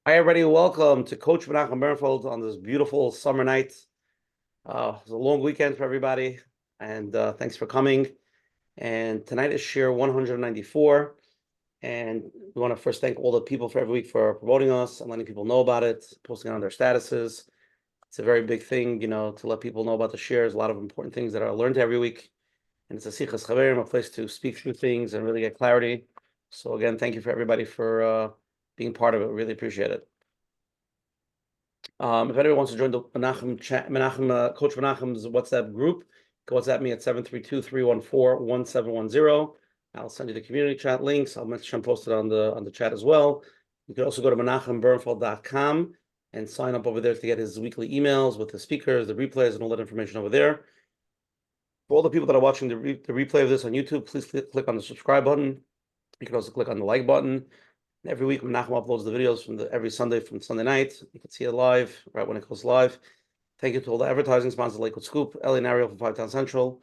Hi, everybody. Welcome to Coach Menachem Bernfeld on this beautiful summer night. It was a long weekend for everybody, and thanks for coming. And tonight is Shir 194, and we want to first thank all the people for every week for promoting us and letting people know about it, posting it on their statuses. It's a very big thing, to let people know about the Shir. There's a lot of important things that are learned every week, and it's a Sichas Chaverim, a place to speak through things and really get clarity. So again, thank you for everybody for being part of it. We really appreciate it. If anyone wants to join the Menachem chat, Coach Menachem's WhatsApp group, go WhatsApp me at 732-314-1710. I'll send you the community chat links. I'll mention post it on the chat as well. You can also go to menachembernfeld.com and sign up over there to get his weekly emails with the speakers, the replays, and all that information over there. For all the people that are watching the replay of this on YouTube, please click on the subscribe button. You can also click on the like button. Every week, Menachem uploads the videos from every Sunday from Sunday night. You can see it live, right when it goes live. Thank you to all the advertising sponsors, Lakewood Scoop, Ellie and Ariel from 5 Central,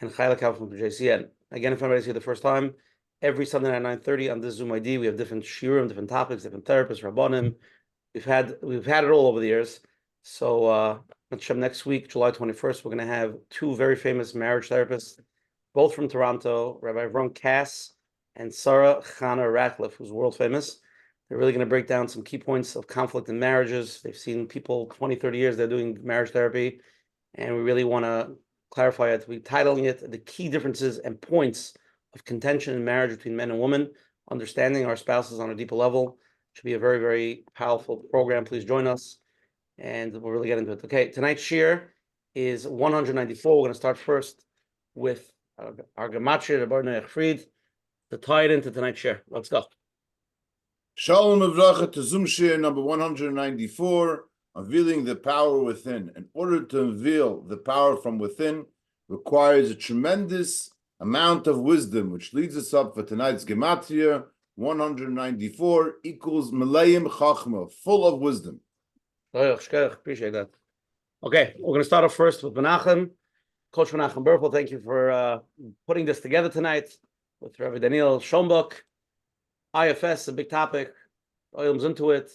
and Chayla Kav from JCN. Again, if anybody's here the first time, every Sunday night at 9:30 on this Zoom ID, we have different shiurim, different topics, different therapists, rabbanim. We've had it all over the years. So next week, July 21st, we're going to have two very famous marriage therapists, both from Toronto, Rabbi Ron Cass and Sarah Chana Ratcliffe, who's world famous. They're really going to break down some key points of conflict in marriages. They've seen people 20, 30 years, they're doing marriage therapy, and we really want to clarify it. We're titling it The Key Differences and Points of Contention in Marriage Between Men and Women, Understanding Our Spouses on a Deeper Level. It should be a very, very powerful program. Please join us, and we'll really get into it. Okay, tonight's shir is 194. We're going to start first with our Gematria, Rabbi Fried, to tie it into tonight's share. Let's go. Shalom Avracha to Zoom share number 194, Unveiling the Power Within. In order to unveil the power from within requires a tremendous amount of wisdom, which leads us up for tonight's Gematria. 194 equals Malayim Chachma, full of wisdom. Appreciate that. Okay, we're going to start off first with Menachem. Coach Menachem Bernfeld, thank you for putting this together tonight with Rabbi Schonbuch. IFS, a big topic. Oil's into it.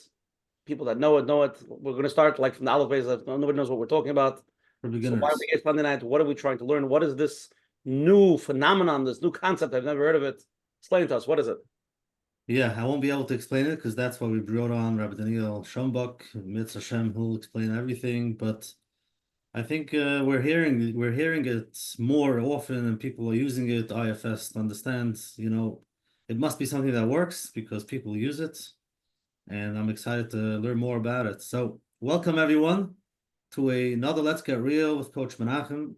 People that know it. We're going to start like from the Aleph base. Nobody knows what we're talking about. For beginners. So why are we here Sunday night? What are we trying to learn? What is this new phenomenon, this new concept? I've never heard of it. Explain to us. What is it? Yeah, I won't be able to explain it because that's what we brought on Rabbi Schonbuch, Mitzvah Hashem, who will explain everything. But I think we're hearing it more often, and people are using it. IFS to understand, it must be something that works because people use it, and I'm excited to learn more about it. So, welcome everyone to another Let's Get Real with Coach Menachem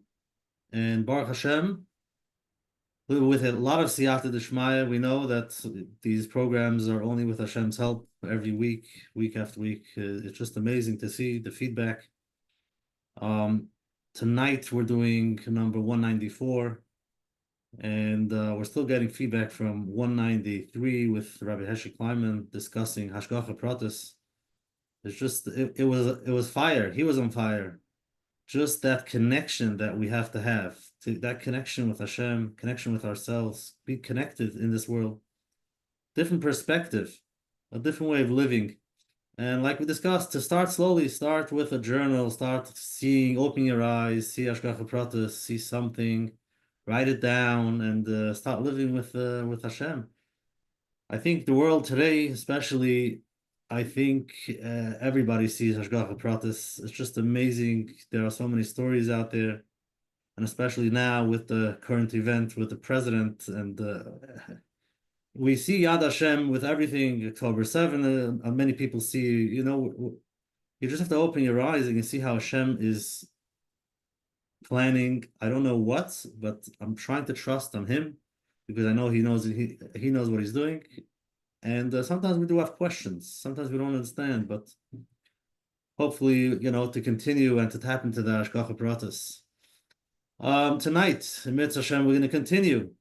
and Baruch Hashem. With a lot of siyata d'shmaya, we know that these programs are only with Hashem's help every week, week after week. It's just amazing to see the feedback. Tonight we're doing number 194, and we're still getting feedback from 193 with Rabbi Heshi Kleiman discussing Hashgacha Pratis. It's just it was fire. He was on fire. Just that connection that we have to that connection with Hashem, connection with ourselves, be connected in this world. Different perspective, a different way of living. And like we discussed, to start slowly, start with a journal, start seeing, open your eyes, see Hashgacha Pratis, see something, write it down, and start living with Hashem. I think the world today, especially, I think everybody sees Hashgacha Pratis. It's just amazing. There are so many stories out there, and especially now with the current event with the president, and we see Yad Hashem with everything. October 7, many people see. You just have to open your eyes and you see how Hashem is planning. I don't know what, but I'm trying to trust on Him because I know He knows what He's doing. And sometimes we do have questions. Sometimes we don't understand, but hopefully, to continue and to tap into the Hashgacha Pratis. Tonight, in Mitzvah Hashem, we're going to continue.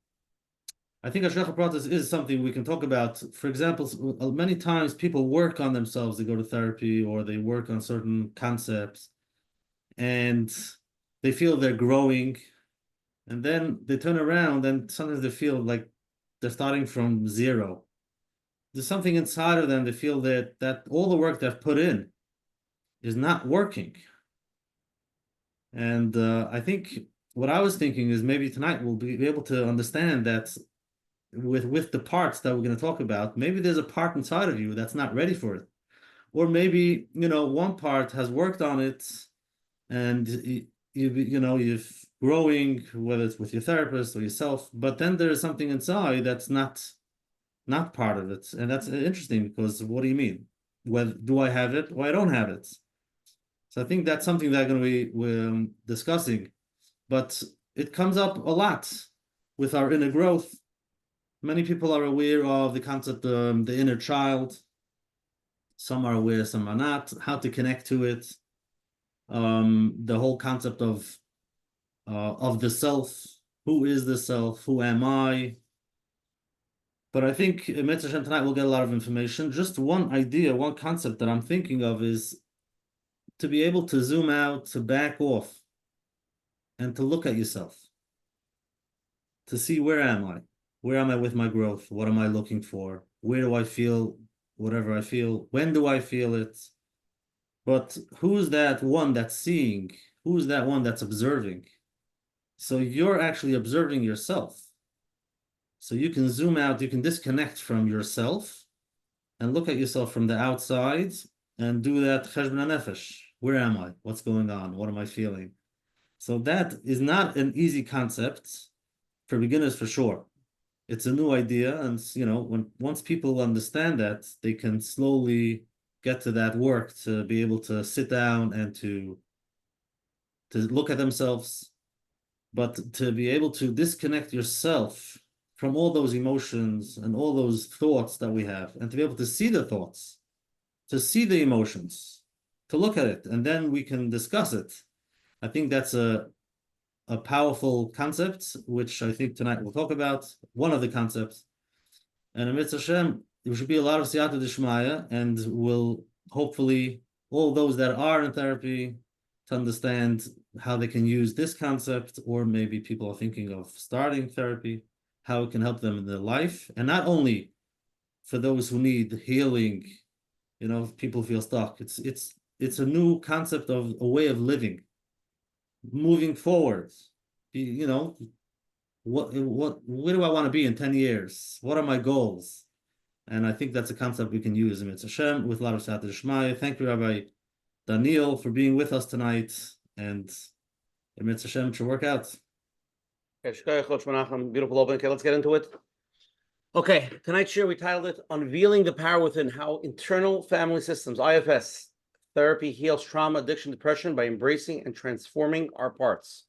I think Hashgacha Pratis is something we can talk about. For example, many times people work on themselves. They go to therapy or they work on certain concepts, and they feel they're growing, and then they turn around and sometimes they feel like they're starting from zero. there's something inside of them that feel that all the work they've put in is not working. And I think what I was thinking is maybe tonight we'll be able to understand that with the parts that we're going to talk about, maybe there's a part inside of you that's not ready for it. Or maybe, one part has worked on it and you're growing, whether it's with your therapist or yourself, but then there's something inside that's not part of it. And that's interesting because what do you mean? Whether do I have it or I don't have it? So I think that's something that I'm going to be discussing, but it comes up a lot with our inner growth. Many people are aware of the concept of the inner child. Some are aware, some are not. How to connect to it. The whole concept of the self. Who is the self? Who am I? But I think in Menachem tonight we'll get a lot of information. Just one idea, one concept that I'm thinking of is to be able to zoom out, to back off, and to look at yourself. To see where am I? Where am I with my growth? What am I looking for? Where do I feel whatever I feel? When do I feel it? But who's that one that's seeing? Who's that one that's observing? So you're actually observing yourself. So you can zoom out, you can disconnect from yourself and look at yourself from the outside and do that cheshbon nefesh. Where am I? What's going on? What am I feeling? So that is not an easy concept for beginners for sure. It's a new idea, and once people understand that, they can slowly get to that work to be able to sit down and to look at themselves, but to be able to disconnect yourself from all those emotions and all those thoughts that we have, and to be able to see the thoughts, to see the emotions, to look at it, and then we can discuss it. I think that's a powerful concept, which I think tonight we'll talk about, one of the concepts. And in Menachem, there should be a lot of siyata d'shmaya, and will hopefully all those that are in therapy to understand how they can use this concept, or maybe people are thinking of starting therapy, how it can help them in their life, and not only for those who need healing, if people feel stuck. It's a new concept of a way of living. Moving forward, where do I want to be in 10 years? What are my goals? And I think that's a concept we can use in Menachem with a lot of siyata d'shmaya. Thank you, Rabbi Daniel, for being with us tonight, and in Menachem to work out. Beautiful open. Okay, let's get into it. Okay, tonight's share we titled it Unveiling the Power Within, How Internal Family Systems, IFS, Therapy Heals Trauma, Addiction, Depression by Embracing and Transforming Our Parts.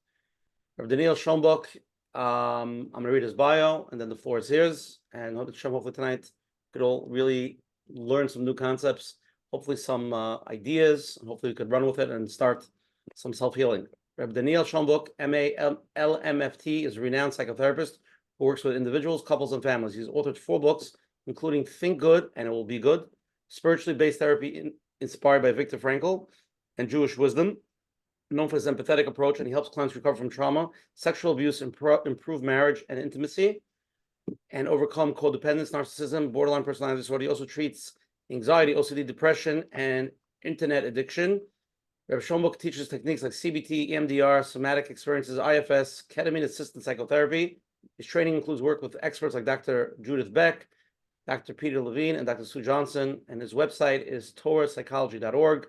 Rabbi Schonbuch, I'm going to read his bio, and then the floor is his. And hopefully tonight we could all really learn some new concepts, hopefully some ideas, and hopefully we could run with it and start some self-healing. Rabbi Schonbuch, MA, LMFT, is a renowned psychotherapist who works with individuals, couples, and families. He's authored 4 books, including Think Good and It Will Be Good, Spiritually Based Therapy inspired by Viktor Frankl, and Jewish Wisdom, known for his empathetic approach, and he helps clients recover from trauma, sexual abuse, improve marriage and intimacy, and overcome codependence, narcissism, borderline personality disorder. He also treats anxiety, OCD, depression, and internet addiction. Rabbi Schonbuch teaches techniques like CBT, EMDR, somatic experiences, IFS, ketamine-assisted psychotherapy. His training includes work with experts like Dr. Judith Beck, Dr. Peter Levine, and Dr. Sue Johnson, and his website is torahpsychology.org.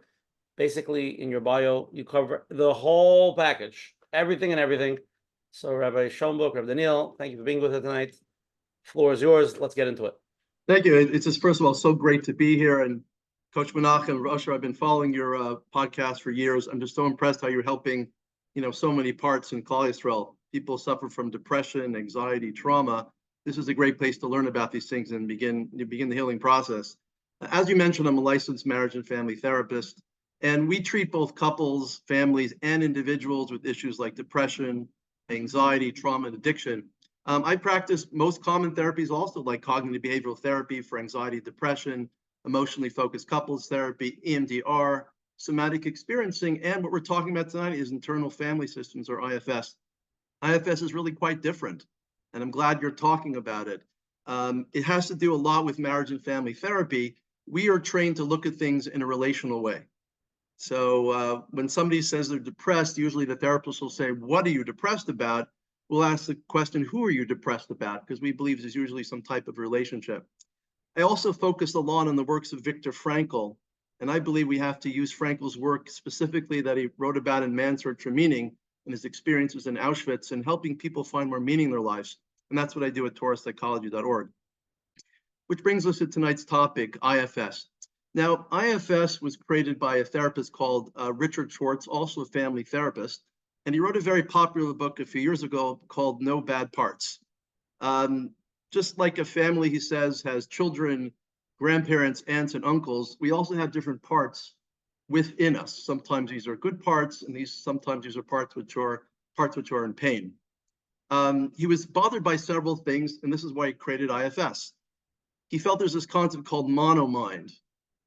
Basically, in your bio, you cover the whole package, everything and everything. So, Rabbi Schonbuch, Rabbi Daniel, thank you for being with us tonight. Floor is yours. Let's get into it. Thank you. It's just, first of all, so great to be here. And Coach Menachem, Usher, I've been following your podcast for years. I'm just so impressed how you're helping, so many parts in Klal Yisrael. People suffer from depression, anxiety, trauma. This is a great place to learn about these things and begin the healing process. As you mentioned, I'm a licensed marriage and family therapist, and we treat both couples, families, and individuals with issues like depression, anxiety, trauma, and addiction. I practice most common therapies also, like cognitive behavioral therapy for anxiety, depression, emotionally focused couples therapy, EMDR, somatic experiencing, and what we're talking about tonight is internal family systems, or IFS. IFS is really quite different, and I'm glad you're talking about it. It has to do a lot with marriage and family therapy. We are trained to look at things in a relational way. So when somebody says they're depressed, usually the therapist will say, what are you depressed about? We'll ask the question, who are you depressed about? Because we believe there's usually some type of relationship. I also focused a lot on the works of Viktor Frankl, and I believe we have to use Frankl's work specifically that he wrote about in Man's Search for Meaning and his experiences in Auschwitz and helping people find more meaning in their lives. And that's what I do at TorahPsychology.org. Which brings us to tonight's topic, IFS. Now, IFS was created by a therapist called Richard Schwartz, also a family therapist, and he wrote a very popular book a few years ago called No Bad Parts. Just like a family, he says, has children, grandparents, aunts, and uncles, we also have different parts within us. Sometimes these are good parts, and sometimes these are parts which are in pain. He was bothered by several things, and this is why he created IFS. He felt there's this concept called monomind,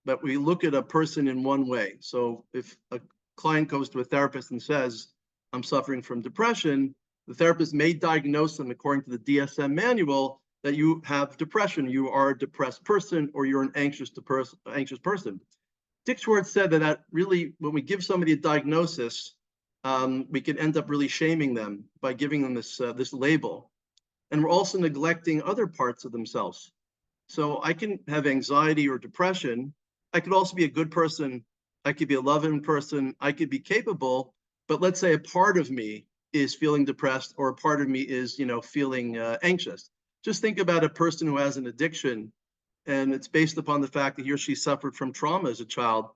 that we look at a person in one way. So if a client goes to a therapist and says, I'm suffering from depression, the therapist may diagnose them according to the DSM manual that you have depression, you are a depressed person, or you're an anxious person. Dick Schwartz said that really, when we give somebody a diagnosis, we can end up really shaming them by giving them this label. And we're also neglecting other parts of themselves. So I can have anxiety or depression. I could also be a good person. I could be a loving person. I could be capable. But let's say a part of me is feeling depressed, or a part of me is, feeling anxious. Just think about a person who has an addiction, and it's based upon the fact that he or she suffered from trauma as a child,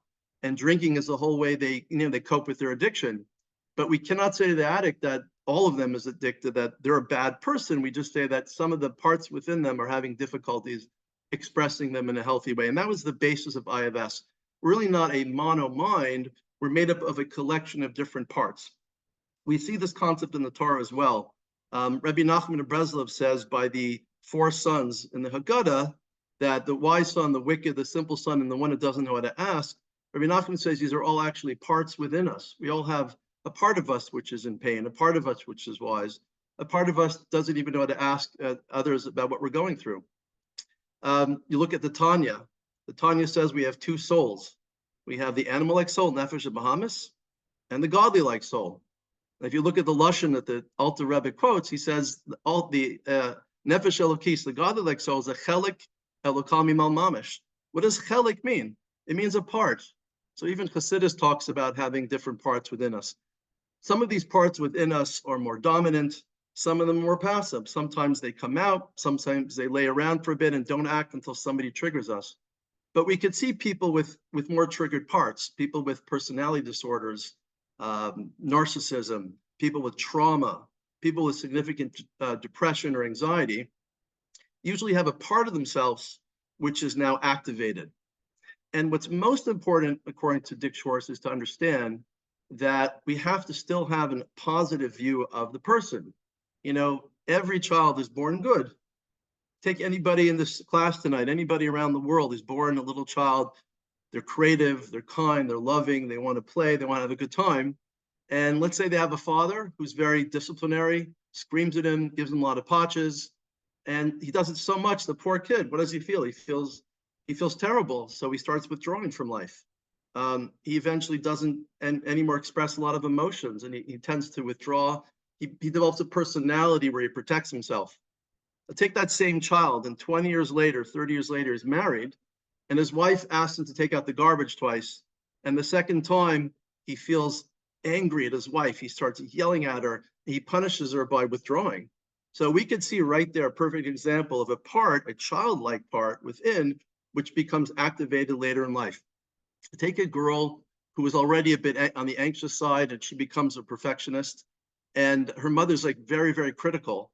and drinking is the whole way they cope with their addiction. But we cannot say to the addict that all of them is addicted, that they're a bad person. We just say that some of the parts within them are having difficulties expressing them in a healthy way. And that was the basis of IFS. We're really not a mono mind. We're made up of a collection of different parts. We see this concept in the Torah as well. Rabbi Nachman of Breslov says by the 4 sons in the Haggadah that the wise son, the wicked, the simple son, and the one who doesn't know how to ask, Rabbi Nachman says these are all actually parts within us. We all have a part of us which is in pain, a part of us which is wise, a part of us doesn't even know how to ask others about what we're going through. You look at the Tanya. The Tanya says we have 2 souls. We have the animal-like soul, Nefesh Bahamas, and the godly-like soul. If you look at the Lashon that the Alter Rebbe quotes, he says all the Nefesh Elokis, the godly-like soul, is a chelik elokal mimal mamish. What does chelik mean? It means a part. So even Chassidus talks about having different parts within us. Some of these parts within us are more dominant. Some of them are more passive. Sometimes they come out. Sometimes they lay around for a bit and don't act until somebody triggers us. But we could see people with more triggered parts, people with personality disorders, narcissism, people with trauma, people with significant depression or anxiety, usually have a part of themselves which is now activated. And what's most important, according to Dick Schwartz, is to understand that we have to still have a positive view of the person. Every child is born good. Take anybody in this class tonight, anybody around the world is born a little child. They're creative, they're kind, they're loving, they want to play, they want to have a good time. And let's say they have a father who's very disciplinary, screams at him, gives him a lot of patches, and he does it so much, the poor kid, what does he feel? He feels terrible, so he starts withdrawing from life. He eventually doesn't anymore express a lot of emotions, and he tends to withdraw. He develops a personality where he protects himself. Take that same child, and 20 years later, 30 years later, he's married, and his wife asks him to take out the garbage twice. And the second time, he feels angry at his wife. He starts yelling at her. He punishes her by withdrawing. So we could see right there a perfect example of a childlike part within, which becomes activated later in life. Take a girl who was already a bit on the anxious side, and she becomes a perfectionist, and her mother's like very, very critical.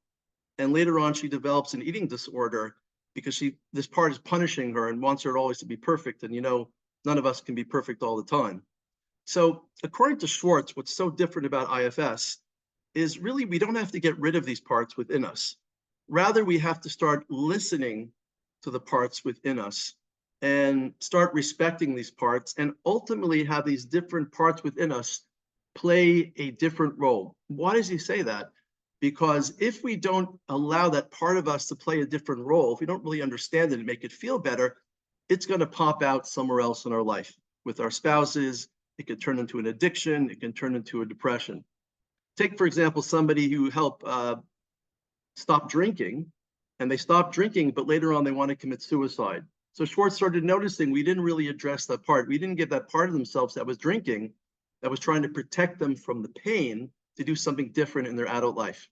And later on, she develops an eating disorder because this part is punishing her and wants her always to be perfect. And none of us can be perfect all the time. So according to Schwartz, what's so different about IFS is really we don't have to get rid of these parts within us. Rather, we have to start listening to the parts within us and start respecting these parts, and ultimately have these different parts within us play a different role. Why does he say that? Because if we don't allow that part of us to play a different role, if we don't really understand it and make it feel better, it's going to pop out somewhere else in our life. With our spouses, it can turn into an addiction, it can turn into a depression. Take, for example, somebody who helped stop drinking, and they stopped drinking, but later on they want to commit suicide. So Schwartz started noticing we didn't really address that part. We didn't give that part of themselves that was drinking, that was trying to protect them from the pain, to do something different in their adult life.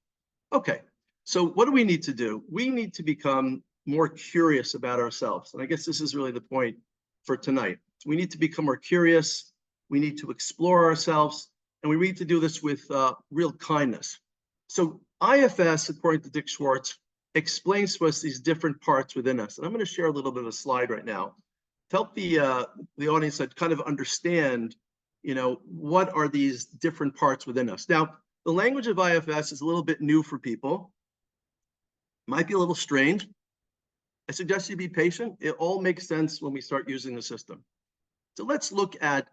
Okay, so what do we need to do? We need to become more curious about ourselves. And I guess this is really the point for tonight. We need to become more curious. We need to explore ourselves. And we need to do this with real kindness. So IFS, according to Dick Schwartz, explains to us these different parts within us. And I'm going to share a little bit of a slide right now to help the audience to kind of understand, what are these different parts within us. Now, the language of IFS is a little bit new for people. Might be a little strange. I suggest you be patient. It all makes sense when we start using the system. So let's look at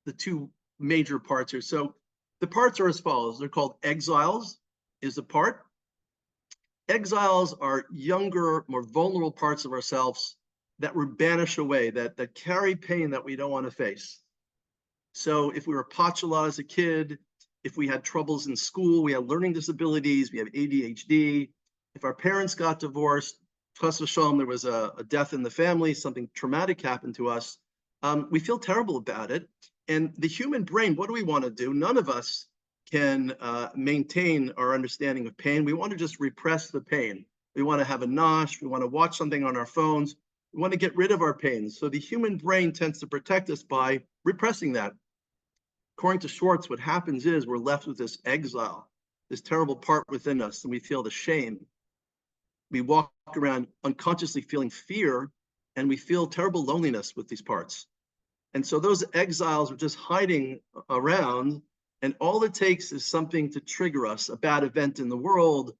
the two major parts here. So the parts are as follows. They're called exiles is a part. Exiles are younger, more vulnerable parts of ourselves that were banished away, that carry pain that we don't want to face. So if we were potula as a kid, if we had troubles in school, we had learning disabilities, we have ADHD, if our parents got divorced, chas v'shalom, there was a death in the family, something traumatic happened to us, we feel terrible about it. And the human brain, what do we want to do? None of us can maintain our understanding of pain. We want to just repress the pain. We want to have a nosh. We want to watch something on our phones. We want to get rid of our pain. So the human brain tends to protect us by repressing that. According to Schwartz, what happens is we're left with this exile, this terrible part within us, and we feel the shame. We walk around unconsciously feeling fear, and we feel terrible loneliness with these parts. And so those exiles are just hiding around, and all it takes is something to trigger us, a bad event in the world,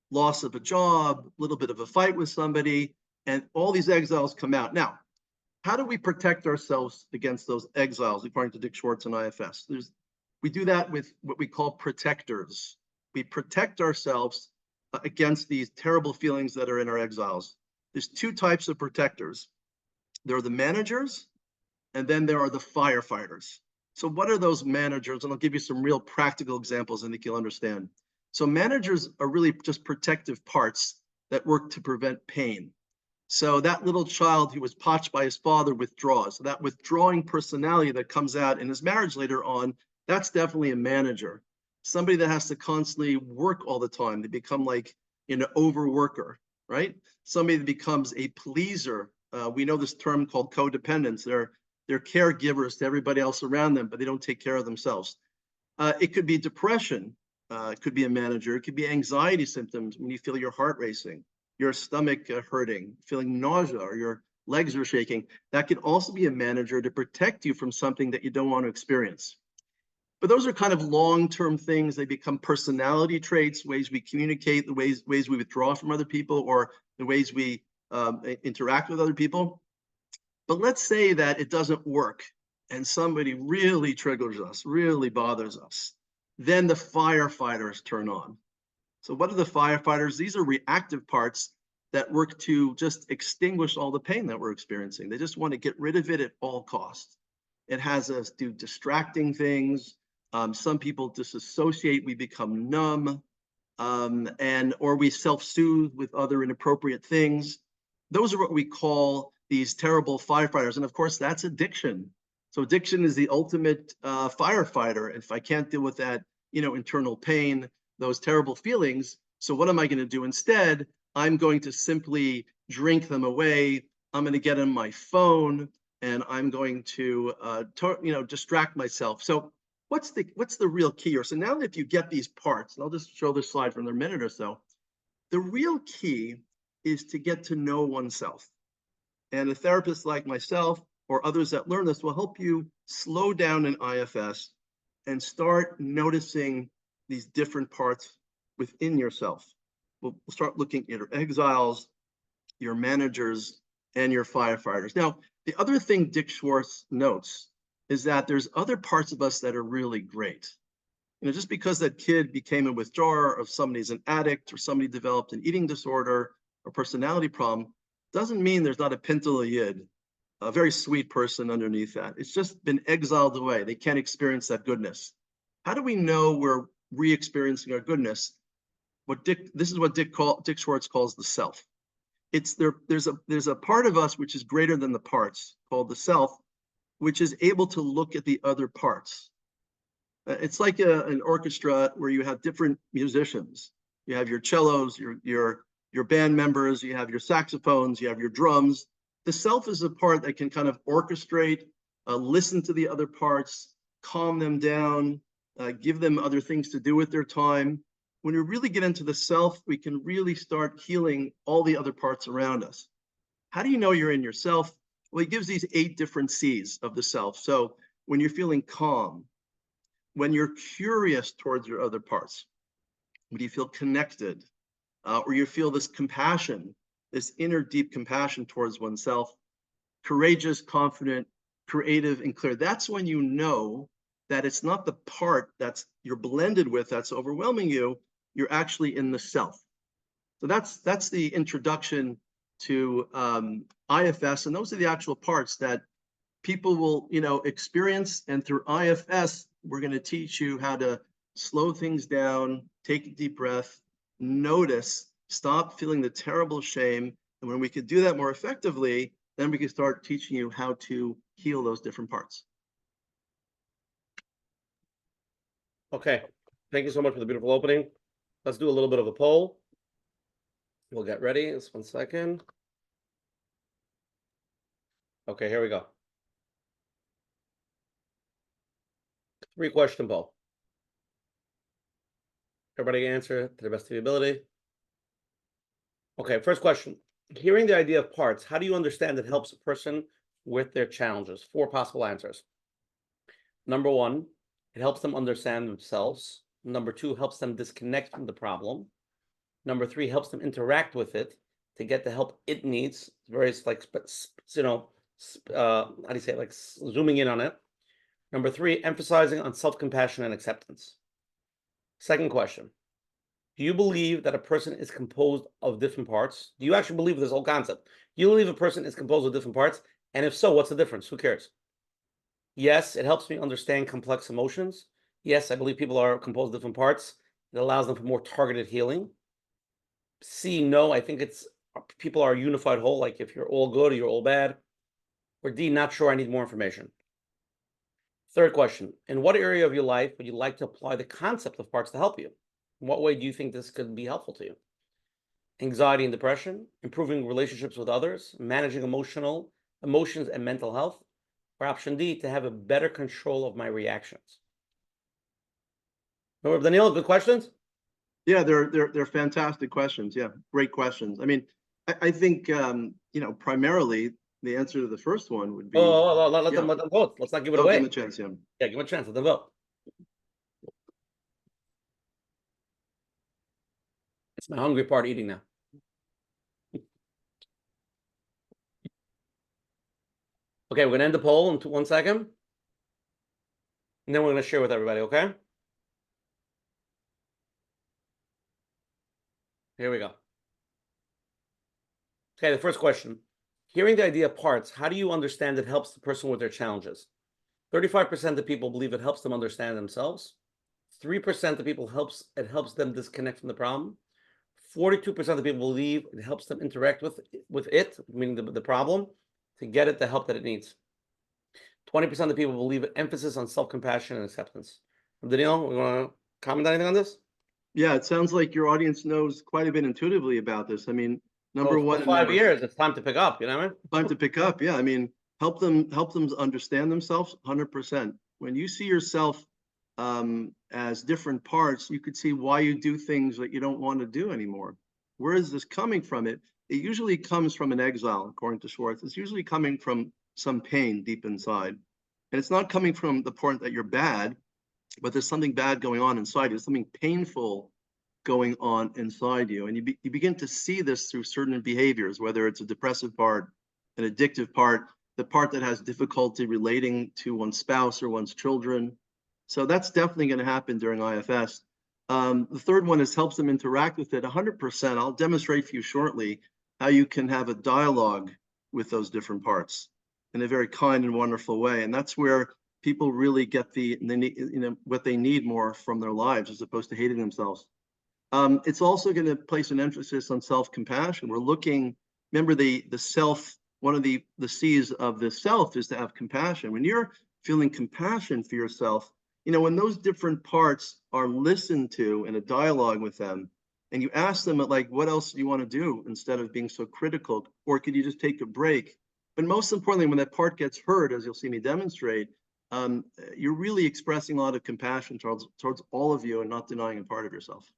loss of a job, a little bit of a fight with somebody, and all these exiles come out. Now, how do we protect ourselves against those exiles, according to Dick Schwartz and IFS? We do that with what we call protectors. We protect ourselves against these terrible feelings that are in our exiles. There's two types of protectors. There are the managers, and then there are the firefighters. So what are those managers? And I'll give you some real practical examples and I think you'll understand. So managers are really just protective parts that work to prevent pain. So that little child who was potched by his father withdraws. So that withdrawing personality that comes out in his marriage later on, that's definitely a manager. Somebody that has to constantly work all the time. They become like an overworker, right? Somebody that becomes a pleaser. We know this term called codependence. They're caregivers to everybody else around them, but they don't take care of themselves. It could be depression. It could be a manager. It could be anxiety symptoms when you feel your heart racing, your stomach hurting, feeling nausea, or your legs are shaking. That could also be a manager to protect you from something that you don't want to experience. But those are kind of long-term things. They become personality traits, ways we communicate, the ways we withdraw from other people, or the ways we interact with other people. But let's say that it doesn't work and somebody really triggers us, really bothers us. Then the firefighters turn on. So what are the firefighters? These are reactive parts that work to just extinguish all the pain that we're experiencing. They just want to get rid of it at all costs. It has us do distracting things. Some people disassociate, we become numb, or we self-soothe with other inappropriate things. Those are what we call these terrible firefighters. And of course, that's addiction. So addiction is the ultimate firefighter. If I can't deal with that, internal pain, those terrible feelings, so what am I going to do instead? I'm going to simply drink them away. I'm going to get on my phone and I'm going to, distract myself. So what's the real key here? So now that if you get these parts, and I'll just show this slide for a minute or so, the real key is to get to know oneself. And a therapist like myself or others that learn this will help you slow down in IFS and start noticing these different parts within yourself. We'll start looking at your exiles, your managers, and your firefighters. Now, the other thing Dick Schwartz notes is that there's other parts of us that are really great. Just because that kid became a withdrawer, or somebody's an addict, or somebody developed an eating disorder or personality problem, doesn't mean there's not a pintel yid, a very sweet person underneath that. It's just been exiled away. They can't experience that goodness. How do we know we're re-experiencing our goodness? This is what Dick Schwartz calls the self. There's a part of us which is greater than the parts, called the self, which is able to look at the other parts. It's like an orchestra where you have different musicians. You have your cellos, your band members, you have your saxophones, you have your drums. The self is a part that can kind of orchestrate, listen to the other parts, calm them down, give them other things to do with their time. When we really get into the self, we can really start healing all the other parts around us. How do you know you're in yourself? Well, he gives these 8 different C's of the self. So when you're feeling calm, when you're curious towards your other parts, when you feel connected, or you feel this compassion, this inner deep compassion towards oneself, courageous, confident, creative, and clear, that's when you know that it's not the part that's you're blended with that's overwhelming you, you're actually in the self. So that's the introduction to IFS, and those are the actual parts that people will experience. And through IFS, we're going to teach you how to slow things down, take a deep breath, notice, stop feeling the terrible shame. And when we could do that more effectively, then we can start teaching you how to heal those different parts. Okay, thank you so much for the beautiful opening. Let's do a little bit of a poll. We'll get ready. Just 1 second. Okay, here we go. 3-question poll. Everybody answer to the best of your ability. Okay, first question. Hearing the idea of parts, how do you understand it helps a person with their challenges? 4 possible answers. Number 1, it helps them understand themselves. Number 2, helps them disconnect from the problem. Number 3, helps them interact with it to get the help it needs. Various, like, how do you say it? Like zooming in on it. Number 3, emphasizing on self-compassion and acceptance. Second question. Do you believe that a person is composed of different parts? Do you actually believe this whole concept? Do you believe a person is composed of different parts? And if so, what's the difference? Who cares? Yes, it helps me understand complex emotions. Yes, I believe people are composed of different parts. It allows them for more targeted healing. C, no, I think people are a unified whole, like if you're all good or you're all bad. Or D, not sure, I need more information. Third question, in what area of your life would you like to apply the concept of parts to help you? In what way do you think this could be helpful to you? Anxiety and depression, improving relationships with others, managing emotions and mental health, or option D, to have a better control of my reactions? Daniel, good questions? Yeah, they're fantastic questions. Yeah, great questions. I mean, I think primarily the answer to the first one would be let them vote. Let's not give it away. Give them a chance, yeah. Yeah, give them a chance. Let them vote. It's my hungry part eating now. Okay, we're gonna end the poll in 1 second. And then we're gonna share with everybody, okay? Here we go. Okay, the first question. Hearing the idea of parts, how do you understand it helps the person with their challenges? 35% of people believe it helps them understand themselves. 3% of people it helps them disconnect from the problem. 42% of people believe it helps them interact with it, meaning the problem, to get it the help that it needs. 20% of people believe it emphasis on self-compassion and acceptance. Daniel, we want to comment anything on this? Yeah, it sounds like your audience knows quite a bit intuitively about this. I mean, number one, 5 years, it's time to pick up, you know what I mean? Time to pick up, yeah. I mean, help them understand themselves 100%. When you see yourself as different parts, you could see why you do things that you don't want to do anymore. Where is this coming from? It usually comes from an exile, according to Schwartz. It's usually coming from some pain deep inside. And it's not coming from the point that you're bad, but there's something bad going on inside you, something painful going on inside you. And you begin to see this through certain behaviors, whether it's a depressive part, an addictive part, the part that has difficulty relating to one's spouse or one's children, So that's definitely going to happen during IFS. The third one is helps them interact with it 100%. I'll demonstrate for you shortly how you can have a dialogue with those different parts in a very kind and wonderful way. And that's where people really get what they need more from their lives as opposed to hating themselves. It's also going to place an emphasis on self-compassion. We're looking, remember the self, one of the C's of the self is to have compassion. When you're feeling compassion for yourself, when those different parts are listened to in a dialogue with them, and you ask them like, what else do you want to do instead of being so critical? Or could you just take a break? But most importantly, when that part gets heard, as you'll see me demonstrate, you're really expressing a lot of compassion towards all of you and not denying a part of yourself.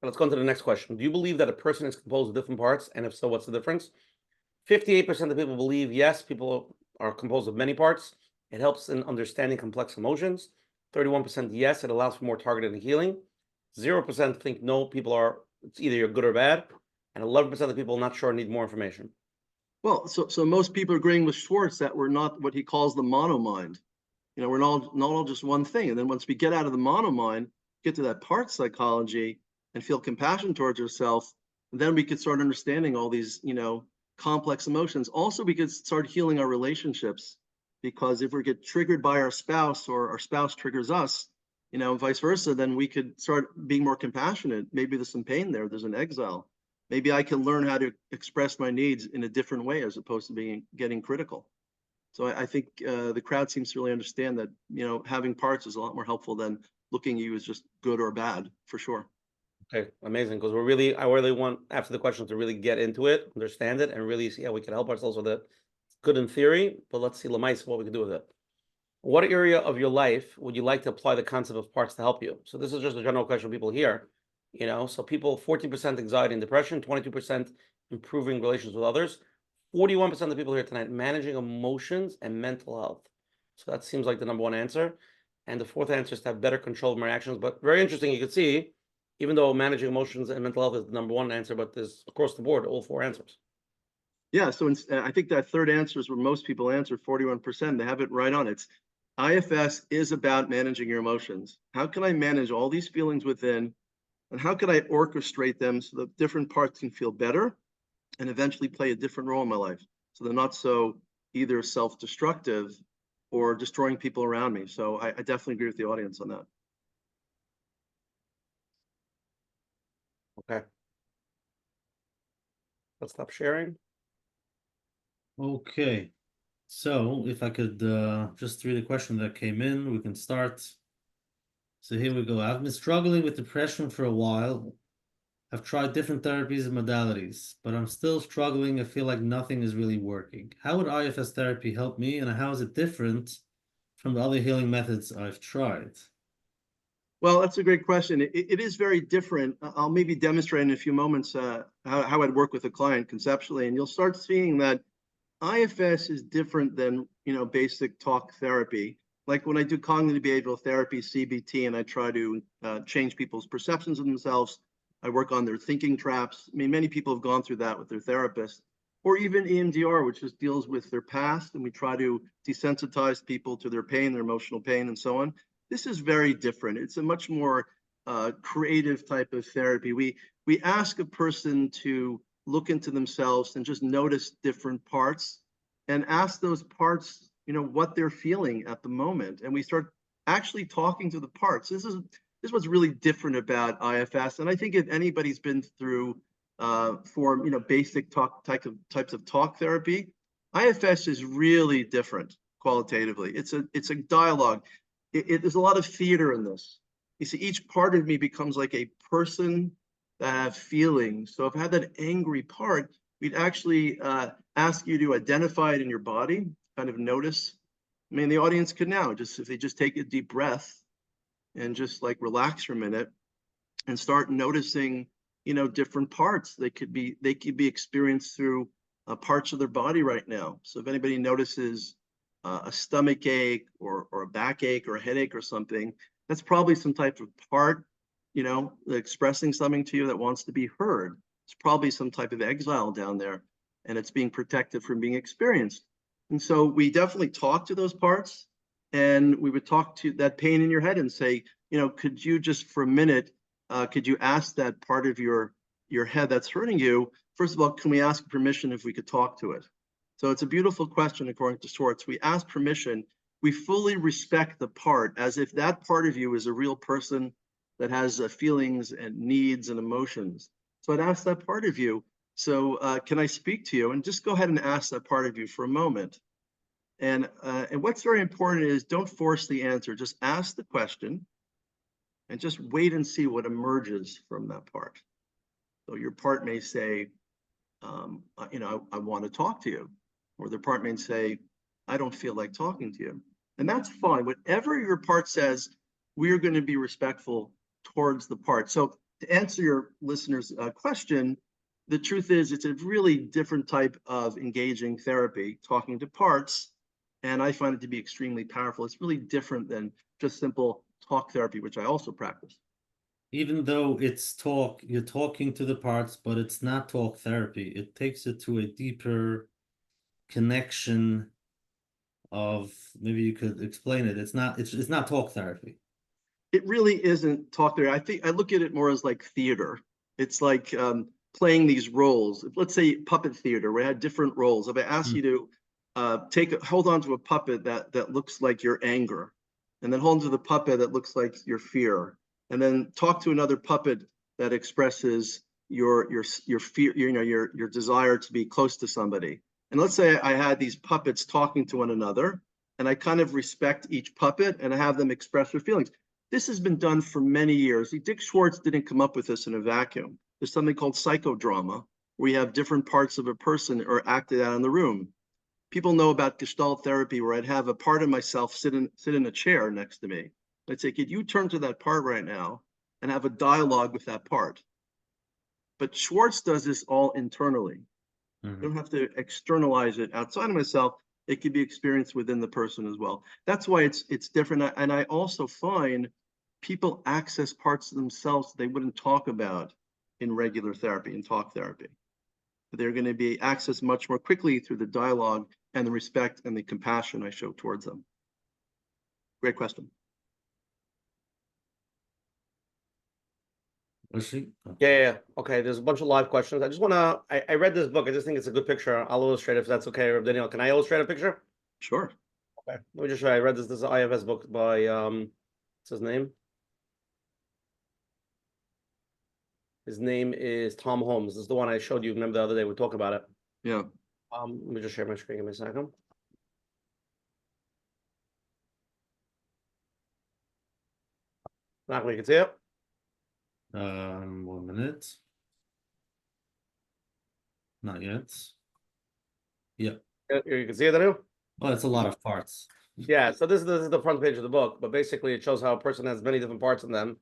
Let's go on to the next question. Do you believe that a person is composed of different parts? And if so, what's the difference? 58% of people believe yes, people are composed of many parts. It helps in understanding complex emotions. 31% yes, it allows for more targeted healing. 0% think no, it's either you're good or bad. And 11% of people not sure need more information. Well, so most people are agreeing with Schwartz that we're not what he calls the monomind. We're not all just one thing. And then once we get out of the monomind, get to that part psychology and feel compassion towards yourself, then we could start understanding all these, complex emotions. Also, we could start healing our relationships, because if we get triggered by our spouse or our spouse triggers us, vice versa, then we could start being more compassionate. Maybe there's some pain there. There's an exile. Maybe I can learn how to express my needs in a different way as opposed to getting critical. So I think the crowd seems to really understand that, having parts is a lot more helpful than looking at you as just good or bad, for sure. Okay, amazing. Because I really want, after the questions, to really get into it, understand it, and really see how we can help ourselves with it. Good in theory, but let's see Lamais what we can do with it. What area of your life would you like to apply the concept of parts to help you? So this is just a general question people hear. So people, 14% anxiety and depression, 22% improving relations with others, 41% of the people here tonight managing emotions and mental health. So that seems like the number one answer. And the fourth answer is to have better control of my actions. But very interesting, you can see, even though managing emotions and mental health is the number one answer, but there's across the board all four answers. Yeah, so I think that third answer is where most people answer, 41%. They have it right on. It's IFS is about managing your emotions. How can I manage all these feelings within, and how can I orchestrate them so that different parts can feel better and eventually play a different role in my life, so they're not so either self-destructive or destroying people around me. So I definitely agree with the audience on that. Okay. Let's stop sharing. Okay, so if I could just read a question that came in, we can start. So here we go. I've been struggling with depression for a while. I've tried different therapies and modalities, but I'm still struggling. I feel like nothing is really working. How would IFS therapy help me, and how is it different from the other healing methods I've tried? Well, that's a great question. It is very different. I'll maybe demonstrate in a few moments how I'd work with a client conceptually, and you'll start seeing that IFS is different than basic talk therapy. Like when I do cognitive behavioral therapy, CBT, and I try to change people's perceptions of themselves, I work on their thinking traps. I mean, many people have gone through that with their therapist, or even EMDR, which just deals with their past, and we try to desensitize people to their pain, their emotional pain, and so on. This is very different. It's a much more creative type of therapy. We ask a person to look into themselves and just notice different parts and ask those parts, what they're feeling at the moment. And we start actually talking to the parts. This is what's really different about IFS. And I think if anybody's been through basic types of talk therapy, IFS is really different qualitatively. It's a dialogue. There's a lot of theater in this. You see, each part of me becomes like a person that have feelings. So if I had that angry part, we'd actually ask you to identify it in your body, kind of notice. I mean, the audience could now if they just take a deep breath and just like relax for a minute and start noticing, different parts. They could be experienced through parts of their body right now. So if anybody notices a stomach ache or a backache or a headache or something, that's probably some type of part, expressing something to you that wants to be heard. It's probably some type of exile down there, and it's being protected from being experienced. And so we definitely talk to those parts. and we would talk to that pain in your head and say, could you just for a minute, could you ask that part of your head that's hurting you, first of all, can we ask permission if we could talk to it? So it's a beautiful question according to Schwartz. We ask permission, we fully respect the part as if that part of you is a real person that has feelings and needs and emotions. So I'd ask that part of you, so can I speak to you? And just go ahead and ask that part of you for a moment. And what's very important is don't force the answer, just ask the question and just wait and see what emerges from that part. So your part may say, I want to talk to you. Or the part may say, I don't feel like talking to you. And that's fine. Whatever your part says, we are going to be respectful towards the part. So to answer your listener's question, the truth is it's a really different type of engaging therapy, talking to parts. And I find it to be extremely powerful. It's really different than just simple talk therapy, which I also practice. Even though it's talk, you're talking to the parts, but it's not talk therapy. It takes it to a deeper connection of, maybe you could explain it. It's not talk therapy. It really isn't talk therapy. I think I look at it more as like theater. It's like playing these roles. Let's say puppet theater, where I had different roles. If I ask you to hold on to a puppet that looks like your anger, and then hold on to the puppet that looks like your fear, and then talk to another puppet that expresses your fear, your desire to be close to somebody. And let's say I had these puppets talking to one another, and I kind of respect each puppet and I have them express their feelings. This has been done for many years. Dick Schwartz didn't come up with this in a vacuum. There's something called psychodrama, where you have different parts of a person are acted out in the room. People know about Gestalt therapy, where I'd have a part of myself sit in a chair next to me. I'd say, could you turn to that part right now and have a dialogue with that part? But Schwartz does this all internally. I don't have to externalize it outside of myself. It could be experienced within the person as well. That's why it's different. And I also find people access parts of themselves they wouldn't talk about in regular therapy, in talk therapy. They're going to be accessed much more quickly through the dialogue and the respect and the compassion I show towards them. Great question. Yeah. Okay, there's a bunch of live questions. I just want to, I read this book. I just think it's a good picture. I'll illustrate it if that's okay. Reb Daniel, can I illustrate a picture? Sure. Okay, let me just show you. I read this. This is an IFS book by, what's his name? His name is Tom Holmes. This is the one I showed you. Remember the other day we talked about it? Yeah. Let me just share my screen. Give me a second. Not we can see it. 1 minute. Not yet. Yeah. You can see it, Daniel? Well, it's a lot of parts. Yeah, so this is the front page of the book, but basically it shows how a person has many different parts in them,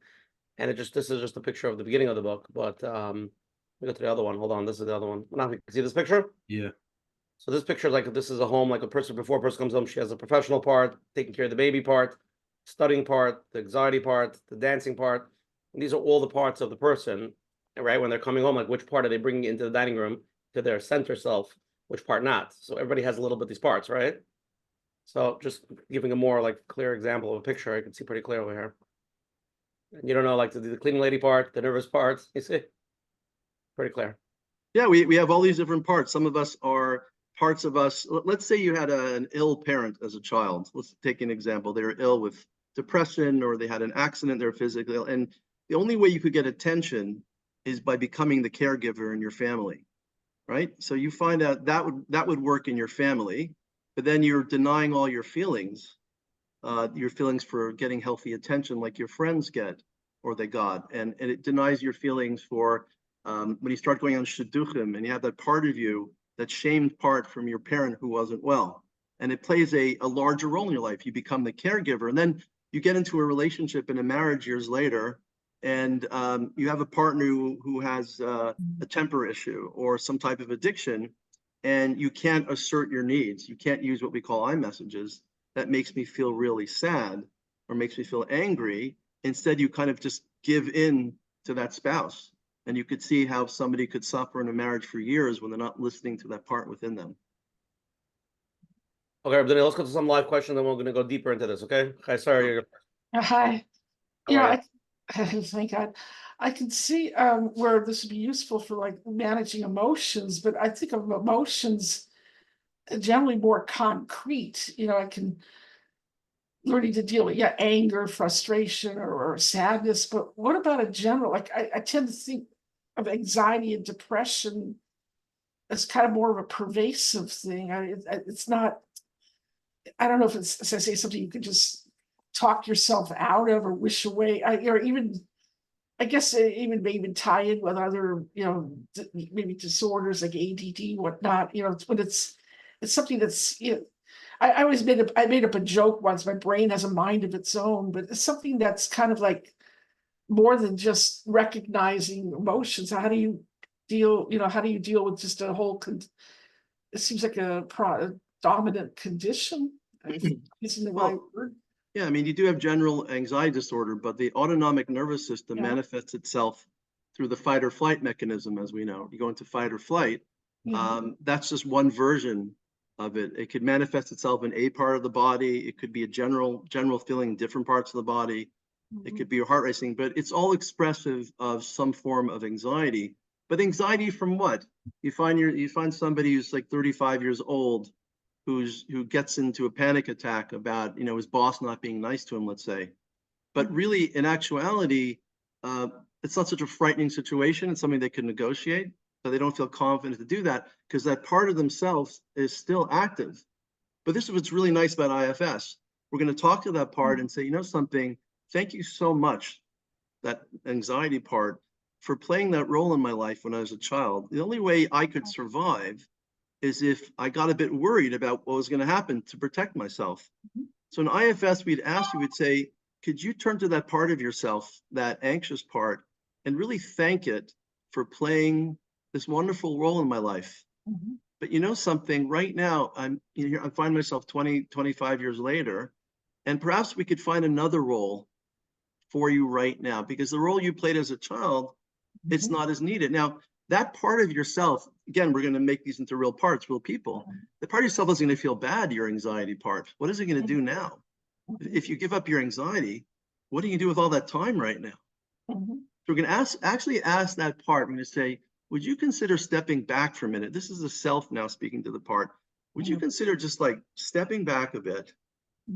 and this is just a picture of the beginning of the book. But we go to the other one. Hold on, this is the other one. Now you can see this picture. Yeah. So this picture, like this is a home, like before a person comes home, she has a professional part, taking care of the baby part, studying part, the anxiety part, the dancing part. And these are all the parts of the person, right? When they're coming home, like which part are they bringing into the dining room to their center self, which part not? So everybody has a little bit of these parts, right? So just giving a more like clear example of a picture, I can see pretty clearly here. And you don't know, like the cleaning lady part, the nervous parts, you see? Pretty clear. Yeah, we have all these different parts. Some of us are parts of us. Let's say you had an ill parent as a child. Let's take an example. They were ill with depression, or they had an accident, they're physically ill. And the only way you could get attention is by becoming the caregiver in your family, right? So you find out that would work in your family, but then you're denying all your feelings for getting healthy attention like your friends get or they got. And it denies your feelings for when you start going on shidduchim and you have that part of you, that shamed part from your parent who wasn't well. And it plays a larger role in your life. You become the caregiver, and then you get into a relationship and a marriage years later, and you have a partner who has a temper issue or some type of addiction, and you can't assert your needs. You can't use what we call iMessages. That makes me feel really sad or makes me feel angry. Instead, you kind of just give in to that spouse. And you could see how somebody could suffer in a marriage for years when they're not listening to that part within them. Okay, then let's go to some live questions, then we're going to go deeper into this. Okay. Hi, sorry. Hi. How You know, are thank God. I can see where this would be useful for like managing emotions, but I think of emotions generally more concrete. You know, I can learning to deal with anger, frustration, or sadness. But what about a general? Like I tend to think of anxiety and depression as kind of more of a pervasive thing. It's not. I don't know if it's, as I say, something you could just talk yourself out of or wish away, or even, I guess, even maybe tie in with other, maybe disorders like ADD, whatnot. You know, when it's something that's, I always made up a joke once. My brain has a mind of its own, but it's something that's kind of like more than just recognizing emotions. How do you deal? How do you deal with just a whole? It seems like a dominant condition. Isn't the right word? Yeah, I mean, you do have general anxiety disorder, but the autonomic nervous system manifests itself through the fight or flight mechanism, as we know. You go into fight or flight. That's just one version of it. It could manifest itself in a part of the body. It could be a general feeling in different parts of the body. It could be your heart racing, but it's all expressive of some form of anxiety. But anxiety from what? You find somebody who's like 35 years old who gets into a panic attack about his boss not being nice to him, let's say. But really, in actuality, it's not such a frightening situation. It's something they can negotiate, but they don't feel confident to do that because that part of themselves is still active. But this is what's really nice about IFS. We're going to talk to that part and say, you know something, thank you so much, that anxiety part, for playing that role in my life when I was a child. The only way I could survive is if I got a bit worried about what was going to happen to protect myself. So in IFS, we'd ask you, we'd say, could you turn to that part of yourself, that anxious part, and really thank it for playing this wonderful role in my life? But you know something, right now, I find myself 20, 25 years later, and perhaps we could find another role for you right now, because the role you played as a child, it's not as needed. Now, that part of yourself, again, we're going to make these into real parts, real people. The part of yourself is going to feel bad, your anxiety part. What is it going to do now? If you give up your anxiety, what do you do with all that time right now? So we're going to actually ask that part. We're going to say, would you consider stepping back for a minute? This is the self now speaking to the part. Would you consider just like stepping back a bit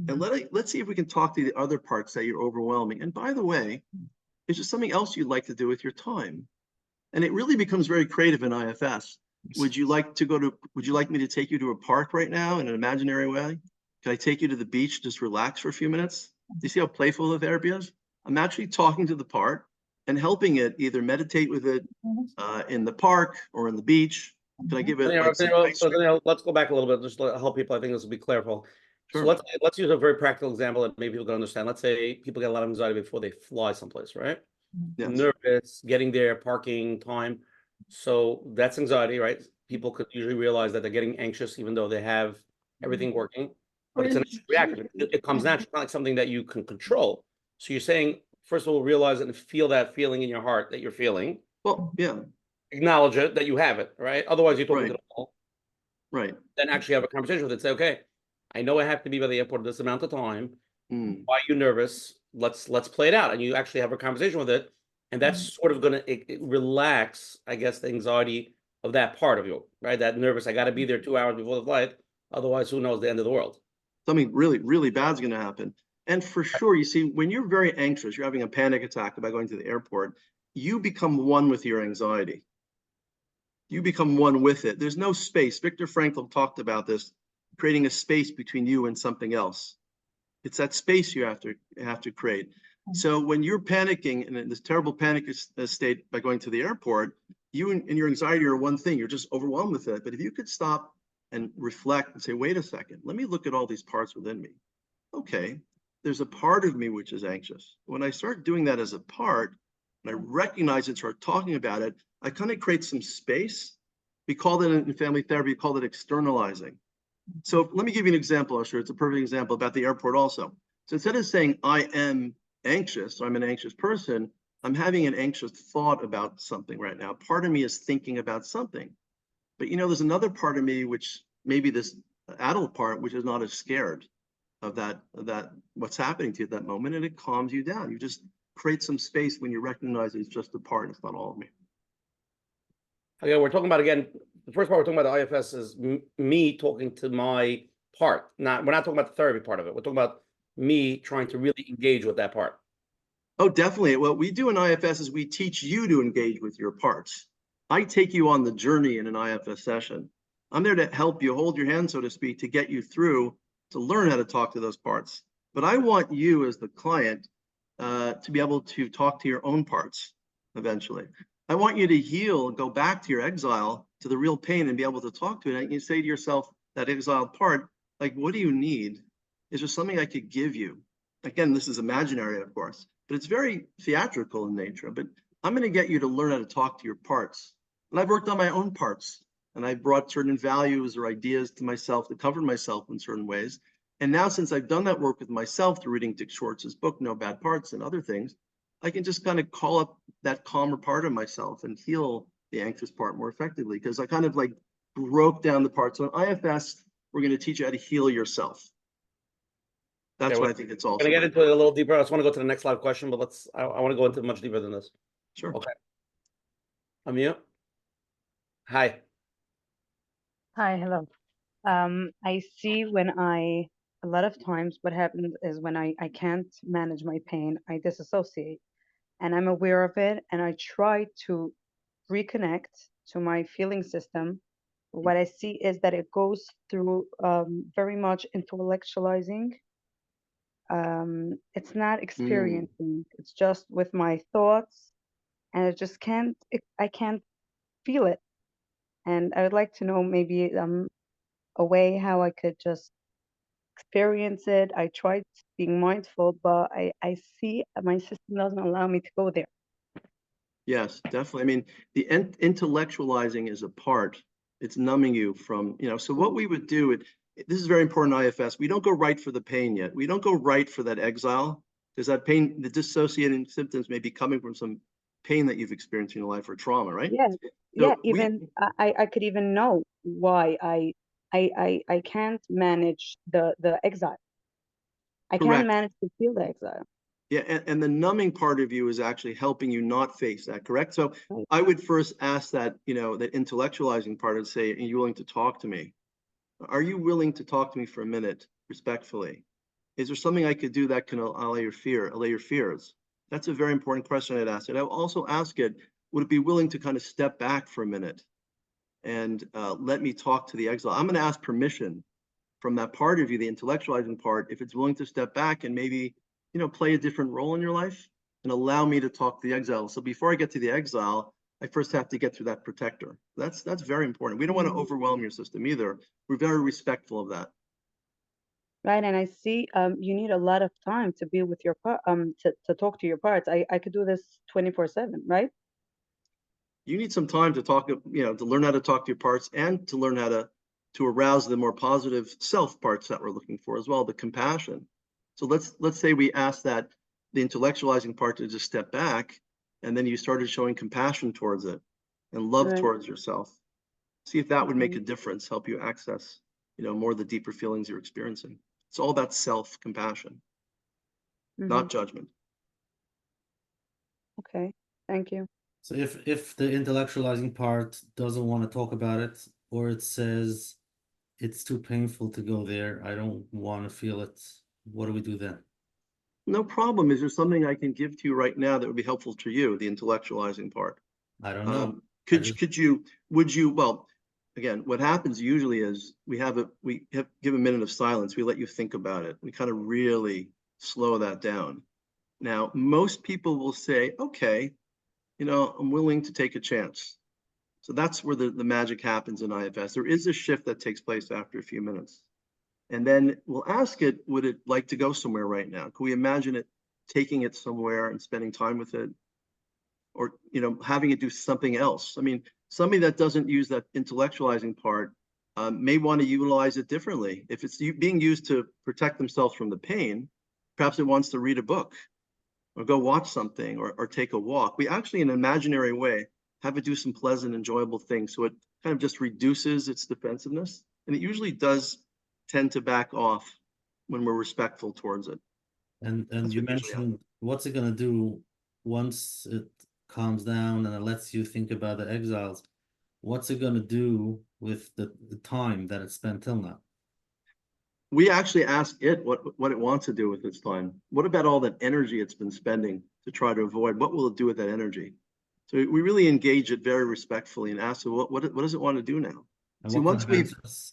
and let's see if we can talk to the other parts that you're overwhelming. And by the way, is there something else you'd like to do with your time? And it really becomes very creative in IFS. Would you like me to take you to a park right now in an imaginary way? Can I take you to the beach, just relax for a few minutes? Do you see how playful the therapy is? I'm actually talking to the part and helping it either meditate with it in the park or in the beach. Can I give it let's go back a little bit just to help people. I think this will be clariful. Sure. So let's use a very practical example that maybe people can understand. Let's say people get a lot of anxiety before they fly someplace, right? Yes. Nervous, getting there, parking, time. So that's anxiety, right? People could usually realize that they're getting anxious even though they have everything working, but it's a natural reaction. It comes natural, not like something that you can control. So you're saying, first of all, realize it and feel that feeling in your heart that you're feeling. Well, yeah. Acknowledge it, that you have it, right? Otherwise, you're talking to the wall. Right. Then actually have a conversation with it. Say, okay, I know I have to be by the airport this amount of time. Why are you nervous? Let's play it out. And you actually have a conversation with it. And that's sort of going to relax, I guess, the anxiety of that part of you, right? That nervous, I got to be there 2 hours before the flight. Otherwise, who knows, the end of the world. Something really, really bad is going to happen. And for sure, you see, when you're very anxious, you're having a panic attack about going to the airport, you become one with your anxiety. You become one with it. There's no space. Viktor Frankl talked about this, creating a space between you and something else. It's that space you have to create. So when you're panicking in this terrible panic state by going to the airport, you and your anxiety are one thing. You're just overwhelmed with it. But if you could stop and reflect and say, wait a second, let me look at all these parts within me. Okay, there's a part of me which is anxious. When I start doing that as a part, and I recognize it, start talking about it, I kind of create some space. We call it in family therapy, we call it externalizing. So let me give you an example, Usher. It's a perfect example about the airport also. So instead of saying I am anxious, or I'm an anxious person, I'm having an anxious thought about something right now. Part of me is thinking about something. But there's another part of me which maybe this adult part, which is not as scared of that what's happening to you at that moment, and it calms you down. You just create some space when you recognize it's just a part, it's not all of me. Again, we're talking about, again, the first part we're talking about the IFS is me talking to my part. We're not talking about the therapy part of it. We're talking about me trying to really engage with that part. Oh, definitely. What we do in IFS is we teach you to engage with your parts. I take you on the journey in an IFS session. I'm there to help you, hold your hand, so to speak, to get you through, to learn how to talk to those parts. But I want you as the client to be able to talk to your own parts eventually. I want you to heal, go back to your exile, to the real pain, and be able to talk to it. And you say to yourself, that exiled part, like, what do you need? Is there something I could give you? Again, this is imaginary, of course, but it's very theatrical in nature. But I'm going to get you to learn how to talk to your parts. And I've worked on my own parts, and I brought certain values or ideas to myself to cover myself in certain ways. And now, since I've done that work with myself through reading Dick Schwartz's book, No Bad Parts, and other things, I can just kind of call up that calmer part of myself and heal the anxious part more effectively, because I kind of like broke down the parts. So in IFS, we're going to teach you how to heal yourself. That's why I think it's also. I'm going to get into it a little deeper. I just want to go to the next live question, but I want to go into much deeper than this. Sure. Okay. Amir? Hi. Hi, hello. I see a lot of times what happens is when I can't manage my pain, I disassociate, and I'm aware of it, and I try to reconnect to my feeling system. What I see is that it goes through very much intellectualizing. It's not experiencing, it's just with my thoughts, and I can't feel it. And I would like to know maybe a way how I could just experience it. I tried being mindful, but I see my system doesn't allow me to go there. Yes, definitely. I mean, the intellectualizing is a part. It's numbing you from, so what we would do, this is very important in IFS. We don't go right for the pain yet. We don't go right for that exile, because that pain, the dissociating symptoms may be coming from some pain that you've experienced in your life or trauma, right? Yeah, So yeah. Even I could even know why I can't manage the exile. I can't manage to feel the exile. Yeah, and the numbing part of you is actually helping you not face that, correct? So Right. I would first ask that, that intellectualizing part and say, are you willing to talk to me? Are you willing to talk to me for a minute, respectfully? Is there something I could do that can allay your fears? That's a very important question I'd ask it. I would also ask it, would it be willing to kind of step back for a minute and let me talk to the exile? I'm going to ask permission from that part of you, the intellectualizing part, if it's willing to step back and maybe, play a different role in your life and allow me to talk to the exile. So before I get to the exile, I first have to get through that protector. That's very important. We don't want to overwhelm your system either. We're very respectful of that. Right, and I see you need a lot of time to be with your to talk to your parts. I could do this 24/7, right? You need some time to talk, to learn how to talk to your parts and to learn how to arouse the more positive self parts that we're looking for as well, the compassion. So let's say we ask that the intellectualizing part to just step back, and then you started showing compassion towards it and love towards yourself. See if that would make a difference, help you access, more of the deeper feelings you're experiencing. It's all about self-compassion, not judgment. Okay, thank you. So if the intellectualizing part doesn't want to talk about it, or it says it's too painful to go there, I don't want to feel it, what do we do then? No problem. Is there something I can give to you right now that would be helpful to you, the intellectualizing part? I don't know. Would you, well, again, what happens usually is we give a minute of silence. We let you think about it. We kind of really slow that down. Now, most people will say, okay, I'm willing to take a chance. So that's where the magic happens in IFS. There is a shift that takes place after a few minutes. And then we'll ask it, would it like to go somewhere right now? Can we imagine it taking it somewhere and spending time with it? Or, having it do something else? I mean, somebody that doesn't use that intellectualizing part may want to utilize it differently. If it's being used to protect themselves from the pain, perhaps it wants to read a book or go watch something or take a walk. We actually, in an imaginary way, have it do some pleasant, enjoyable things. So it kind of just reduces its defensiveness. And it usually does tend to back off when we're respectful towards it. And That's you what usually mentioned what's it gonna do once it calms down and it lets you think about the exiles? What's it gonna do with the time that it's spent till now? We actually ask it what it wants to do with its time. What about all that energy it's been spending to try to avoid? What will it do with that energy? So we really engage it very respectfully and ask it, what does it want to do now? And See, once we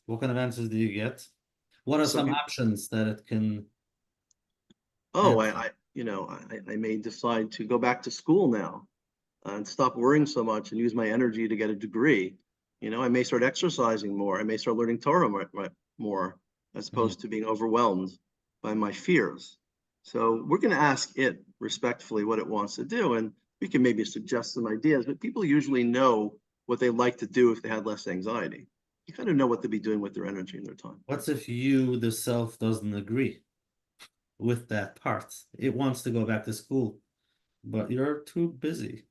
what kind of answers do you get? What are some options that it can? Oh, answer? I may decide to go back to school now and stop worrying so much and use my energy to get a degree. I may start exercising more. I may start learning Torah more, as opposed to being overwhelmed by my fears. So we're going to ask it respectfully what it wants to do, and we can maybe suggest some ideas, but people usually know what they like to do if they had less anxiety. You kind of know what to be doing with their energy and their time. What's if you, the self, doesn't agree with that part? It wants to go back to school, but you're too busy.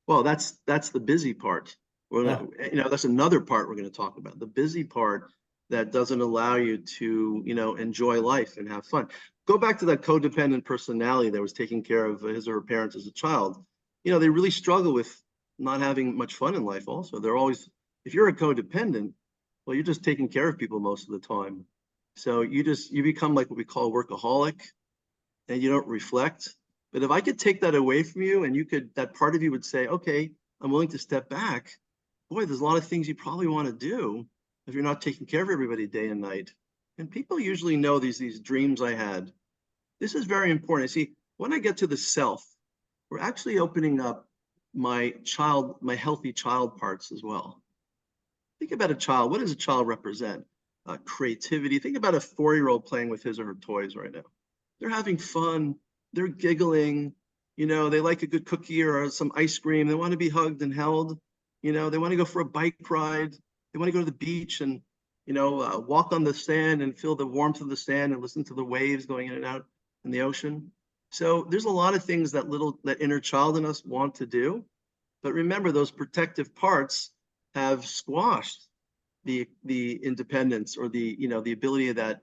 Well, that's the busy part. Oh. That's another part we're going to talk about. The busy part that doesn't allow you to, enjoy life and have fun. Go back to that codependent personality that was taking care of his or her parents as a child. They really struggle with not having much fun in life also. They're always, if you're a codependent, well, you're just taking care of people most of the time. So you become like what we call a workaholic, and you don't reflect. But if I could take that away from you and that part of you would say, okay, I'm willing to step back. Boy, there's a lot of things you probably want to do if you're not taking care of everybody day and night. And people usually know these dreams I had. This is very important. See, when I get to the self, we're actually opening up my healthy child parts as well. Think about a child. What does a child represent? Creativity. Think about a 4-year-old playing with his or her toys right now. They're having fun. They're giggling. They like a good cookie or some ice cream. They want to be hugged and held. They want to go for a bike ride. They want to go to the beach and, walk on the sand and feel the warmth of the sand and listen to the waves going in and out in the ocean. So there's a lot of things that inner child in us want to do. But remember, those protective parts have squashed the independence or the ability of that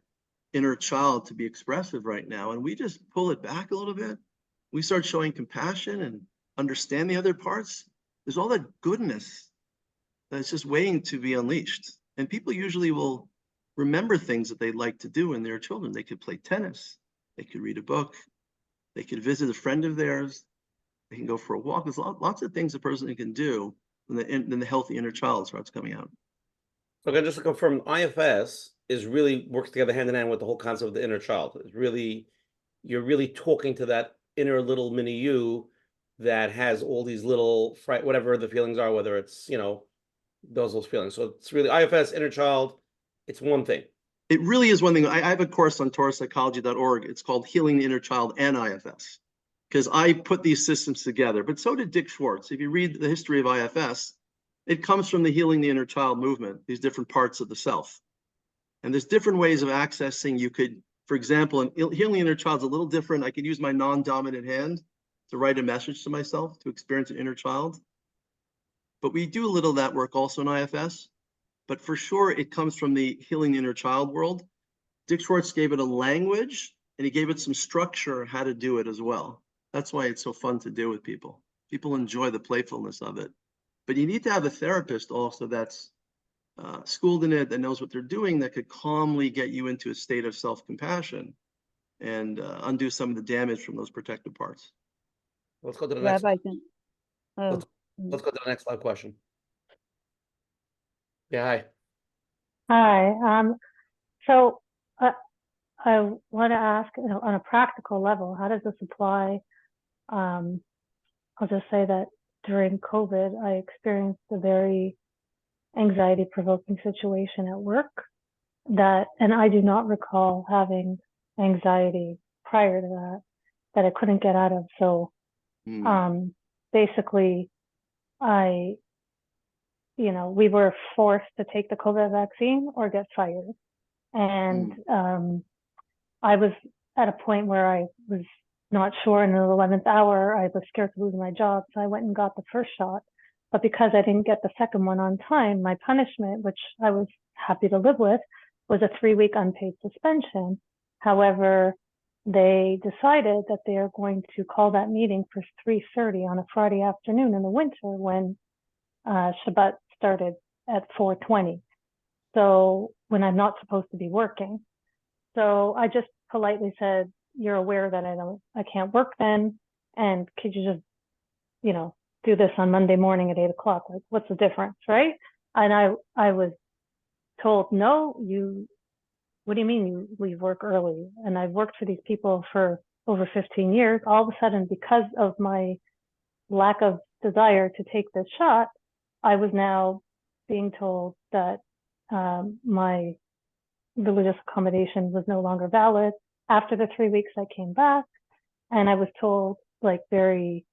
inner child to be expressive right now. And we just pull it back a little bit. We start showing compassion and understand the other parts. There's all that goodness that's just waiting to be unleashed. And people usually will remember things that they like to do when they're children. They could play tennis. They could read a book. They could visit a friend of theirs. They can go for a walk. There's lots of things a person can do when the healthy inner child starts coming out. Okay, just to confirm, IFS is really works together hand in hand with the whole concept of the inner child. It's really, you're really talking to that inner little mini you that has all these little whatever the feelings are, whether it's those feelings. So it's really IFS, inner child. It's one thing. It really is one thing. I have a course on TorahPsychology.org. It's called Healing the Inner Child and IFS, because I put these systems together. But so did Dick Schwartz. If you read the history of IFS, it comes from the Healing the Inner Child movement, these different parts of the self. And there's different ways of accessing. You could, for example, Healing the Inner Child's a little different. I could use my non-dominant hand to write a message to myself to experience an inner child. But we do a little of that work also in IFS. But for sure, it comes from the Healing the Inner Child world. Dick Schwartz gave it a language, and he gave it some structure how to do it as well. That's why it's so fun to do with people. People enjoy the playfulness of it. But you need to have a therapist also that's schooled in it, that knows what they're doing, that could calmly get you into a state of self-compassion and undo some of the damage from those protective parts. Let's go to the next. Rabbi, Let's go to the next live question. Yeah, hi. Hi. So I want to ask, on a practical level, how does this apply? I'll just say that during COVID, I experienced a very anxiety-provoking situation at work and I do not recall having anxiety prior to that I couldn't get out of. So basically, we were forced to take the COVID vaccine or get fired. And I was at a point where I was not sure in the 11th hour. I was scared to lose my job. So I went and got the first shot. But because I didn't get the second one on time, my punishment, which I was happy to live with, was a 3-week unpaid suspension. However, they decided that they are going to call that meeting for 3:30 on a Friday afternoon in the winter when Shabbat started at 4:20. So when I'm not supposed to be working. So I just politely said, you're aware that I can't work then, and could you just, do this on Monday morning at 8 o'clock? Like, what's the difference, right? And I was told, no, what do you mean you leave work early? And I've worked for these people for over 15 years. All of a sudden, because of my lack of desire to take this shot, I was now being told that my religious accommodation was no longer valid. After the 3 weeks, I came back and I was told, like, very,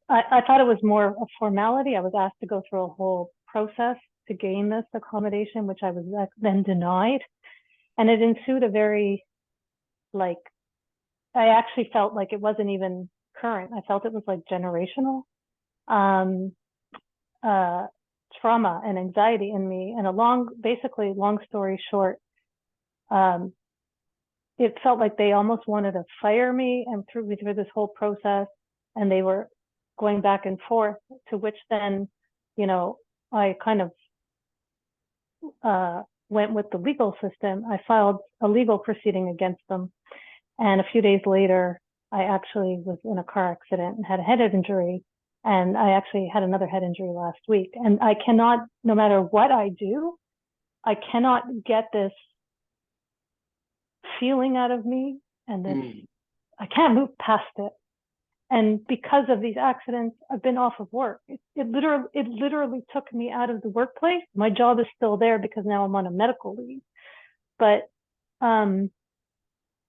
I thought it was more a formality. I was asked to go through a whole process to gain this accommodation, which I was then denied. And it ensued a very, I actually felt like it wasn't even current. I felt it was like generational trauma and anxiety in me. And basically, long story short, it felt like they almost wanted to fire me and threw me through this whole process. And they were going back and forth, to which then, I kind of went with the legal system. I filed a legal proceeding against them. And a few days later, I actually was in a car accident and had a head injury. And I actually had another head injury last week. And I cannot, no matter what I do, I cannot get this feeling out of me. And this, I can't move past it. And because of these accidents, I've been off of work. It literally took me out of the workplace. My job is still there because now I'm on a medical leave. But and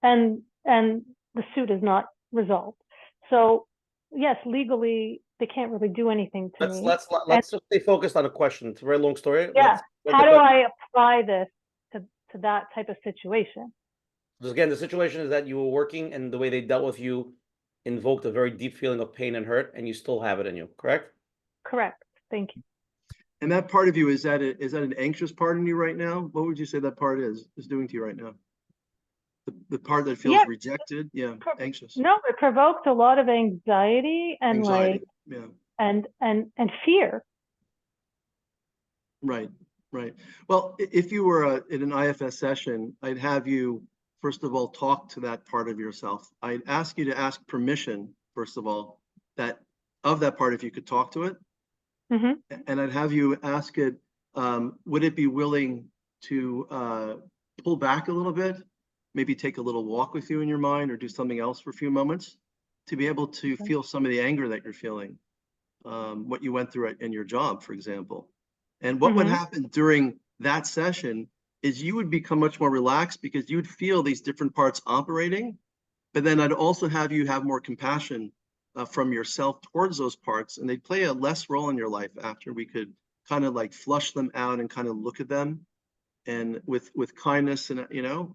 the suit is not resolved. So yes, legally they can't really do anything to me. Let's just stay focused on a question. It's a very long story. Yeah. How do I apply this to that type of situation? Because again, the situation is that you were working and the way they dealt with you invoked a very deep feeling of pain and hurt, and you still have it in you, correct? Correct. Thank you. And that part of you, is that an anxious part in you right now? What would you say that part is doing to you right now? The part that feels rejected? Yeah, anxious. No, it provoked a lot of anxiety and and fear. Right. Well, if you were in an IFS session, I'd have you, first of all, talk to that part of yourself. I'd ask you to ask permission, first of all, that part, if you could talk to it. Mm-hmm. And I'd have you ask it, would it be willing to pull back a little bit, maybe take a little walk with you in your mind or do something else for a few moments to be able to feel some of the anger that you're feeling, what you went through in your job, for example. And what would happen during that session is you would become much more relaxed because you would feel these different parts operating, but then I'd also have you have more compassion from yourself towards those parts, and they'd play a less role in your life after we could kind of like flush them out and kind of look at them, and with kindness and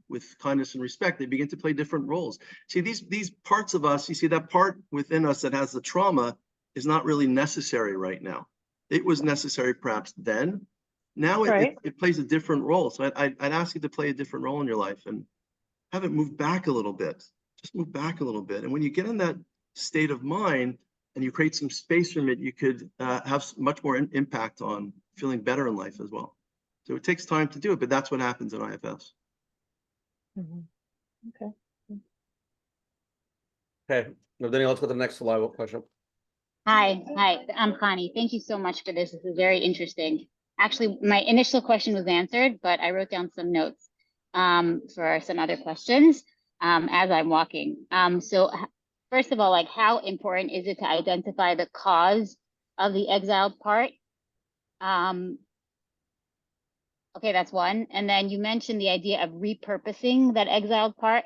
with kindness and respect, they begin to play different roles. See, these parts of us, you see that part within us that has the trauma is not really necessary right now. It was necessary perhaps then. Now it plays a different role. So I'd ask you to play a different role in your life and have it move back a little bit. Just move back a little bit. And when you get in that state of mind and you create some space from it, you could have much more impact on feeling better in life as well. So it takes time to do it, but that's what happens in IFS. Okay. Okay. Now, Daniel, let's go to the next live question. Hi, I'm Connie. Thank you so much for this. This is very interesting. Actually, my initial question was answered, but I wrote down some notes for some other questions as I'm walking. So first of all, like, how important is it to identify the cause of the exiled part? Okay, that's one. And then you mentioned the idea of repurposing that exiled part.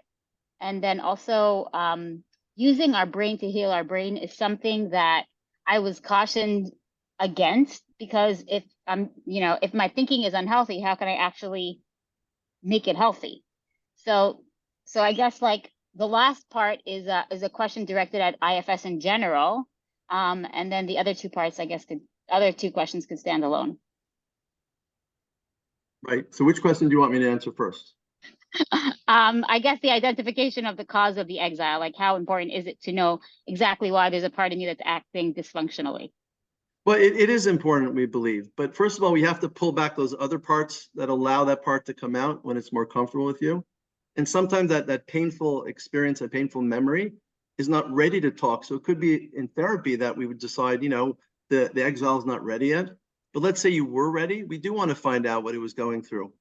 And then also using our brain to heal our brain is something that I was cautioned against, because if if my thinking is unhealthy, how can I actually make it healthy? So I guess like the last part is a question directed at IFS in general. And then the other two parts, I guess, other two questions could stand alone. Right. So which question do you want me to answer first? I guess the identification of the cause of the exile, like how important is it to know exactly why there's a part of me that's acting dysfunctionally? Well, it is important, we believe. But first of all, we have to pull back those other parts that allow that part to come out when it's more comfortable with you. And sometimes that painful experience, that painful memory is not ready to talk. So it could be in therapy that we would decide, the exile is not ready yet. But let's say you were ready. We do want to find out what it was going through.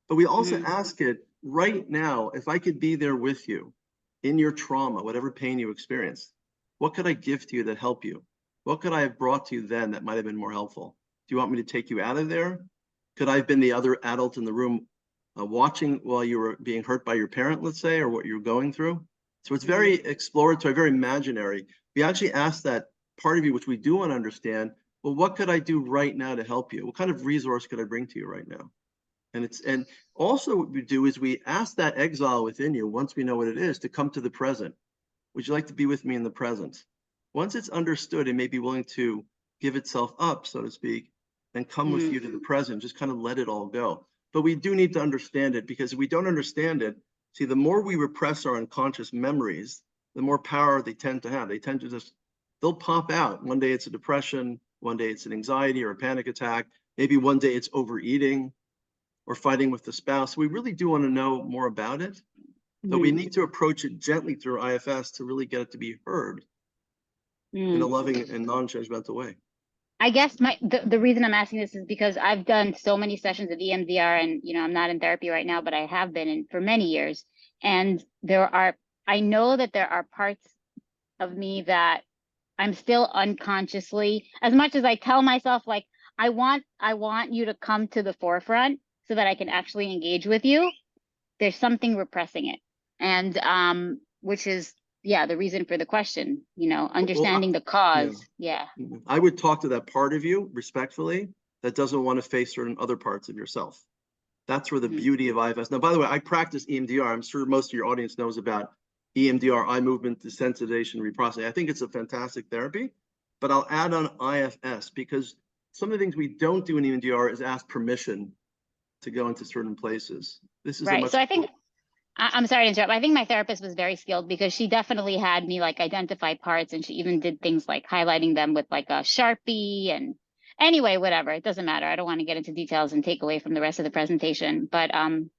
But we also ask it right now, if I could be there with you in your trauma, whatever pain you experienced, what could I give to you that help you? What could I have brought to you then that might have been more helpful? Do you want me to take you out of there? Could I have been the other adult in the room watching while you were being hurt by your parent, let's say, or what you're going through? So it's very exploratory, very imaginary. We actually ask that part of you, which we do want to understand, well, what could I do right now to help you? What kind of resource could I bring to you right now? And also what we do is we ask that exile within you, once we know what it is, to come to the present. Would you like to be with me in the present? Once it's understood, it may be willing to give itself up, so to speak, and come with you to the present, just kind of let it all go. But we do need to understand it, because if we don't understand it, see, the more we repress our unconscious memories, the more power they tend to have. They tend to they'll pop out. One day it's a depression, one day it's an anxiety or a panic attack. Maybe one day it's overeating or fighting with the spouse. We really do want to know more about it, but we need to approach it gently through IFS to really get it to be heard in a loving and non-judgmental way. I guess the reason I'm asking this is because I've done so many sessions of EMDR, and I'm not in therapy right now, but I have been in for many years. And I know that there are parts of me that I'm still unconsciously, as much as I tell myself, like, I want you to come to the forefront so that I can actually engage with you, there's something repressing it. And which is, the reason for the question, understanding the cause. Yeah. I would talk to that part of you respectfully that doesn't want to face certain other parts of yourself. That's where the beauty of IFS. Now, by the way, I practice EMDR. I'm sure most of your audience knows about EMDR, eye movement desensitization reprocessing. I think it's a fantastic therapy, but I'll add on IFS, because some of the things we don't do in EMDR is ask permission to go into certain places. This is right. So I think, I'm sorry to interrupt. I think my therapist was very skilled, because she definitely had me like identify parts, and she even did things like highlighting them with like a Sharpie. And anyway, whatever, it doesn't matter. I don't want to get into details and take away from the rest of the presentation, but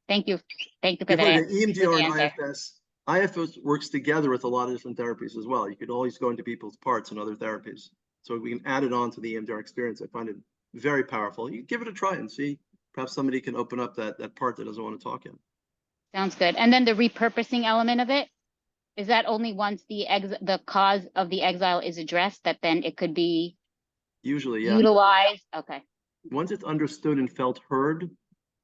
thank you for that. EMDR and IFS works together with a lot of different therapies as well. You could always go into people's parts and other therapies. So we can add it on to the EMDR experience. I find it very powerful. You give it a try and see. Perhaps somebody can open up that part that doesn't want to talk yet. Sounds good. And then the repurposing element of it, is that only once the cause of the exile is addressed that then it could be utilized? Okay. Once it's understood and felt heard,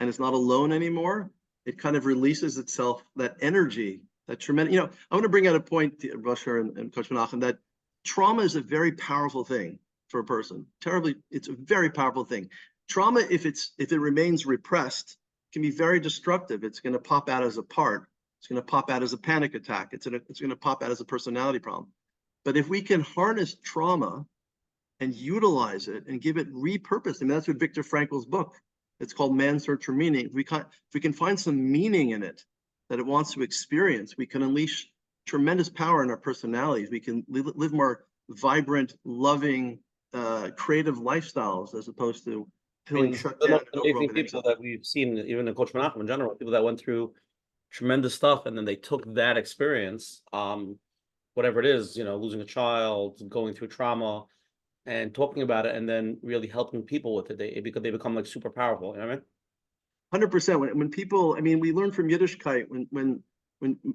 and it's not alone anymore, it kind of releases itself, that energy, that tremendous. I want to bring out a point, Rusher and Coach Menachem, that trauma is a very powerful thing for a person. It's a very powerful thing. Trauma, if it remains repressed, can be very destructive. It's going to pop out as a part. It's going to pop out as a panic attack. It's going to pop out as a personality problem. But if we can harness trauma and utilize it and give it repurpose, that's what Viktor Frankl's book, it's called Man's Search for Meaning. If we can find some meaning in it that it wants to experience, we can unleash tremendous power in our personalities. We can live more vibrant, loving, creative lifestyles, as opposed to feeling shut down. Amazing people that we've seen, even in Coach Menachem in general, people that went through tremendous stuff, and then they took that experience, whatever it is, losing a child, going through trauma, and talking about it, and then really helping people with it. They become like super powerful. You know what I mean? 100%. When people, we learn from Yiddishkeit, when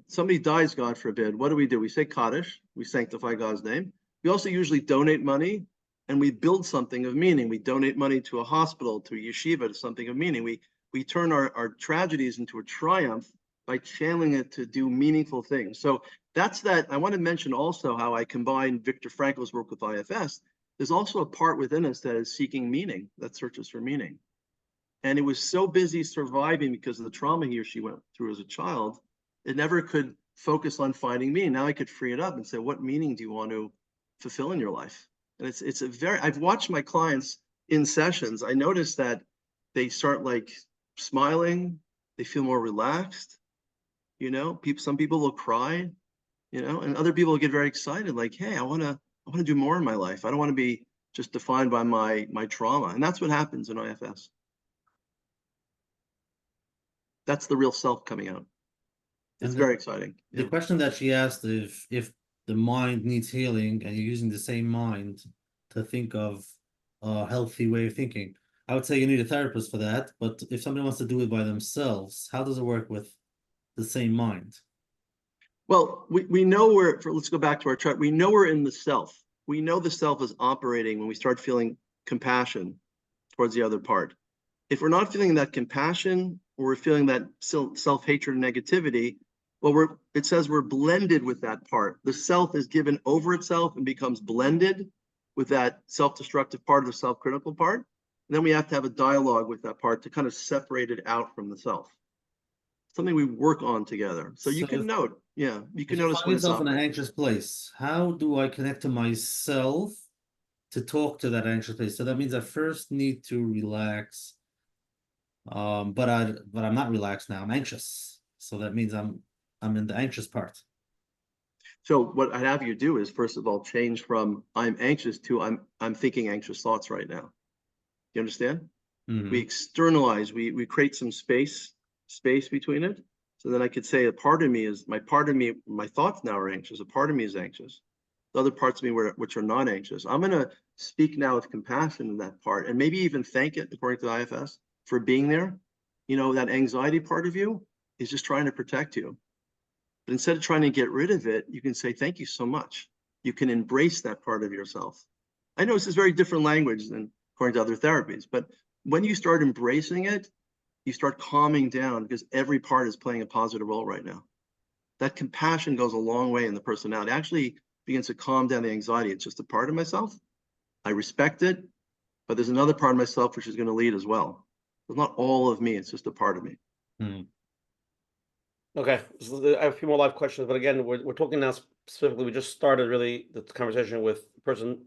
somebody dies, God forbid, what do? We say Kaddish, we sanctify God's name. We also usually donate money, and we build something of meaning. We donate money to a hospital, to a yeshiva, to something of meaning. We turn our tragedies into a triumph by channeling it to do meaningful things. So that's that. I want to mention also how I combine Viktor Frankl's work with IFS. There's also a part within us that is seeking meaning, that searches for meaning. And it was so busy surviving because of the trauma he or she went through as a child, it never could focus on finding meaning. Now I could free it up and say, what meaning do you want to fulfill in your life? And I've watched my clients in sessions. I noticed that they start like smiling, they feel more relaxed. Some people will cry, and other people will get very excited, like, hey, I want to do more in my life. I don't want to be just defined by my trauma. And that's what happens in IFS. That's the real self coming out. It's very exciting. The question that she asked, if the mind needs healing and you're using the same mind to think of a healthy way of thinking, I would say you need a therapist for that. But if somebody wants to do it by themselves, how does it work with the same mind? Well, we know let's go back to our chart. We know we're in the self. We know the self is operating when we start feeling compassion towards the other part. If we're not feeling that compassion, or we're feeling that self-hatred and negativity, well, it says we're blended with that part. The self is given over itself and becomes blended with that self-destructive part or the self-critical part. And then we have to have a dialogue with that part to kind of separate it out from the self. Something we work on together. So you can note, you can notice when yourself in an anxious place. How do I connect to myself to talk to that anxious place? So that means I first need to relax. But I'm not relaxed now. I'm anxious. So that means I'm in the anxious part. So what I'd have you do is, first of all, change from I'm anxious to I'm thinking anxious thoughts right now. You understand? Mm-hmm. We externalize, we create some space between it. So then I could say a part of me, my thoughts now are anxious. A part of me is anxious. The other parts of me which are not anxious. I'm going to speak now with compassion in that part, and maybe even thank it, according to the IFS, for being there. That anxiety part of you is just trying to protect you. But instead of trying to get rid of it, you can say, thank you so much. You can embrace that part of yourself. I know this is very different language than according to other therapies, but when you start embracing it, you start calming down, because every part is playing a positive role right now. That compassion goes a long way in the personality. It actually begins to calm down the anxiety. It's just a part of myself. I respect it, but there's another part of myself which is going to lead as well. It's not all of me, it's just a part of me. Okay, so I have a few more live questions, but again, we're talking now specifically, we just started really the conversation with the person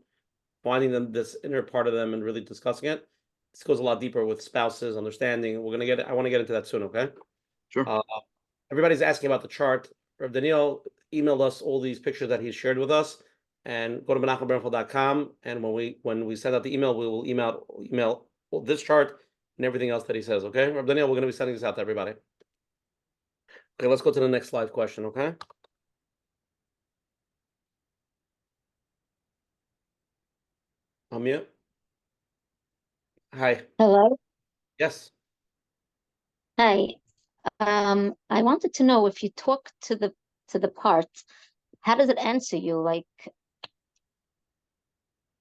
finding this inner part of them and really discussing it. This goes a lot deeper with spouses, understanding. I want to get into that soon, okay? Sure. Everybody's asking about the chart. Rabbi Daniel emailed us all these pictures that he's shared with us, and go to menachembernfeld.com, and when we send out the email, we will email this chart and everything else that he says, okay? Rabbi Daniel, we're going to be sending this out to everybody. Okay, let's go to the next live question, okay? Unmute. Hi. Hello. Yes. Hi. I wanted to know, if you talk to the part, how does it answer you? Like,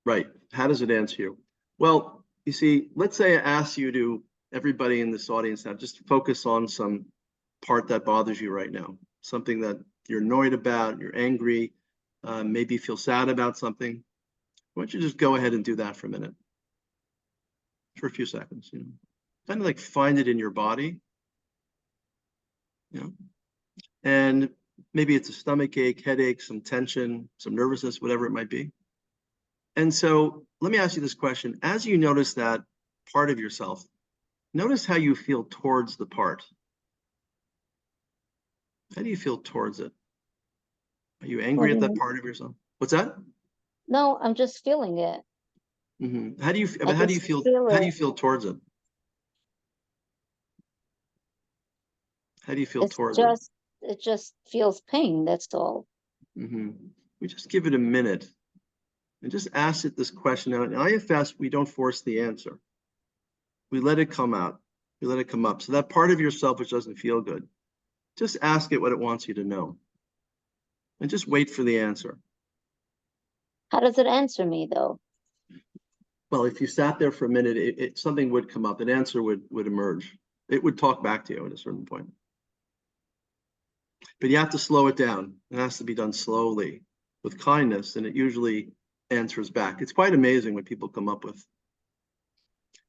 right. How does it answer you? Well, you see, let's say I ask you to, everybody in this audience now, just focus on some part that bothers you right now, something that you're annoyed about, you're angry, maybe you feel sad about something. Why don't you just go ahead and do that for a minute, for a few seconds, kind of like find it in your body, and maybe it's a stomach ache, headache, some tension, some nervousness, whatever it might be. And so let me ask you this question. As you notice that part of yourself, notice how you feel towards the part. How do you feel towards it? Are you angry at that part of yourself? What's that? no, I'm just feeling it. Mm-hmm. How do you feel towards it? How do you feel towards it? It just feels pain, that's all. Mm-hmm. We just give it a minute and just ask it this question. Now in IFS, we don't force the answer. We let it come out. We let it come up. So that part of yourself which doesn't feel good, just ask it what it wants you to know. And just wait for the answer. How does it answer me, though? Well, if you sat there for a minute, something would come up. An answer would emerge. It would talk back to you at a certain point. But you have to slow it down. It has to be done slowly, with kindness, and it usually answers back. It's quite amazing what people come up with.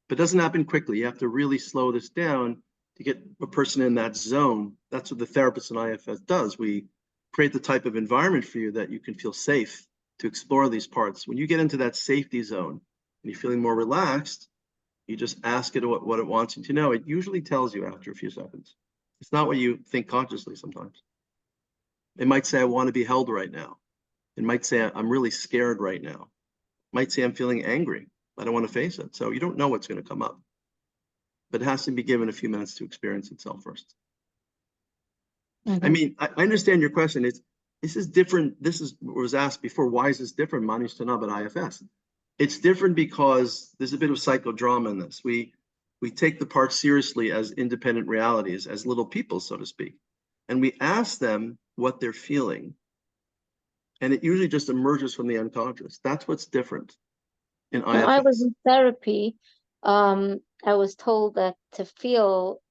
But it doesn't happen quickly. You have to really slow this down to get a person in that zone. That's what the therapist in IFS does. We create the type of environment for you that you can feel safe to explore these parts. When you get into that safety zone and you're feeling more relaxed, You just ask it what it wants you to know. It usually tells you after a few seconds. It's not what you think consciously sometimes. It might say, I want to be held right now. It might say, I'm really scared right now. It might say, I'm feeling angry. I don't want to face it. So you don't know what's going to come up. But it has to be given a few minutes to experience itself first. I mean, I understand your question. This is different. This is what was asked before. Why is this different, Manish Tanab and IFS? It's different because there's a bit of psychodrama in this. We take the parts seriously as independent realities, as little people, so to speak. And we ask them what they're feeling. And it usually just emerges from the unconscious. That's what's different in IFS. When I was in therapy, I was told that to feel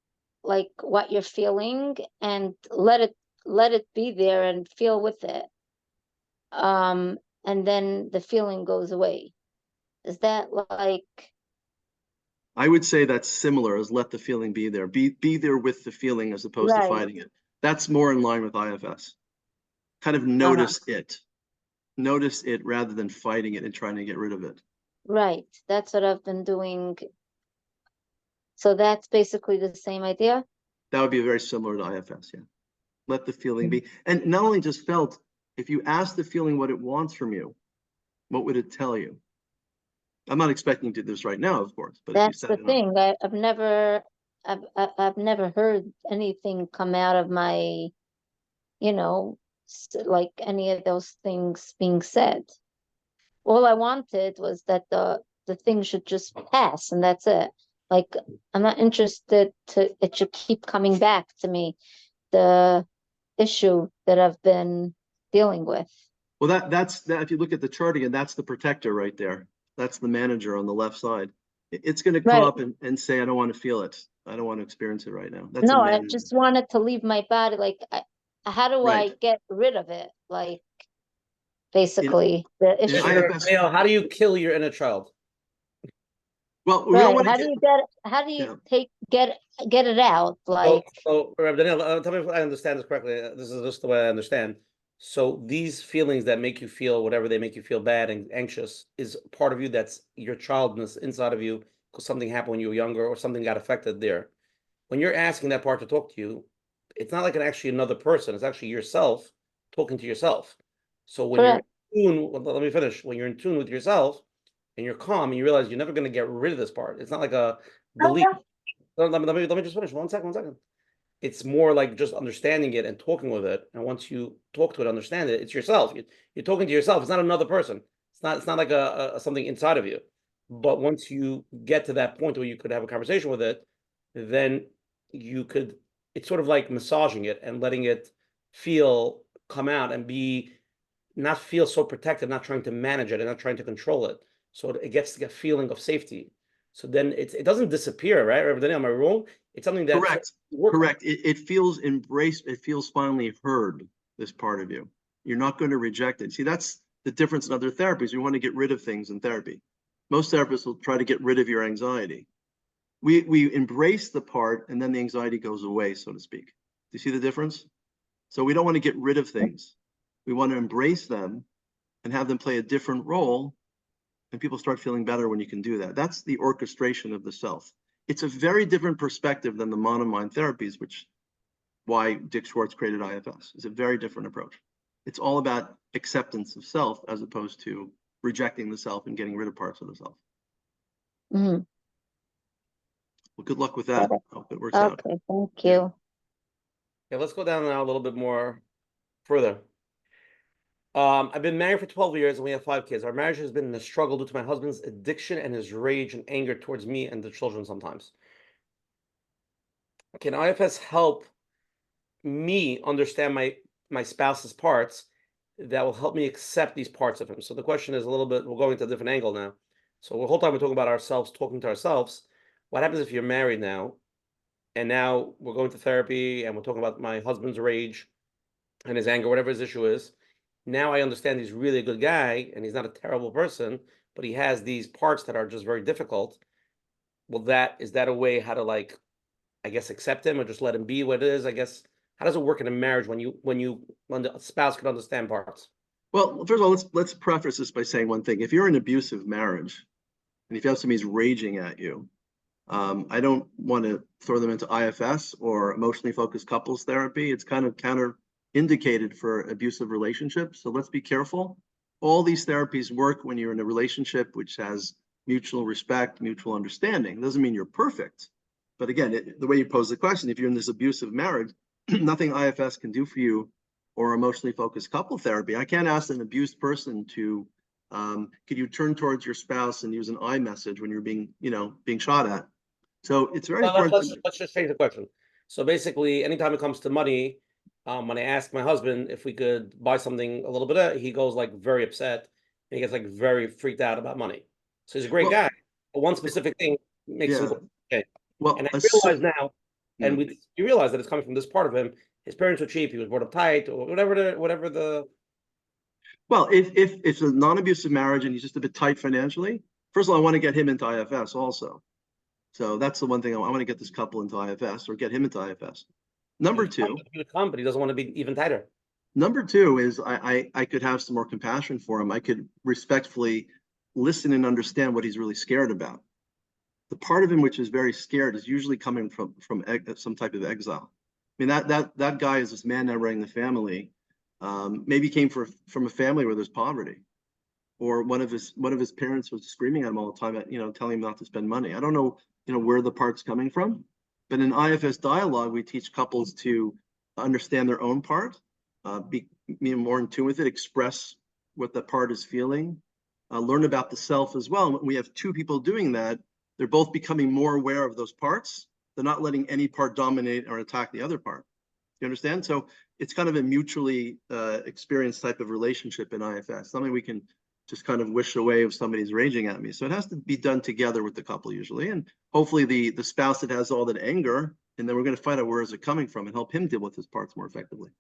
like what you're feeling and let it be there and feel with it. And then the feeling goes away. Is that like? I would say that's similar as let the feeling be there. Be there with the feeling as opposed to fighting it. That's more in line with IFS. Kind of notice it. Notice it rather than fighting it and trying to get rid of it. Right. That's what I've been doing. So that's basically the same idea? That would be very similar to IFS, yeah. Let the feeling be. And not only just felt, if you ask the feeling what it wants from you, what would it tell you? I'm not expecting you to do this right now, of course. But that's the thing. I've never heard anything come out of my, like any of those things being said. All I wanted was that the thing should just pass, and that's it. Like, I'm not interested it should keep coming back to me, the issue that I've been dealing with. Well, that's if you look at the chart again, that's the protector right there. That's the manager on the left side. It's going to come up and say, I don't want to feel it. I don't want to experience it right now. That's no, I just wanted to leave my body. Like, how do I get rid of it? Like, basically, the issue. How do you kill your inner child? Well, we don't want to how do you get it out? Like, so Rabbi Daniel, tell me if I understand this correctly. This is just the way I understand. So these feelings that make you feel whatever they make you feel bad and anxious is part of you. That's your childness inside of you because something happened when you were younger or something got affected there. When you're asking that part to talk to you, it's not like actually another person. It's actually yourself talking to yourself. So when you're in tune, let me finish. When you're in tune with yourself and you're calm and you realize you're never going to get rid of this part. It's not like a delete. Let me just finish. One second. It's more like just understanding it and talking with it. And once you talk to it, understand it, it's yourself. You're talking to yourself. It's not another person. It's not like a something inside of you. But once you get to that point where you could have a conversation with it, then you could. It's sort of like massaging it and letting it come out and not feel so protected, not trying to manage it and not trying to control it. So it gets a feeling of safety. So then it doesn't disappear, right? Rabbi Daniel, am I wrong? It's something that correct. It feels embraced. It feels finally heard. This part of you. You're not going to reject it. See, that's the difference in other therapies. We want to get rid of things in therapy. Most therapists will try to get rid of your anxiety. We embrace the part, and then the anxiety goes away, so to speak. Do you see the difference? So we don't want to get rid of things. We want to embrace them and have them play a different role. And people start feeling better when you can do that. That's the orchestration of the self. It's a very different perspective than the monomind therapies, why Dick Schwartz created IFS. It's a very different approach. It's all about acceptance of self as opposed to rejecting the self and getting rid of parts of the self. Mm-hmm. Well, good luck with that. I hope it works out. Okay, thank you. Yeah, let's go down now a little bit more further. I've been married for 12 years and we have 5 kids. Our marriage has been in a struggle due to my husband's addiction and his rage and anger towards me and the children sometimes. Can IFS help me understand my spouse's parts that will help me accept these parts of him? So the question is a little bit, we're going to a different angle now. So the whole time we're talking about ourselves, talking to ourselves. What happens if you're married now and now we're going to therapy and we're talking about my husband's rage and his anger, whatever his issue is. Now I understand he's really a good guy and he's not a terrible person, but he has these parts that are just very difficult. Well, is that a way how to, like, I guess, accept him or just let him be what it is? I guess, how does it work in a marriage when the spouse can understand parts? Well, first of all, let's preface this by saying one thing. If you're in an abusive marriage and if you have somebody who's raging at you, I don't want to throw them into IFS or emotionally focused couples therapy. It's kind of counter-indicated for abusive relationships. So let's be careful. All these therapies work when you're in a relationship which has mutual respect, mutual understanding. It doesn't mean you're perfect. But again, the way you pose the question, if you're in this abusive marriage, nothing IFS can do for you or emotionally focused couple therapy. I can't ask an abused person to, could you turn towards your spouse and use an I message when you're being shot at? So it's very important. Let's just change the question. So basically, anytime it comes to money, when I ask my husband if we could buy something a little bit, he goes like very upset and he gets like very freaked out about money. So he's a great guy, but one specific thing makes him go, okay. Well, and I realize now, and you realize that it's coming from this part of him. His parents were cheap. He was brought up tight, or whatever the. Well, if it's a non-abusive marriage and he's just a bit tight financially, first of all, I want to get him into IFS also. So that's the one thing I want to get this couple into IFS or get him into IFS. Number two, but he doesn't want to be even tighter. Number two is I could have some more compassion for him. I could respectfully listen and understand what he's really scared about. The part of him which is very scared is usually coming from some type of exile. I mean, that guy is this man now running the family. Maybe came from a family where there's poverty, or one of his parents was screaming at him all the time, telling him not to spend money. I don't know, where the part's coming from, but in IFS dialogue, we teach couples to understand their own part, be more in tune with it, express what the part is feeling, learn about the self as well. And when we have two people doing that, they're both becoming more aware of those parts. They're not letting any part dominate or attack the other part. You understand? So it's kind of a mutually experienced type of relationship in IFS, something we can just kind of wish away if somebody's raging at me. So it has to be done together with the couple usually. And hopefully the spouse that has all that anger, and then we're going to find out where is it coming from and help him deal with his parts more effectively.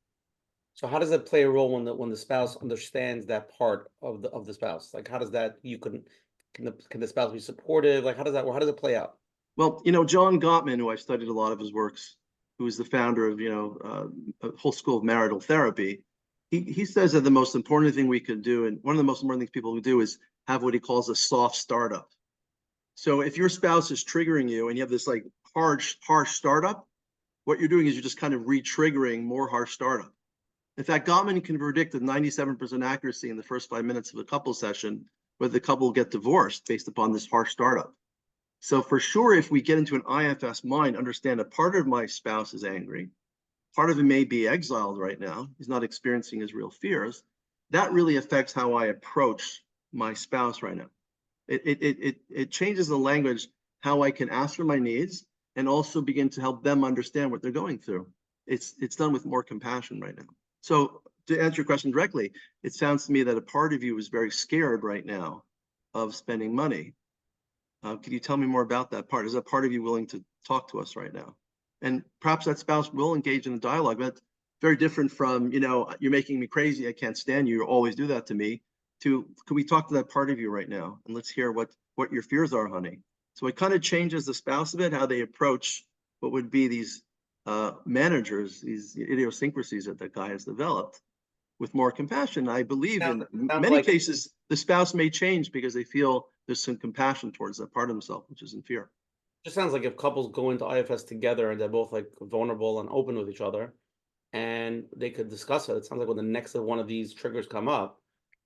So how does that play a role when the spouse understands that part of the spouse? Like, how does that, can the spouse be supportive? Like, how does it play out? Well, John Gottman, who I studied a lot of his works, who is the founder of, a whole school of marital therapy, he says that the most important thing we could do, and one of the most important things people would do, is have what he calls a soft startup. So if your spouse is triggering you and you have this like harsh startup, what you're doing is you're just kind of re-triggering more harsh startup. In fact, Gottman can predict with 97% accuracy in the first 5 minutes of a couple session whether the couple will get divorced based upon this harsh startup. So for sure, if we get into an IFS mind, understand a part of my spouse is angry, part of it may be exiled right now, he's not experiencing his real fears, that really affects how I approach my spouse right now. It changes the language, how I can ask for my needs and also begin to help them understand what they're going through. It's done with more compassion right now. So to answer your question directly, it sounds to me that a part of you is very scared right now of spending money. Can you tell me more about that part? Is that part of you willing to talk to us right now? And perhaps that spouse will engage in a dialogue. That's very different from, you're making me crazy, I can't stand you, you always do that to me, to, can we talk to that part of you right now? And let's hear what your fears are, honey. So it kind of changes the spouse a bit, how they approach what would be these managers, these idiosyncrasies that that guy has developed with more compassion. I believe in many cases, the spouse may change because they feel there's some compassion towards that part of themselves, which is in fear. Just sounds like if couples go into IFS together and they're both like vulnerable and open with each other and they could discuss it, it sounds like when the next one of these triggers come up,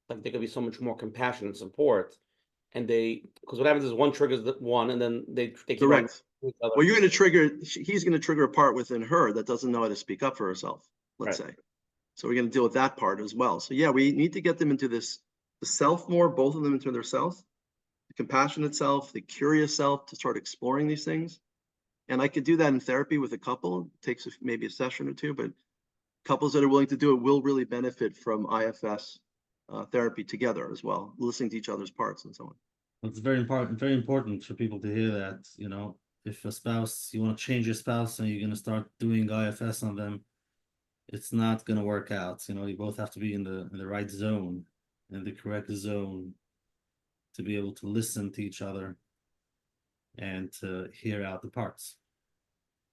like there could be so much more compassion and support. And because what happens is one triggers one and then they correct. Well, you're going to trigger, he's going to trigger a part within her that doesn't know how to speak up for herself, let's say. So we're going to deal with that part as well. So yeah, we need to get them into the self more, both of them into their self, the compassionate self, the curious self, to start exploring these things. And I could do that in therapy with a couple. It takes maybe a session or two, but couples that are willing to do it will really benefit from IFS therapy together as well, listening to each other's parts and so on. It's very important for people to hear that, if a spouse, you want to change your spouse and you're going to start doing IFS on them, it's not going to work out. You both have to be in the right zone, in the correct zone, to be able to listen to each other and to hear out the parts.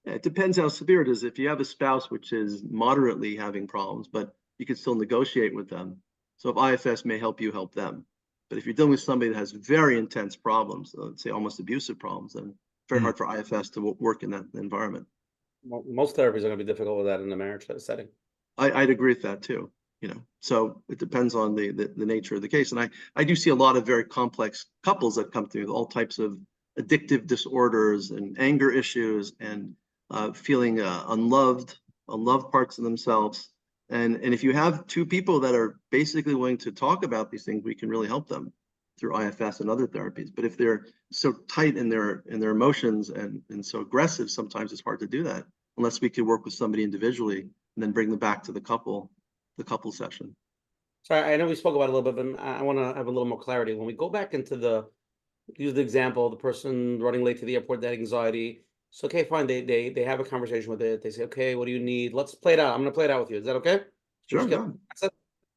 Yeah, it depends how severe it is. If you have a spouse which is moderately having problems, but you can still negotiate with them. So if IFS may help you help them. But if you're dealing with somebody that has very intense problems, let's say almost abusive problems, then very hard for IFS to work in that environment. Most therapies are going to be difficult with that in the marriage setting. I'd agree with that too. So it depends on the nature of the case. And I do see a lot of very complex couples that come through with all types of addictive disorders and anger issues and feeling unloved parts of themselves. And if you have two people that are basically willing to talk about these things, we can really help them through IFS and other therapies. But if they're so tight in their emotions and so aggressive, sometimes it's hard to do that unless we could work with somebody individually and then bring them back to the couple session. So I know we spoke about it a little bit, but I want to have a little more clarity. When we go back into use the example, the person running late to the airport, that anxiety. So, okay, fine. They have a conversation with it. They say, okay, what do you need? Let's play it out. I'm going to play it out with you. Is that okay? Sure.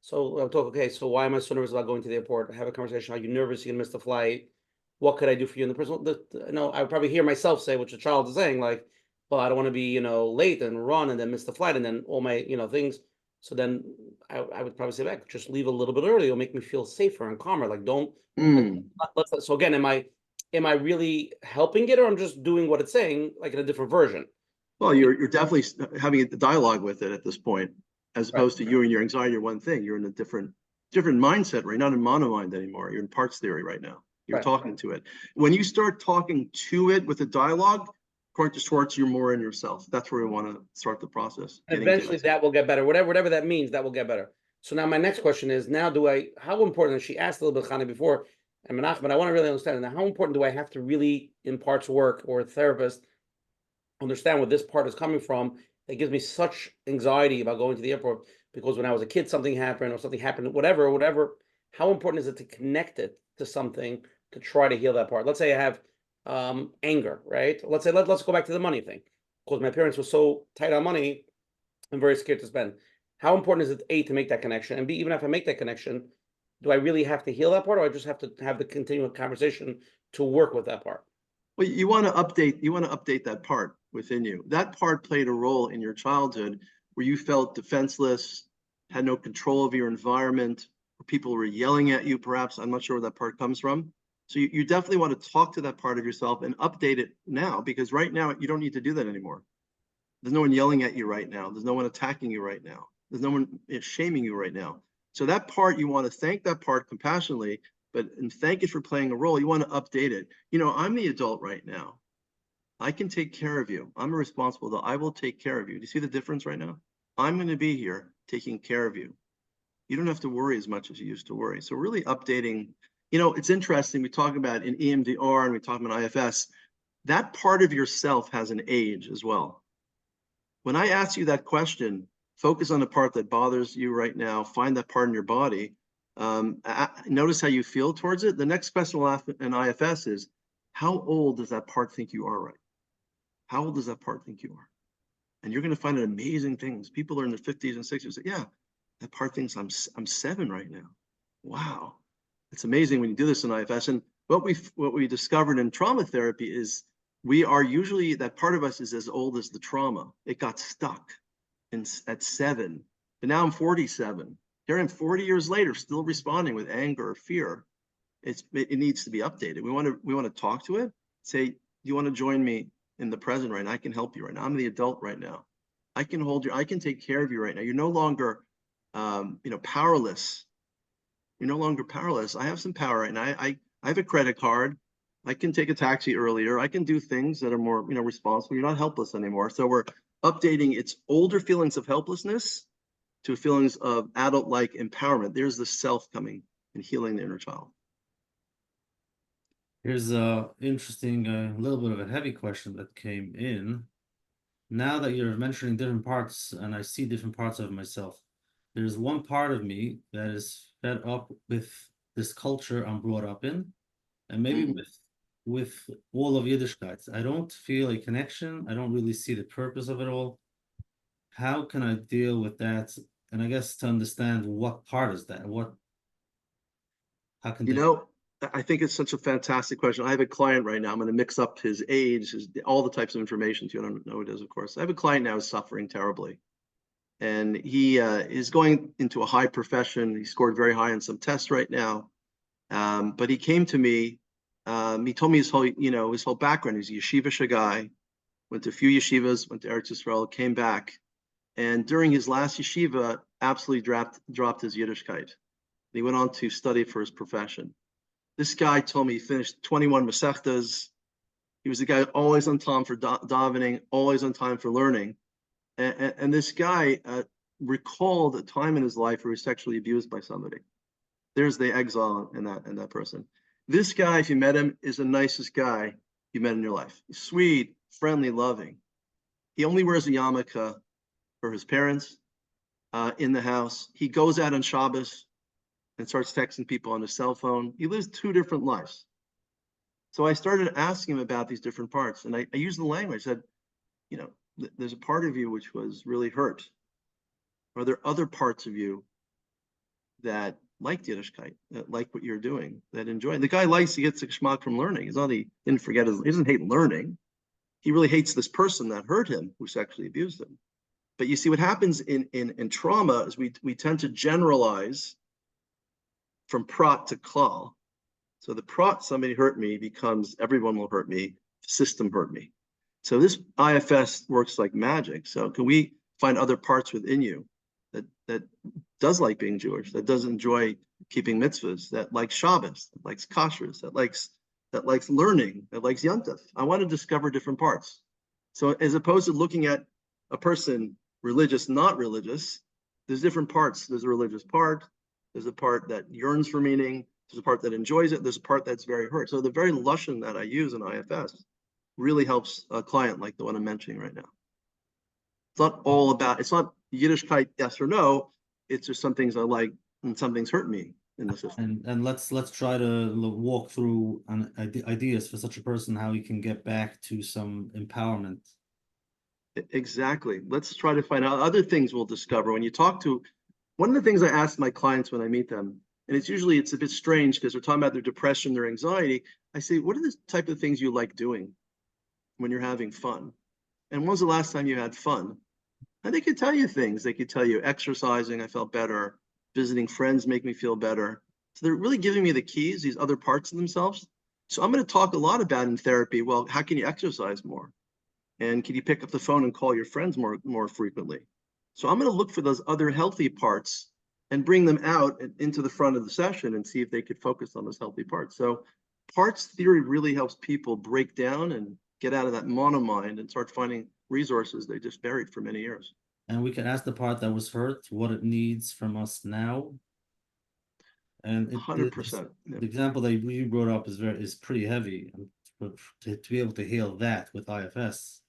So I'll talk, okay, so why am I so nervous about going to the airport? Have a conversation. Are you nervous? You're going to miss the flight. What could I do for you? And the person, I would probably hear myself say, which the child is saying, like, well, I don't want to be, late and run and then miss the flight and then all my, things. So then I would probably say back, just leave a little bit early. It'll make me feel safer and calmer. Like, don't. So again, am I really helping it, or I'm just doing what it's saying, like in a different version? Well, you're definitely having a dialogue with it at this point, as opposed to you and your anxiety are one thing. You're in a different mindset, right? Not in monomind anymore. You're in parts theory right now. You're talking to it. When you start talking to it with a dialogue, according to Schwartz, you're more in yourself. That's where we want to start the process. Eventually that will get better. Whatever that means, that will get better. So now my next question is, how important, she asked a little bit, Chani, before, and Menachem, but I want to really understand, now how important do I have to really, in parts work or a therapist, understand where this part is coming from? That gives me such anxiety about going to the airport, because when I was a kid, something happened, whatever. How important is it to connect it to something to try to heal that part? Let's say I have anger, right? Let's go back to the money thing, because my parents were so tight on money, I'm very scared to spend. How important is it, A, to make that connection, and B, even if I make that connection, do I really have to heal that part, or I just have to have the continual conversation to work with that part? Well, you want to update that part within you. That part played a role in your childhood where you felt defenseless, had no control of your environment, where people were yelling at you, perhaps. I'm not sure where that part comes from. So you definitely want to talk to that part of yourself and update it now, because right now you don't need to do that anymore. There's no one yelling at you right now. There's no one attacking you right now. There's no one shaming you right now. So that part, you want to thank that part compassionately, and thank it for playing a role. You want to update it. I'm the adult right now. I can take care of you. I'm a responsible adult. I will take care of you. Do you see the difference right now? I'm going to be here taking care of you. You don't have to worry as much as you used to worry. So really updating. It's interesting. We talk about in EMDR and we talk about IFS, that part of yourself has an age as well. When I ask you that question, focus on the part that bothers you right now, find that part in your body, notice how you feel towards it. The next question we'll ask in IFS is, how old does that part think you are right? How old does that part think you are? And you're going to find amazing things. People are in their 50s and 60s say, yeah, that part thinks I'm 7 right now. Wow. It's amazing when you do this in IFS. And what we discovered in trauma therapy is that part of us is as old as the trauma. It got stuck at 7, but now I'm 47. Here I'm 40 years later, still responding with anger or fear. It needs to be updated. We want to talk to it. Say, do you want to join me in the present right now? I can help you right now. I'm the adult right now. I can hold you. I can take care of you right now. You're no longer, powerless. You're no longer powerless. I have some power, and I have a credit card. I can take a taxi earlier. I can do things that are more, responsible. You're not helpless anymore. So we're updating its older feelings of helplessness to feelings of adult-like empowerment. There's the self coming and healing the inner child. Here's a interesting, little bit of a heavy question that came in. Now that you're mentioning different parts, and I see different parts of myself, there's one part of me that is fed up with this culture I'm brought up in, and maybe with all of Yiddishkeit. I don't feel a connection. I don't really see the purpose of it all. How can I deal with that? And I guess to understand what part is that? How can I think it's such a fantastic question. I have a client right now. I'm going to mix up his age, all the types of information to you. I don't know who it is, of course. I have a client now who's suffering terribly. And he is going into a high profession. He scored very high on some tests right now. But he came to me He told me his whole background. He's a yeshivish guy, went to a few yeshivas, went to Eretz Yisrael, came back, and during his last yeshiva, absolutely dropped his Yiddishkeit. He went on to study for his profession. This guy told me he finished 21 Masechtas. He was the guy always on time for davening, always on time for learning. And this guy recalled a time in his life where he was sexually abused by somebody. There's the exile in that person. This guy, if you met him, is the nicest guy you met in your life. He's sweet, friendly, loving. He only wears a yarmulke for his parents in the house. He goes out on Shabbos and starts texting people on his cell phone. He lives 2 different lives. So I started asking him about these different parts, and I used the language. I said, there's a part of you which was really hurt. Are there other parts of you that like Yiddishkeit, that like what you're doing, that enjoy it? The guy likes to get geschmack from learning. It's not he didn't forget he doesn't hate learning. He really hates this person that hurt him, who sexually abused him. But you see what happens in trauma is we tend to generalize from prat to klal. So the prat, somebody hurt me, becomes everyone will hurt me, the system hurt me. So this IFS works like magic. So can we find other parts within you that does like being Jewish, that does enjoy keeping mitzvahs, that likes Shabbos, that likes kashrus, that likes learning, that likes yontif? I want to discover different parts. So as opposed to looking at a person religious, not religious, there's different parts. There's a religious part. There's a part that yearns for meaning. There's a part that enjoys it. There's a part that's very hurt. So the very lashon that I use in IFS really helps a client like the one I'm mentioning right now. It's not Yiddishkeit, yes or no. It's just some things I like and some things hurt me in the system. And let's try to walk through ideas for such a person, how he can get back to some empowerment. Exactly. Let's try to find out other things we'll discover. When you talk to, one of the things I ask my clients when I meet them, and it's a bit strange because they're talking about their depression, their anxiety. I say, what are the type of things you like doing when you're having fun? And when was the last time you had fun? And they could tell you things. They could tell you exercising, I felt better. Visiting friends make me feel better. So they're really giving me the keys, these other parts of themselves. So I'm going to talk a lot about in therapy, well, how can you exercise more? And can you pick up the phone and call your friends more frequently? So I'm going to look for those other healthy parts and bring them out into the front of the session and see if they could focus on those healthy parts. So parts theory really helps people break down and get out of that mono-mind and start finding resources they just buried for many years. And we can ask the part that was hurt what it needs from us now. And 100%. The example that you brought up is pretty heavy, and to be able to heal that with IFS.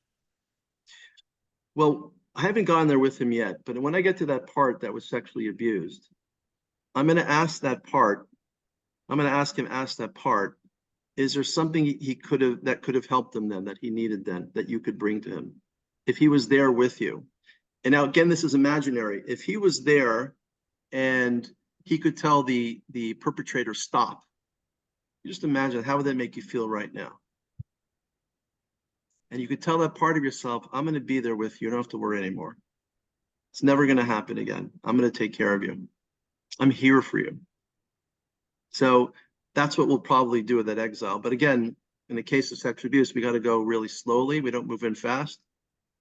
Well, I haven't gone there with him yet, but when I get to that part that was sexually abused, I'm going to ask that part. I'm going to ask that part. Is there something that could have helped him then, that he needed then, that you could bring to him, if he was there with you? And now again, this is imaginary. If he was there and he could tell the perpetrator stop, just imagine, how would that make you feel right now? And you could tell that part of yourself, I'm going to be there with you. You don't have to worry anymore. It's never going to happen again. I'm going to take care of you. I'm here for you. So that's what we'll probably do with that exile. But again, in the case of sexual abuse, we got to go really slowly. We don't move in fast.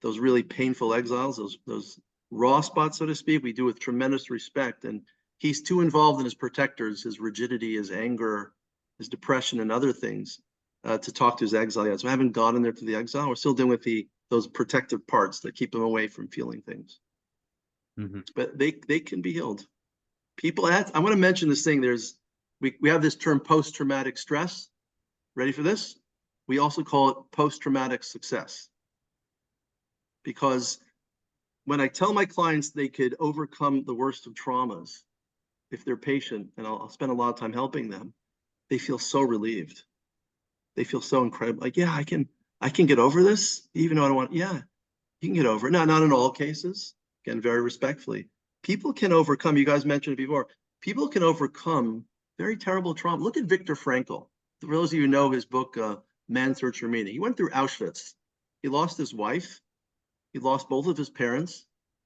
Those really painful exiles, those raw spots, so to speak, we do with tremendous respect. And he's too involved in his protectors, his rigidity, his anger, his depression, and other things to talk to his exile yet. So I haven't gotten there to the exile. We're still dealing with those protective parts that keep them away from feeling things. Mm-hmm. But they can be healed. People, I want to mention this thing. We have this term post-traumatic stress. Ready for this? We also call it post-traumatic success. Because when I tell my clients they could overcome the worst of traumas, if they're patient, and I'll spend a lot of time helping them, they feel so relieved. They feel so incredible. Like, yeah, I can get over this, even though I don't want, yeah, you can get over it. No, not in all cases. Again, very respectfully. People can overcome, you guys mentioned it before, people can overcome very terrible trauma. Look at Viktor Frankl. For those of you who know his book, Man's Search for Meaning. He went through Auschwitz. He lost his wife. He lost both of his parents.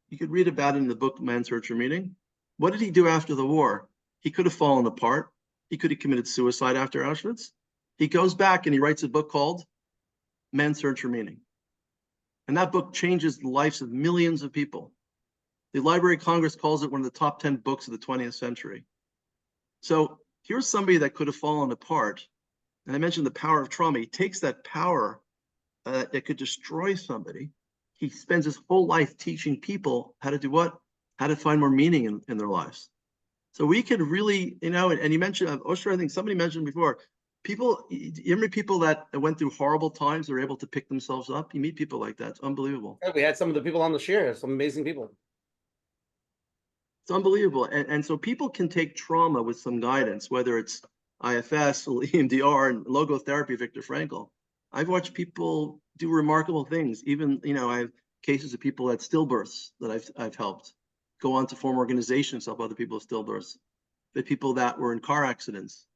You could read about it in the book, Man's Search for Meaning. What did he do after the war? He could have fallen apart. He could have committed suicide after Auschwitz. He goes back and he writes a book called Man's Search for Meaning. And that book changes the lives of millions of people. The Library of Congress calls it one of the top 10 books of the 20th century. So here's somebody that could have fallen apart. And I mentioned the power of trauma. He takes that power that could destroy somebody. He spends his whole life teaching people how to do what? How to find more meaning in their lives. So we could really, and you mentioned, Osher, I think somebody mentioned before, people, you remember people that went through horrible times, they're able to pick themselves up? You meet people like that. It's unbelievable. Yeah, we had some of the people on the share, some amazing people. It's unbelievable. And so people can take trauma with some guidance, whether it's IFS, EMDR, and logotherapy, Viktor Frankl. I've watched people do remarkable things. Even, I have cases of people at stillbirths that I've helped go on to form organizations, help other people with stillbirths. The people that were in car accidents.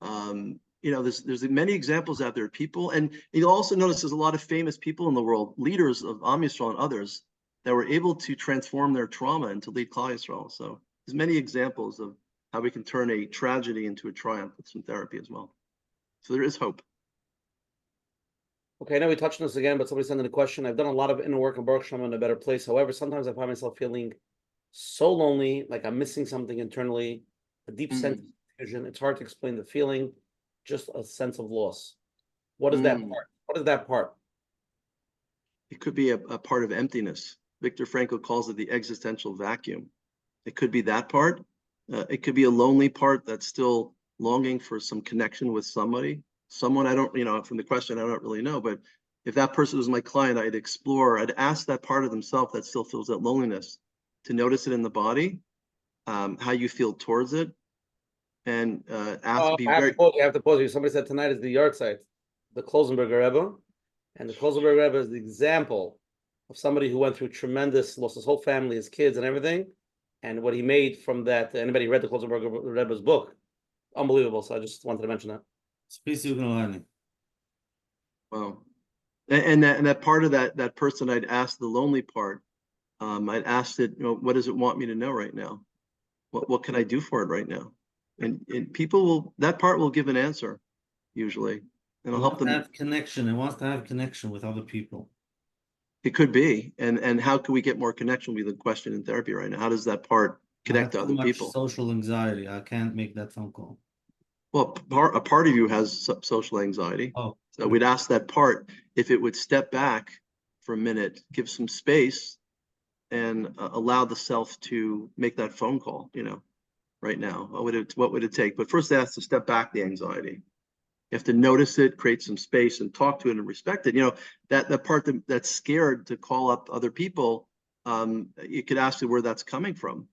There's many examples out there of people, and you'll also notice there's a lot of famous people in the world, leaders of Am Yisrael and others, that were able to transform their trauma and to lead Klal Yisrael. So there's many examples of how we can turn a tragedy into a triumph with some therapy as well. So there is hope. Okay, I know we touched on this again, but somebody sent in a question. I've done a lot of inner work in Baruch Shem in a better place. However, sometimes I find myself feeling so lonely, like I'm missing something internally, a deep sense of confusion. It's hard to explain the feeling, just a sense of loss. What is that part? What is that part? It could be a part of emptiness. Viktor Frankl calls it the existential vacuum. It could be that part. It could be a lonely part that's still longing for some connection with somebody. Someone I don't, from the question, I don't really know. But if that person was my client, I'd ask that part of themselves that still feels that loneliness to notice it in the body, how you feel towards it, and I have to pause you. Somebody said tonight is the yard site, the Klosenberger Rebbe, and the Klosenberger Rebbe is the example of somebody who went through tremendous, lost his whole family, his kids, and everything, and what he made from that. Anybody read the Klosenberger Rebbe's book? Unbelievable. So I just wanted to mention that. Wow, and that part of that person, I'd ask the lonely part. I'd ask it, what does it want me to know right now? What can I do for it right now? And people that part will give an answer, usually. And it'll help them have connection. It wants to have connection with other people. It could be. And how can we get more connection will be the question in therapy right now. How does that part connect to other people? Social anxiety. I can't make that phone call. Well, a part of you has social anxiety. Oh. So we'd ask that part if it would step back for a minute, give some space, and allow the self to make that phone call, right now. What would it take? But first, it has to step back the anxiety. You have to notice it, create some space, and talk to it and respect it. That part that's scared to call up other people, you could ask it where that's coming from.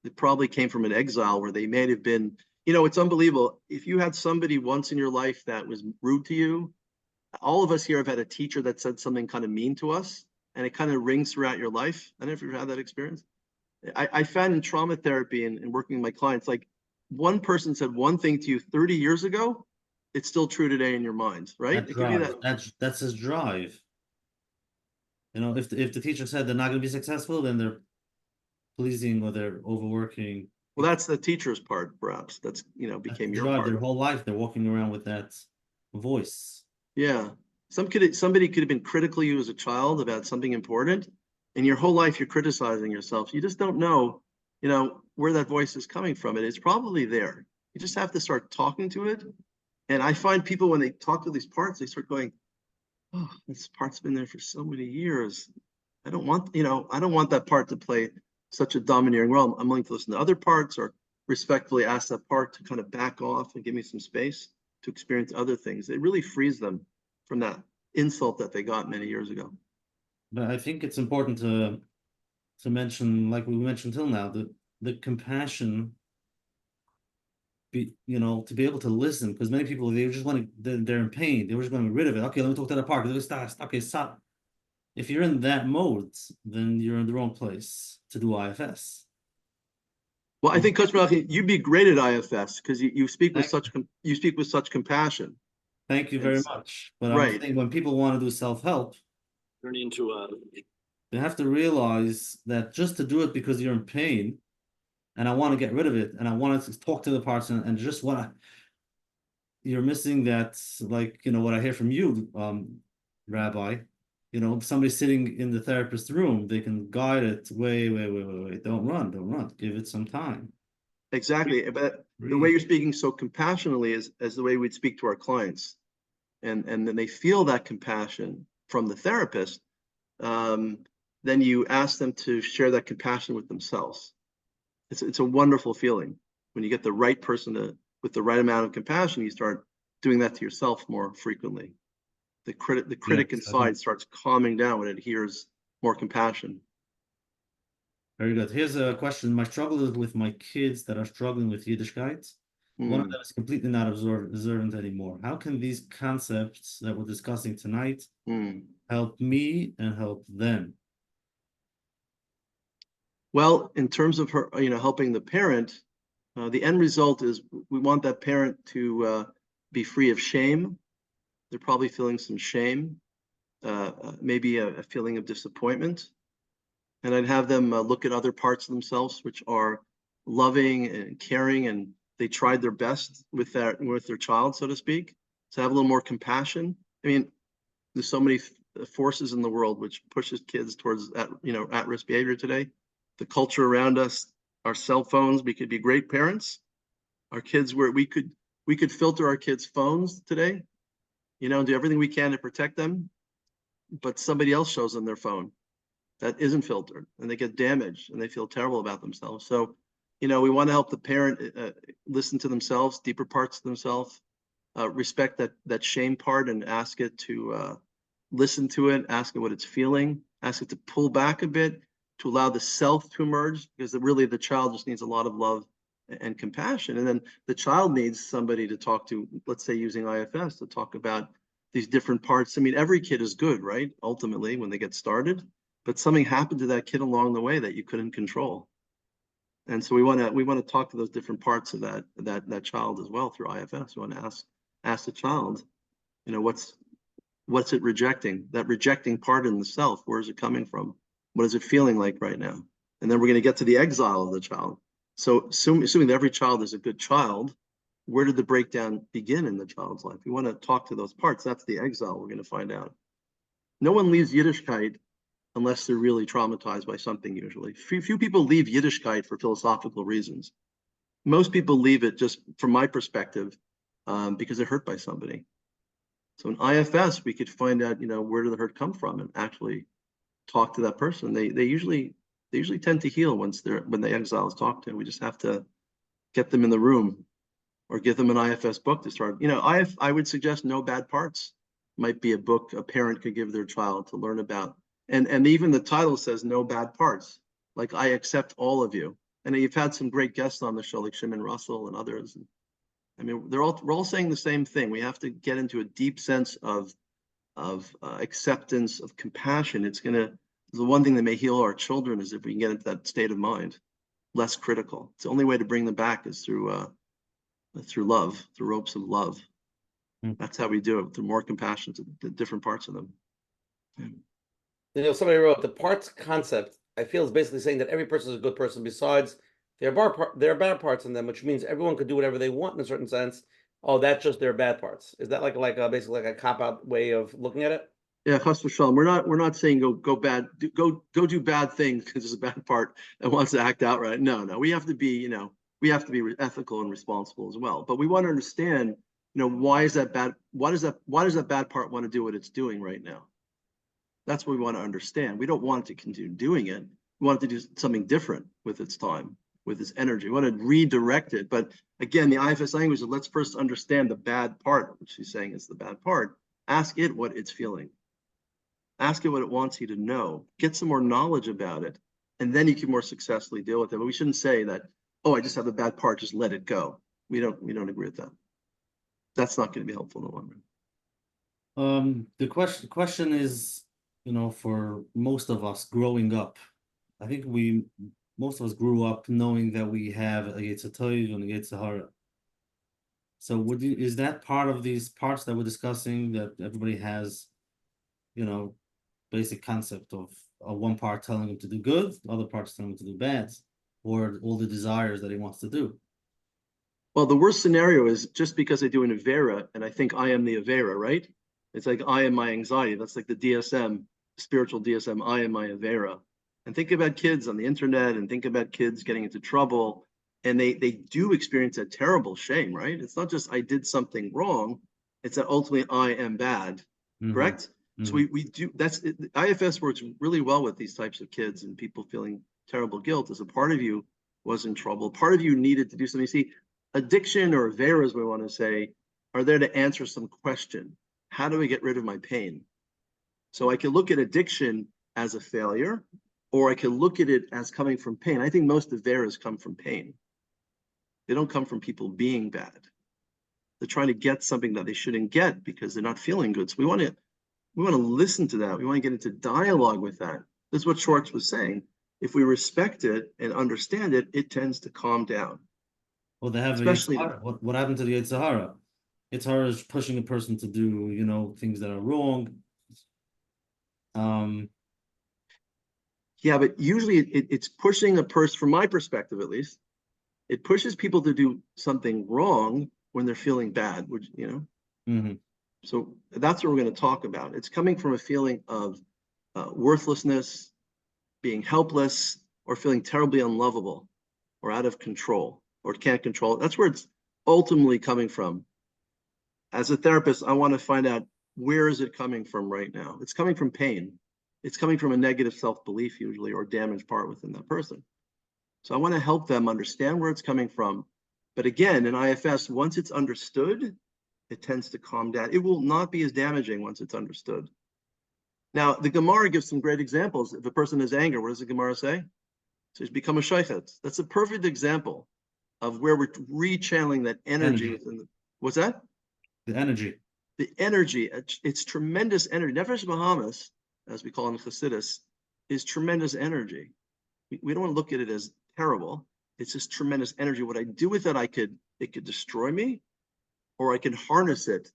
It probably came from an exile where they may have been, it's unbelievable. If you had somebody once in your life that was rude to you, all of us here have had a teacher that said something kind of mean to us, and it kind of rings throughout your life. I don't know if you've had that experience. I found in trauma therapy and working with my clients, like one person said one thing to you 30 years ago, it's still true today in your mind, right? That's his drive. If the teacher said they're not going to be successful, then they're pleasing or they're overworking. Well, that's the teacher's part, perhaps. That's became your part. Their whole life, they're walking around with that voice. Yeah, somebody could have been critical of you as a child about something important, and your whole life you're criticizing yourself. You just don't know, where that voice is coming from. It's probably there. You just have to start talking to it. And I find people when they talk to these parts, they start going, "Oh, this part's been there for so many years. I don't want that part to play such a domineering role. I'm willing to listen to other parts or respectfully ask that part to kind of back off and give me some space to experience other things." It really frees them from that insult that they got many years ago. But I think it's important to mention, like we mentioned till now, the compassion, to be able to listen, because many people, they just want to, they're in pain. They just want to get rid of it. Okay, let me talk to the park. Okay, stop. If you're in that mode, then you're in the wrong place to do IFS. Well, I think, Coach Menachem, you'd be great at IFS because you speak with such compassion. Thank you very much. But I'm saying when people want to do self-help, they have to realize that just to do it because you're in pain, and I want to get rid of it, and I want to talk to the person, and just want to, you're missing that, like, what I hear from you, Rabbi, somebody sitting in the therapist's room, they can guide it. Wait, don't run, give it some time. Exactly. But the way Breathe. you're speaking so compassionately is as the way we'd speak to our clients. And then they feel that compassion from the therapist. Then you ask them to share that compassion with themselves. It's a wonderful feeling when you get the right person with the right amount of compassion. You start doing that to yourself more frequently. The critic inside starts calming down when it hears more compassion. Very good. Here's a question. My struggle is with my kids that are struggling with Yiddishkeit. One of them is completely not observant anymore. How can these concepts that we're discussing tonight help me and help them? Well, in terms of her, helping the parent, the end result is we want that parent to be free of shame. They're probably feeling some shame, maybe a feeling of disappointment. And I'd have them look at other parts of themselves which are loving and caring, and they tried their best with their child, so to speak. So have a little more compassion. I mean, there's so many forces in the world which pushes kids towards at-risk behavior today. The culture around us, our cell phones. We could be great parents. Our kids, we could filter our kids' phones today, do everything we can to protect them, but somebody else shows them their phone that isn't filtered, and they get damaged and they feel terrible about themselves. So, we want to help the parent listen to themselves, deeper parts of themselves, respect that shame part, and ask it to listen to it, ask it what it's feeling, ask it to pull back a bit, to allow the self to emerge, because really the child just needs a lot of love and compassion. And then the child needs somebody to talk to, let's say using IFS, to talk about these different parts. I mean, every kid is good, right? Ultimately, when they get started, but something happened to that kid along the way that you couldn't control. And so we want to talk to those different parts of that child as well through IFS. We want to ask the child, what's it rejecting? That rejecting part in the self, where is it coming from? What is it feeling like right now? And then we're going to get to the exile of the child. So assuming that every child is a good child, where did the breakdown begin in the child's life? We want to talk to those parts. That's the exile we're going to find out. No one leaves Yiddishkeit unless they're really traumatized by something, usually. Few people leave Yiddishkeit for philosophical reasons. Most people leave it, just from my perspective, because they're hurt by somebody. So in IFS, we could find out, where did the hurt come from, and actually talk to that person. They usually tend to heal when the exiles talk to. We just have to get them in the room or give them an IFS book to start. I would suggest No Bad Parts might be a book a parent could give their child to learn about. And even the title says No Bad Parts, like I accept all of you. And you've had some great guests on the show, like Shimon Russell and others. I mean, we're all saying the same thing. We have to get into a deep sense of acceptance, of compassion. The one thing that may heal our children is if we can get into that state of mind, less critical. It's the only way to bring them back is through love, through ropes of love. That's how we do it, through more compassion to the different parts of them. Somebody wrote the parts concept. I feel is basically saying that every person is a good person. Besides, there are bad parts in them, which means everyone could do whatever they want in a certain sense. Oh, that's just their bad parts. Is that basically like a cop-out way of looking at it? Yeah, Chas v'shalom. We're not saying go do bad things because there's a bad part that wants to act out right. No. We have to be ethical and responsible as well. But we want to understand, why is that bad? Why does that bad part want to do what it's doing right now? That's what we want to understand. We don't want it to continue doing it. We want it to do something different with its time, with its energy. We want to redirect it. But again, the IFS language is, let's first understand the bad part, which she's saying is the bad part. Ask it what it's feeling. Ask it what it wants you to know. Get some more knowledge about it, and then you can more successfully deal with it. But we shouldn't say that, oh, I just have a bad part, just let it go. We don't agree with that. That's not going to be helpful in the long run. The question is, for most of us growing up, I think most of us grew up knowing that we have a Yetzer Tov and a Yetzer Hara. So is that part of these parts that we're discussing, that everybody has, basic concept of one part telling him to do good, the other part's telling him to do bad, or all the desires that he wants to do? Well, the worst scenario is just because I do an Avera and I think I am the Avera, right? It's like I am my anxiety. That's like the DSM, spiritual DSM, I am my Avera. And think about kids on the internet and think about kids getting into trouble. And they do experience a terrible shame, right? It's not just I did something wrong. It's that ultimately I am bad, correct? So we do, that's, IFS works really well with these types of kids and people feeling terrible guilt as a part of you was in trouble. Part of you needed to do something. See, addiction or Avera, as we want to say, are there to answer some question. How do I get rid of my pain? So I can look at addiction as a failure, or I can look at it as coming from pain. I think most Averas come from pain. They don't come from people being bad. They're trying to get something that they shouldn't get because they're not feeling good. So we want to listen to that. We want to get into dialogue with that. This is what Schwartz was saying. If we respect it and understand it, it tends to calm down. Well, they have Especially what happened to the Yetzer Hara? Yetzer Hara is pushing a person to do, you know, things that are wrong. Yeah, but usually it's pushing a person, from my perspective at least, it pushes people to do something wrong when they're feeling bad, which, you know. So that's what we're going to talk about. It's coming from a feeling of worthlessness, being helpless, or feeling terribly unlovable, or out of control, or can't control it. That's where it's ultimately coming from. As a therapist, I want to find out, where is it coming from right now? It's coming from pain. It's coming from a negative self-belief usually, or damaged part within that person. So I want to help them understand where it's coming from. But again, in IFS, once it's understood, it tends to calm down. It will not be as damaging once it's understood. Now, the Gemara gives some great examples. If a person has anger, what does the Gemara say? So he's become a shaykhet. That's a perfect example of where we're rechanneling that energy. Within the, what's that? The energy. The energy. It's tremendous energy. Nefesh Bahamas, as we call it in Chassidus, is tremendous energy. We don't want to look at it as terrible. It's just tremendous energy. What I do with it, it could destroy me, or I can harness it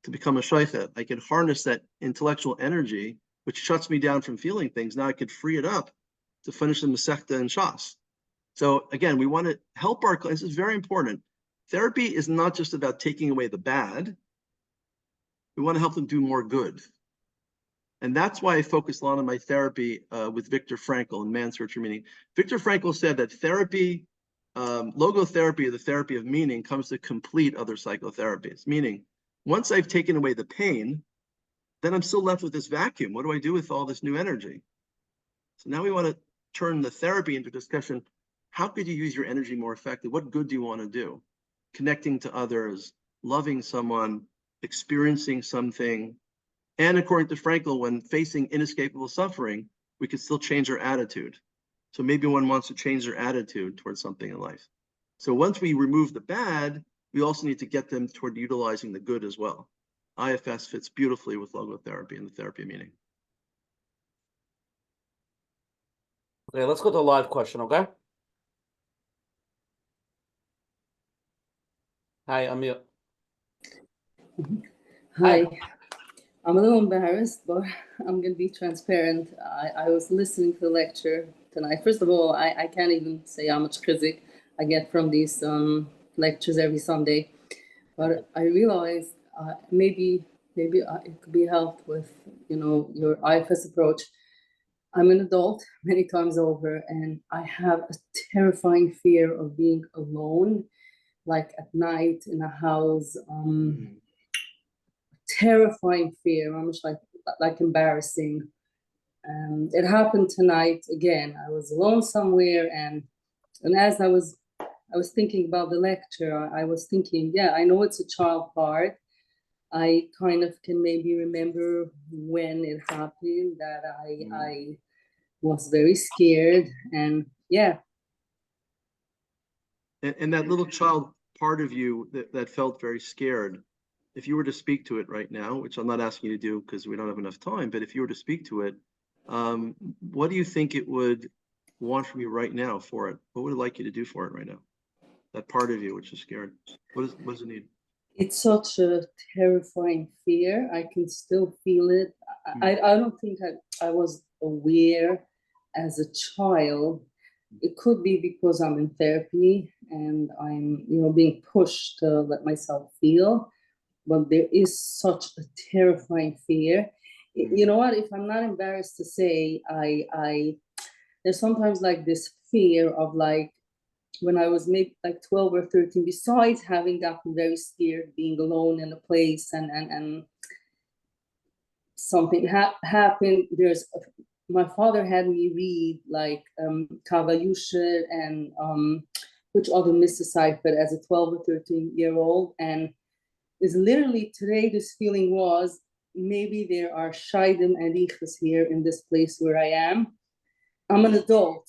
to become a shaykhet. I can harness that intellectual energy, which shuts me down from feeling things. Now I could free it up to finish the Masechta and Shas. So again, we want to help our clients. This is very important. Therapy is not just about taking away the bad. We want to help them do more good. And that's why I focus a lot on my therapy with Viktor Frankl and Man Search for Meaning. Viktor Frankl said that therapy, logotherapy, or the therapy of meaning, comes to complete other psychotherapies. Meaning, once I've taken away the pain, then I'm still left with this vacuum. What do I do with all this new energy? So now we want to turn the therapy into discussion. How could you use your energy more effectively? What good do you want to do? Connecting to others, loving someone, experiencing something. And according to Frankl, when facing inescapable suffering, we can still change our attitude. So maybe one wants to change their attitude towards something in life. So once we remove the bad, we also need to get them toward utilizing the good as well. IFS fits beautifully with logotherapy and the therapy of meaning. Okay, let's go to a live question, okay? Hi, Amir. Hi. I'm a little embarrassed, but I'm going to be transparent. I was listening to the lecture tonight. First of all, I can't even say how much chizik I get from these lectures every Sunday. But I realized maybe it could be helped with, you know, your IFS approach. I'm an adult many times over, and I have a terrifying fear of being alone, like at night in a house. Terrifying fear, almost like embarrassing. It happened tonight again. I was alone somewhere, and as I was thinking about the lecture, I was thinking, yeah, I know it's a child part. I kind of can maybe remember when it happened that I was very scared, and yeah. And that little child part of you that felt very scared, if you were to speak to it right now, which I'm not asking you to do because we don't have enough time, but if you were to speak to it, what do you think it would want from you right now for it? What would it like you to do for it right now? That part of you which is scared. What does it need? It's such a terrifying fear. I can still feel it. I don't think I was aware as a child It could be because I'm in therapy and I'm, being pushed to let myself feel. But there is such a terrifying fear. You know what? If I'm not embarrassed to say, there's sometimes like this fear of like when I was maybe like 12 or 13, besides having gotten very scared being alone in a place and something happened. My father had me read like Kava Yusher and which other Mississippi as a 12 or 13-year-old, and is literally today this feeling was maybe there are Shaidim and Ichas here in this place where I am. I'm an adult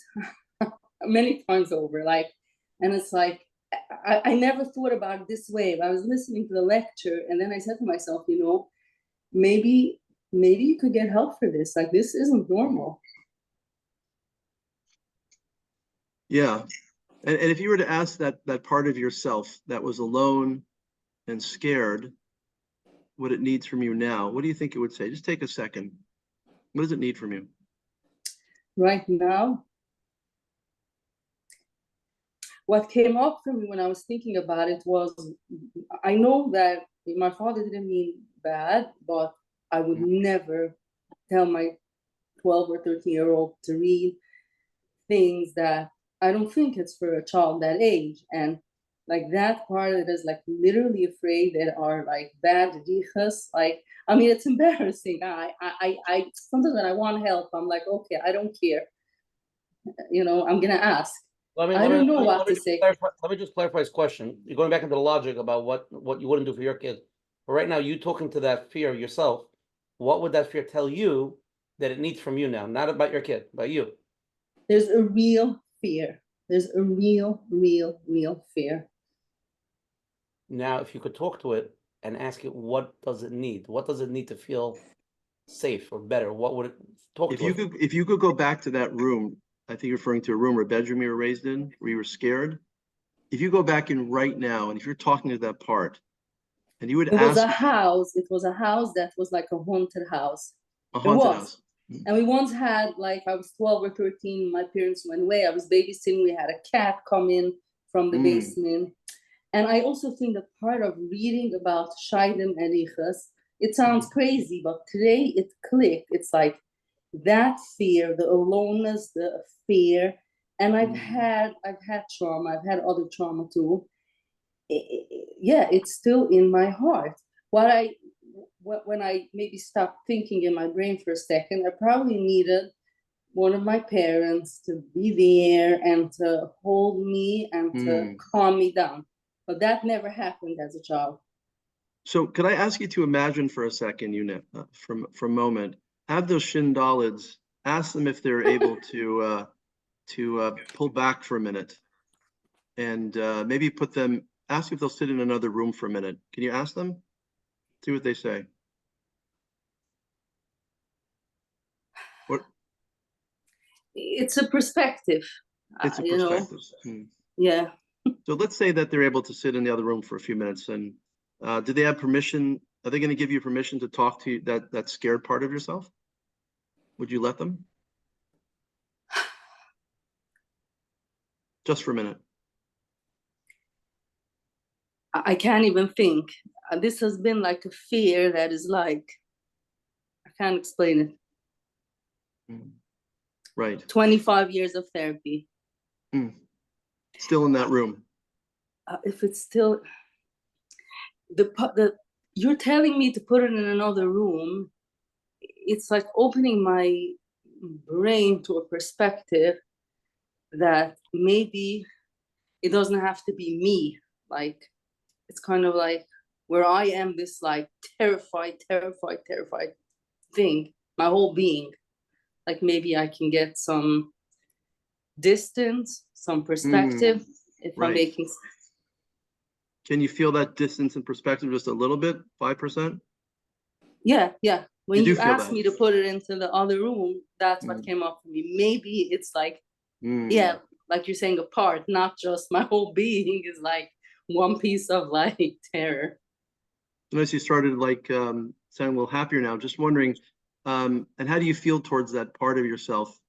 many times over, like, and it's like I never thought about it this way. I was listening to the lecture and then I said to myself, maybe you could get help for this. Like, this isn't normal. Yeah. And if you were to ask that part of yourself that was alone and scared what it needs from you now, what do you think it would say? Just take a second. What does it need from you? Right now, what came up for me when I was thinking about it was, I know that my father didn't mean bad, but I would never tell my 12 or 13-year-old to read things that I don't think it's for a child that age. And like that part that is like literally afraid that are like bad dichas. Like, I mean, it's embarrassing. I sometimes when I want help, I'm like, okay, I don't care. I'm gonna ask. I don't know what to say. Let me just clarify his question. You're going back into the logic about what you wouldn't do for your kid. But right now, you talking to that fear yourself. What would that fear tell you that it needs from you now? Not about your kid, about you. There's a real fear. There's a real fear. Now, if you could talk to it and ask it, what does it need? What does it need to feel safe or better? What would it talk to? If you could go back to that room, I think you're referring to a room or a bedroom you were raised in, where you were scared. If you go back in right now, and if you're talking to that part, and you would ask. It was a house that was like a haunted house. A haunted house. And we once had, like, I was 12 or 13, my parents went away. I was babysitting. We had a cat come in from the basement. And I also think that part of reading about Shaidim and Ichas, it sounds crazy, but today it clicked. It's like that fear, the aloneness, the fear. And I've had trauma. I've had other trauma too. It's still in my heart. When I maybe stopped thinking in my brain for a second, I probably needed one of my parents to be there and to hold me and to calm me down. But that never happened as a child. So could I ask you to imagine for a second, for a moment, have those shin dalids, ask them if they're able to pull back for a minute and maybe ask if they'll sit in another room for a minute. Can you ask them? See what they say. What? It's a perspective. It's a perspective. Yeah. So let's say that they're able to sit in the other room for a few minutes, and do they have permission? Are they going to give you permission to talk to that scared part of yourself? Would you let them? Just for a minute. I can't even think. This has been like a fear that is like, I can't explain it. Right. 25 years of therapy. Still in that room. If it's still, you're telling me to put it in another room. It's like opening my brain to a perspective that maybe it doesn't have to be me. Like, it's kind of like where I am this like terrified thing, my whole being. Like maybe I can get some distance, some perspective, if I'm making sense. Can you feel that distance and perspective just a little bit, 5%? Yeah. When you asked me to put it into the other room, that's what came up for me. Maybe it's like, like you're saying, a part, not just my whole being is like one piece of like terror. Notice you started like sounding a little happier now. Just wondering, and how do you feel towards that part of yourself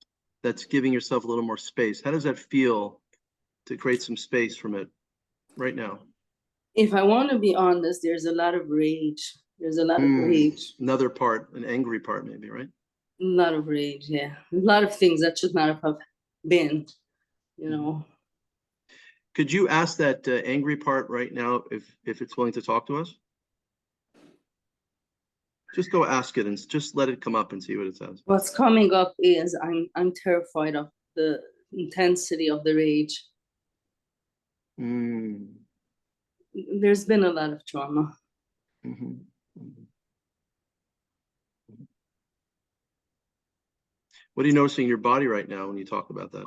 that's giving yourself a little more space. How does that feel to create some space from it right now? If I want to be honest, there's a lot of rage. There's a lot of rage. Another part, an angry part, maybe, right? A lot of rage, yeah. A lot of things that should not have been, you know. Could you ask that angry part right now if it's willing to talk to us? Just go ask it and just let it come up and see what it says. What's coming up is I'm terrified of the intensity of the rage. There's been a lot of trauma. What are you noticing in your body right now when you talk about that?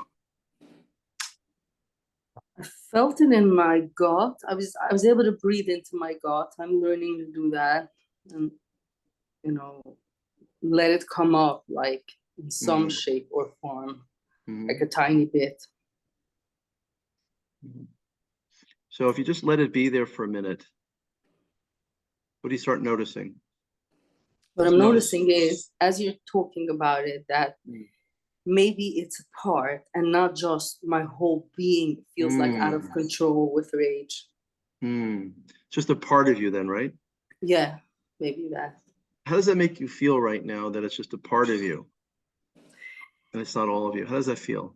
I felt it in my gut. I was able to breathe into my gut. I'm learning to do that, and you know, let it come up like in some shape or form, like a tiny bit. So if you just let it be there for a minute, what do you start noticing? What I'm noticing is, as you're talking about it, that maybe it's a part and not just my whole being feels like out of control with rage. Just a part of you then, right? Yeah, maybe that. How does that make you feel right now that it's just a part of you and it's not all of you? How does that feel?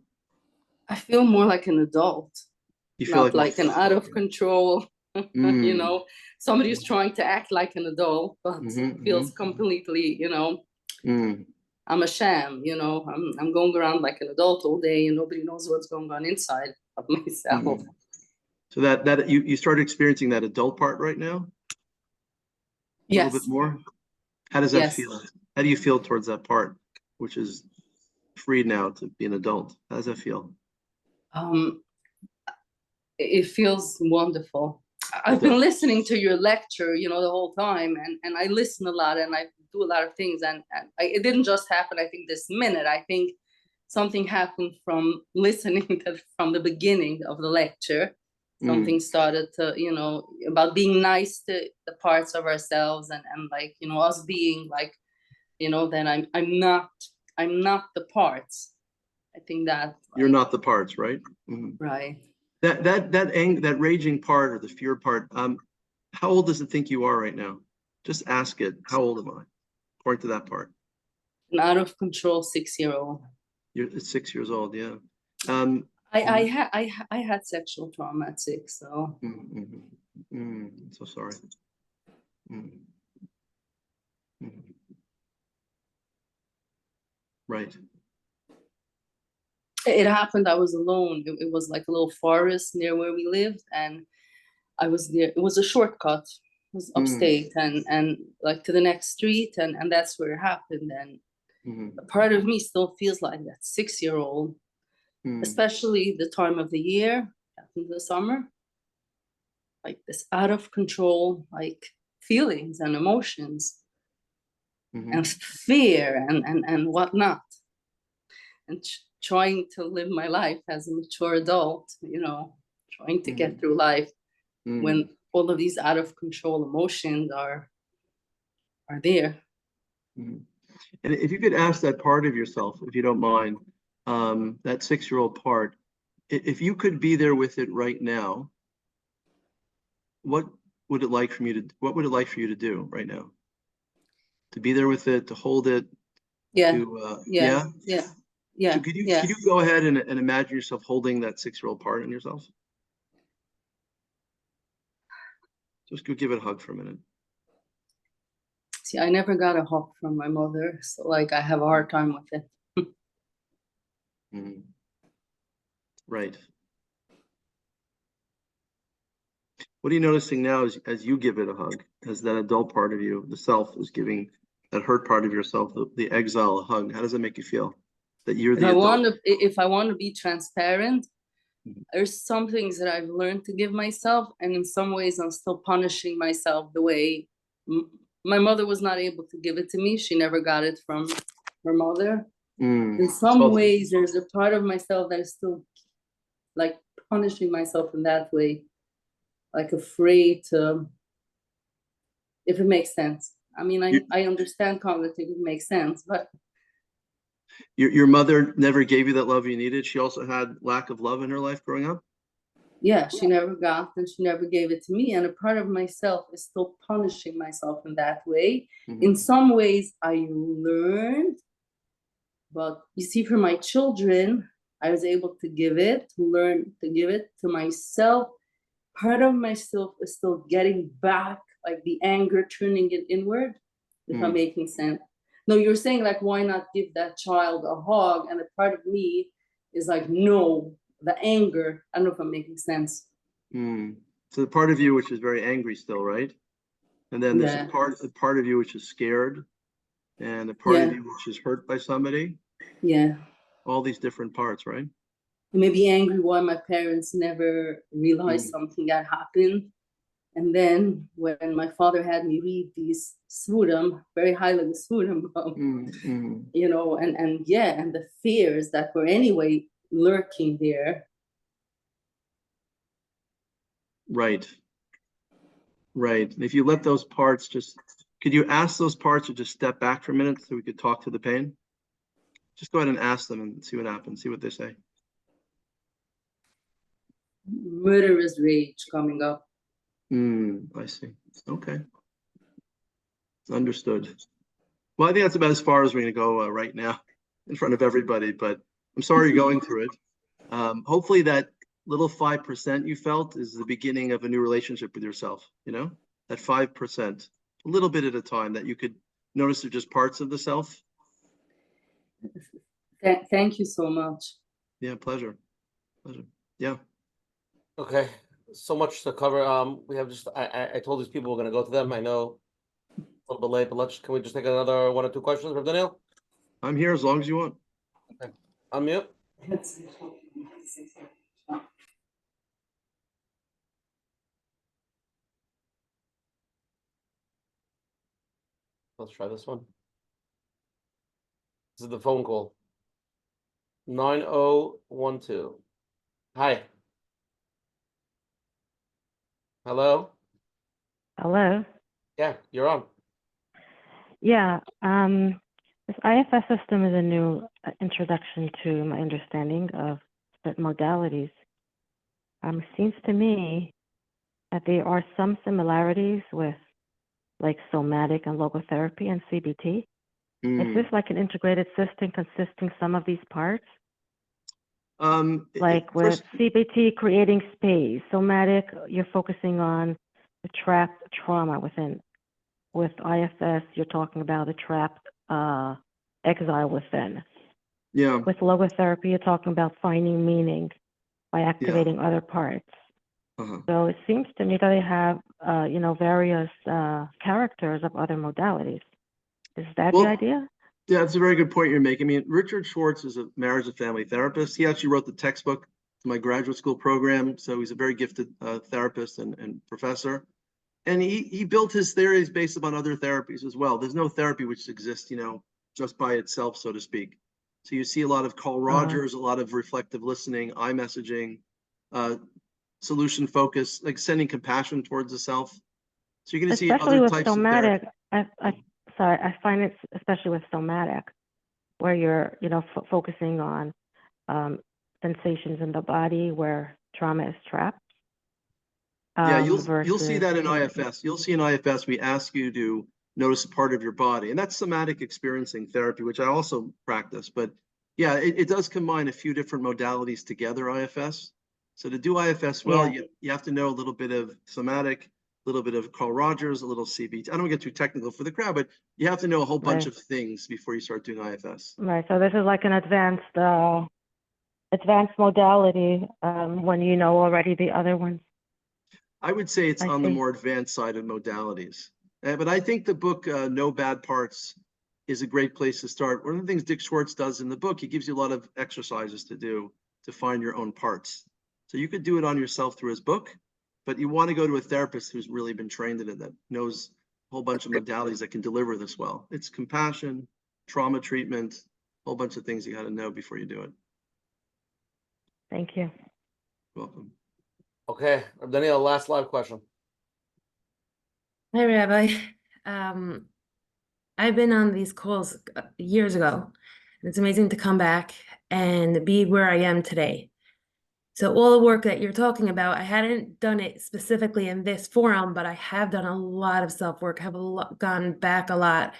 I feel more like an adult. You feel not like an out of control, you know, somebody who's trying to act like an adult, but feels completely, you know, I'm a sham, you know, I'm going around like an adult all day and nobody knows what's going on inside of myself. So that you started experiencing that adult part right now? A little bit more? How does that feel? How do you feel towards that part, which is free now to be an adult? How does that feel? It feels wonderful. I've been listening to your lecture, you know, the whole time, and I listen a lot and I do a lot of things, and it didn't just happen, I think, this minute. I think something happened from listening from the beginning of the lecture. Something started to, you know, about being nice to the parts of ourselves and like, you know, us being like, you know, that I'm not the parts. I think that you're not the parts, right? Right. That raging part or the fear part, how old does it think you are right now? Just ask it. How old am I? According to that part. An out of control 6-year-old. You're 6 years old, yeah. I had sexual trauma at 6, so. So sorry. Right. It happened, I was alone. It was like a little forest near where we lived, and I was there. It was a shortcut. It was upstate and like to the next street, and that's where it happened. And a part of me still feels like that 6-year-old, especially the time of the year, in the summer, like this out of control, like feelings and emotions and fear and whatnot. And trying to live my life as a mature adult, you know, trying to get through life when all of these out of control emotions are there. And if you could ask that part of yourself, if you don't mind, that 6-year-old part, if you could be there with it right now, what would it like for you to do right now? To be there with it, to hold it? Yeah. So could you go ahead and imagine yourself holding that 6-year-old part in yourself? Just go give it a hug for a minute. See, I never got a hug from my mother, so like I have a hard time with it. Right. What are you noticing now as you give it a hug, as that adult part of you, the self, is giving that hurt part of yourself, the exile, a hug? How does that make you feel? That you're the adult? If I want to be transparent, there's some things that I've learned to give myself, and in some ways I'm still punishing myself the way my mother was not able to give it to me. She never got it from her mother. In some ways, there's a part of myself that is still like punishing myself in that way, like afraid to, if it makes sense. I mean, I understand cognitive, it makes sense, but Your mother never gave you that love you needed. She also had lack of love in her life growing up. Yeah, she never got and she never gave it to me. And a part of myself is still punishing myself in that way. In some ways, I learned, but you see, for my children, I was able to give it, to learn to give it to myself. Part of myself is still getting back, like the anger, turning it inward, if I'm making sense. No, you're saying like, why not give that child a hug? And a part of me is like, no, the anger. I don't know if I'm making sense. So the part of you which is very angry still, right? And then there's a part of you which is scared, and a part of you which is hurt by somebody. Yeah. All these different parts, right? Maybe angry why my parents never realized something that happened. And then when my father had me read these Svurim, very high level Svurim, you know, and the fears that were anyway lurking there. Right. Right. If you let those parts could you ask those parts to just step back for a minute so we could talk to the pain? Just go ahead and ask them and see what happens, see what they say. Murderous rage coming up. I see. Okay. Understood. Well, I think that's about as far as we're going to go right now in front of everybody, but I'm sorry you're going through it. Hopefully that little 5% you felt is the beginning of a new relationship with yourself, you know, that 5%, a little bit at a time that you could notice they're just parts of the self. Thank you so much. Yeah, pleasure. Pleasure. Yeah. Okay. So much to cover. We have just I told these people we're gonna go to them. I know a little bit late, but can we just take another 1 or 2 questions from Daniel? I'm here as long as you want. Okay. Unmute. Let's try this one. This is the phone call. 9012. Hi. Hello? Hello. Yeah, you're on. Yeah, this IFS system is a new introduction to my understanding of certain modalities. It seems to me that there are some similarities with like somatic and logotherapy and CBT. Is this like an integrated system consisting some of these parts? Like with CBT, creating space. Somatic, you're focusing on the trapped trauma within. With IFS, you're talking about a trapped exile within. Yeah. With logotherapy, you're talking about finding meaning by activating other parts. So it seems to me that they have, you know, various characters of other modalities. Is that the idea? Yeah, that's a very good point you're making. I mean, Richard Schwartz is a marriage and family therapist. He actually wrote the textbook to my graduate school program. So he's a very gifted therapist and professor. And he built his theories based upon other therapies as well. There's no therapy which exists, you know, just by itself, so to speak. So you see a lot of Carl Rogers, a lot of reflective listening, eye messaging, solution focus, like sending compassion towards the self. So you're going to see other types of therapy. I find it especially with somatic, where you're, you know, focusing on sensations in the body where trauma is trapped. Yeah, you'll see that in IFS. You'll see in IFS, we ask you to notice a part of your body, and that's somatic experiencing therapy, which I also practice. But yeah, it does combine a few different modalities together, IFS. So to do IFS well, you have to know a little bit of somatic, a little bit of Carl Rogers, a little CBT. I don't want to get too technical for the crowd, but you have to know a whole bunch of things before you start doing IFS. Right. So this is like an advanced modality when you know already the other ones. I would say it's on the more advanced side of modalities. But I think the book, No Bad Parts, is a great place to start. One of the things Dick Schwartz does in the book, he gives you a lot of exercises to do to find your own parts. So you could do it on yourself through his book, but you want to go to a therapist who's really been trained in it, that knows a whole bunch of modalities that can deliver this well. It's compassion, trauma treatment, a whole bunch of things you got to know before you do it. Thank you. You're welcome. Okay, Daniel, last live question. Hi, Rabbi. I've been on these calls years ago, It's amazing to come back and be where I am today. So all the work that you're talking about, I hadn't done it specifically in this forum, but I have done a lot of self-work, have gone back a lot.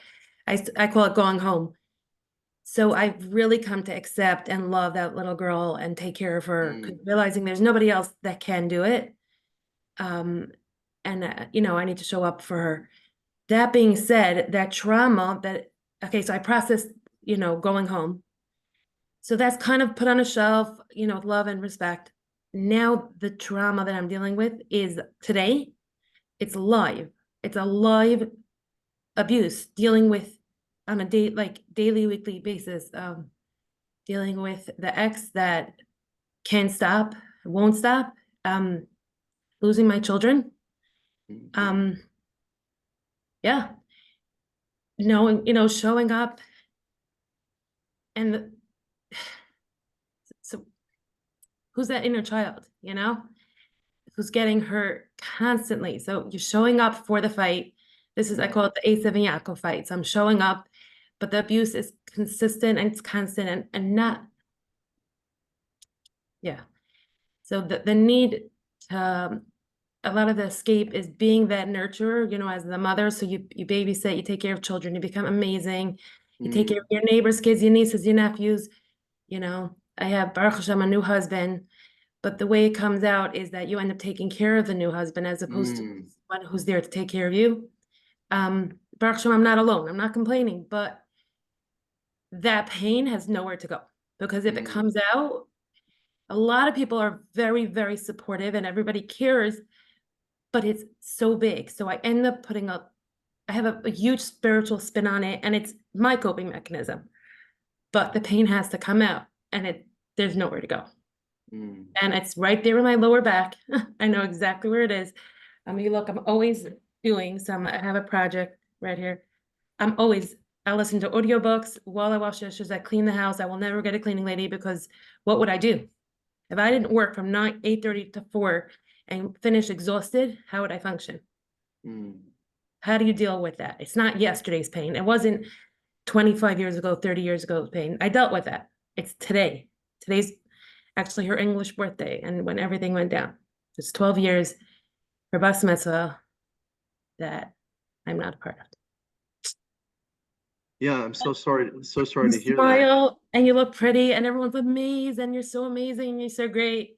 I call it going home. So I've really come to accept and love that little girl and take care of her, realizing there's nobody else that can do it. You know, I need to show up for her. That being said, that trauma okay, so I processed, you know, going home. So that's kind of put on a shelf, you know, with love and respect. Now the trauma that I'm dealing with is today. It's live. It's a live abuse, dealing with on a daily, weekly basis, dealing with the ex that can't stop, won't stop, losing my children. Yeah. Knowing, you know, showing up and so who's that inner child, you know, who's getting hurt constantly. So you're showing up for the fight. This is, I call it the Esav and Yaakov fight. So I'm showing up, but the abuse is consistent and it's constant and not, yeah. So the need to, a lot of the escape is being that nurturer, you know, as the mother. So you babysit, you take care of children, you become amazing. You take care of your neighbors' kids, your nieces, your nephews. You know, I have, Baruch Hashem, a new husband, but the way it comes out is that you end up taking care of the new husband as opposed to one who's there to take care of you. Baruch Hashem, I'm not alone. I'm not complaining, but that pain has nowhere to go because if it comes out, a lot of people are very, very supportive and everybody cares, but it's so big. So I end up I have a huge spiritual spin on it and it's my coping mechanism, but the pain has to come out and there's nowhere to go. And it's right there in my lower back. I know exactly where it is. I mean, look, I'm always doing I have a project right here. I listen to audiobooks while I wash dishes, I clean the house. I will never get a cleaning lady because what would I do? If I didn't work from 8:30 to 4 and finish exhausted, how would I function? How do you deal with that? It's not yesterday's pain. It wasn't 25 years ago, 30 years ago pain. I dealt with that. It's today. Today's actually her English birthday and when everything went down. It's 12 years, her bas mitzvah that I'm not a part of. Yeah, I'm so sorry to hear that. Smile and you look pretty and everyone's amazed and you're so amazing and you're so great.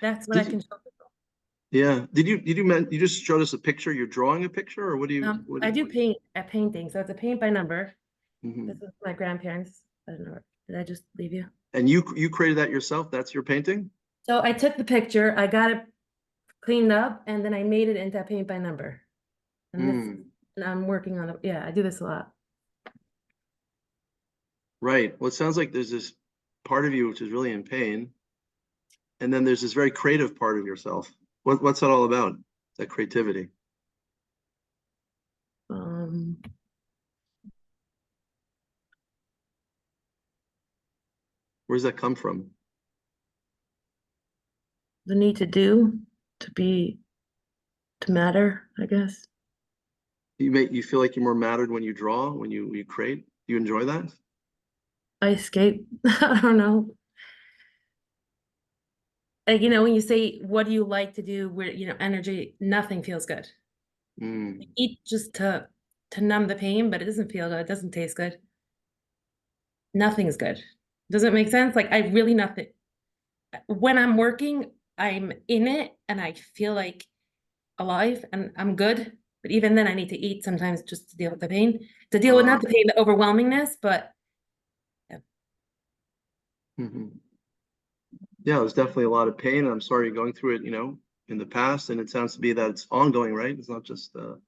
That's what I can show people. Yeah. You just showed us a picture. You're drawing a picture or what do you? I do paint a painting. So it's a paint by number. This is my grandparents. I don't know. Did I just leave you? And you created that yourself? That's your painting? So I took the picture, I got it cleaned up, and then I made it into a paint by number. And I'm working on it. Yeah, I do this a lot. Right. Well, it sounds like there's this part of you which is really in pain. And then there's this very creative part of yourself. What's that all about? That creativity? Where does that come from? The need to do, to matter, I guess. You feel like you're more mattered when you draw, when you create? You enjoy that? I escape. I don't know. Like, you know, when you say, what do you like to do? Where, you know, energy, nothing feels good. I eat just to numb the pain, but it doesn't feel good. It doesn't taste good. Nothing's good. Does it make sense? Like I really nothing. When I'm working, I'm in it and I feel like alive and I'm good. But even then I need to eat sometimes just to deal with the pain, to deal with not the pain, the overwhelmingness, but yeah. Yeah, there's definitely a lot of pain. And I'm sorry you're going through it, you know, in the past. And it sounds to be that it's ongoing, right? It's not just a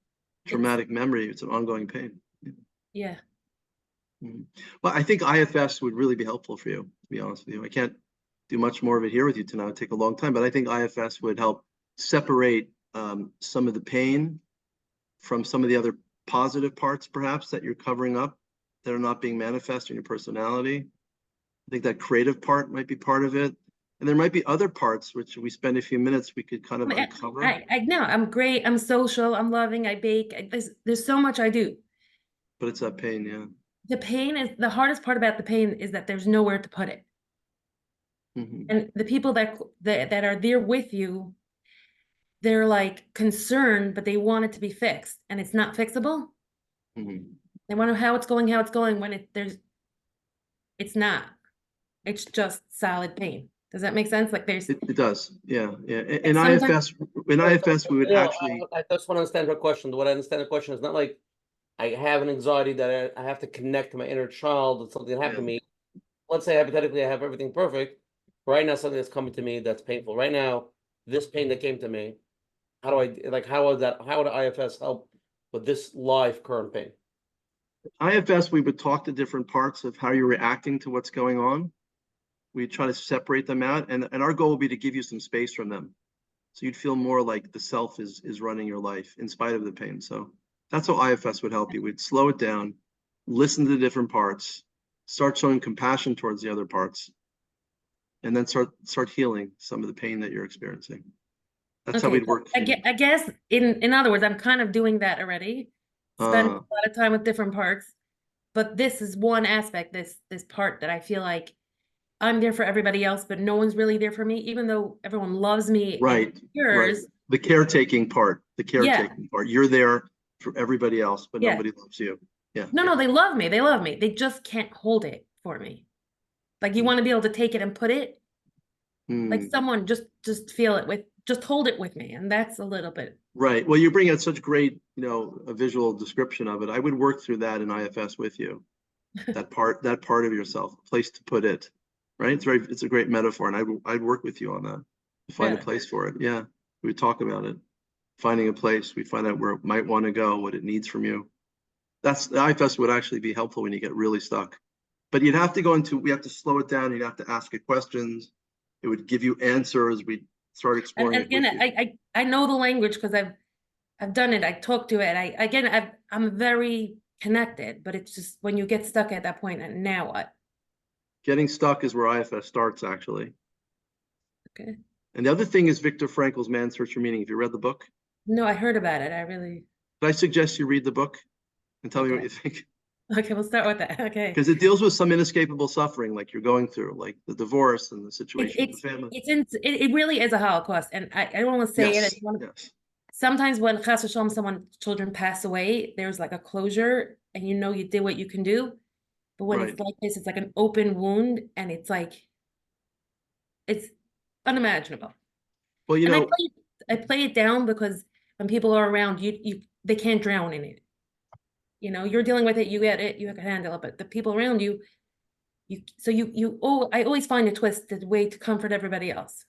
traumatic memory. It's an ongoing pain. Yeah. Well, I think IFS would really be helpful for you, to be honest with you. I can't do much more of it here with you tonight. It'd take a long time, but I think IFS would help separate some of the pain from some of the other positive parts, perhaps, that you're covering up that are not being manifest in your personality. I think that creative part might be part of it. And there might be other parts which we spend a few minutes, we could kind of uncover. I know, I'm great. I'm social. I'm loving. I bake. There's so much I do. But it's that pain, yeah. the pain is the hardest part about the pain is that there's nowhere to put it. And the people that are there with you, they're like concerned, but they want it to be fixed, and it's not fixable. They wonder how it's going when it's not. It's just solid pain. Does that make sense? Like there's It does. Yeah. In sometimes- IFS, we would actually. I just want to understand her question. What I understand the question is not like I have an anxiety that I have to connect to my inner child. It's something that happened to me. Let's say hypothetically I have everything perfect. Right now, something that's coming to me that's painful. Right now, this pain that came to me, how would IFS help with this live current pain? IFS, we would talk to different parts of how you're reacting to what's going on. We try to separate them out, and our goal would be to give you some space from them, so you'd feel more like the self is running your life in spite of the pain. So that's how IFS would help you. We'd slow it down, listen to the different parts, start showing compassion towards the other parts, and then start healing some of the pain that you're experiencing. That's how we'd work. I guess in other words, I'm kind of doing that already. Spend a lot of time with different parts, but this is one aspect, this part that I feel like I'm there for everybody else, but no one's really there for me, even though everyone loves me. Right. The caretaking part, You're there for everybody else, but nobody loves you. Yeah. No, they love me. They just can't hold it for me. Like you want to be able to take it and put it, like someone just feel it just hold it with me, and that's a little bit. Right. Well, you bring out such great, a visual description of it. I would work through that in IFS with you. That part of yourself, a place to put it. Right. It's a great metaphor, and I'd work with you on that to find a place for it. Yeah. We would talk about it, finding a place. We find out where it might want to go, what it needs from you. The IFS would actually be helpful when you get really stuck. But we have to slow it down. You'd have to ask it questions. It would give you answers. We'd start exploring. And again, I know the language because I've done it. I talk to it. I'm very connected, but it's just when you get stuck at that point, and now what? Getting stuck is where IFS starts, actually. Okay. And the other thing is Viktor Frankl's Man's Search for Meaning. Have you read the book? No, I heard about it. Could I suggest you read the book and tell me what you think? Okay, we'll start with that. Okay. Because it deals with some inescapable suffering, like you're going through, like the divorce and the situation with the family. It really is a Holocaust, and I don't want to say it. Sometimes when Chas v'Shalom, children pass away, there's like a closure, and you did what you can do. But when it's like this, it's like an open wound, and it's unimaginable. Well, and I play it down because when people are around you, they can't drown in it. You're dealing with it, you get it, you can handle it, but the people around you, I always find a twisted way to comfort everybody else.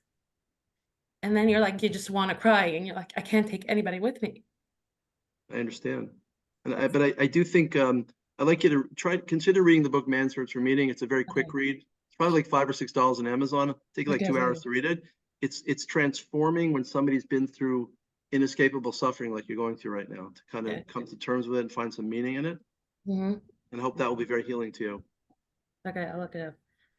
And then you're like, you just want to cry, and you're like, I can't take anybody with me. I understand. But I do think, I'd like you to consider reading the book Man's Search for Meaning. It's a very quick read. It's probably like $5 or $6 on Amazon. Take like 2 hours to read it. It's transforming when somebody's been through inescapable suffering like you're going through right now, to kind of come to terms with it and find some meaning in it. And I hope that will be very healing to you. Okay, I'll look it up.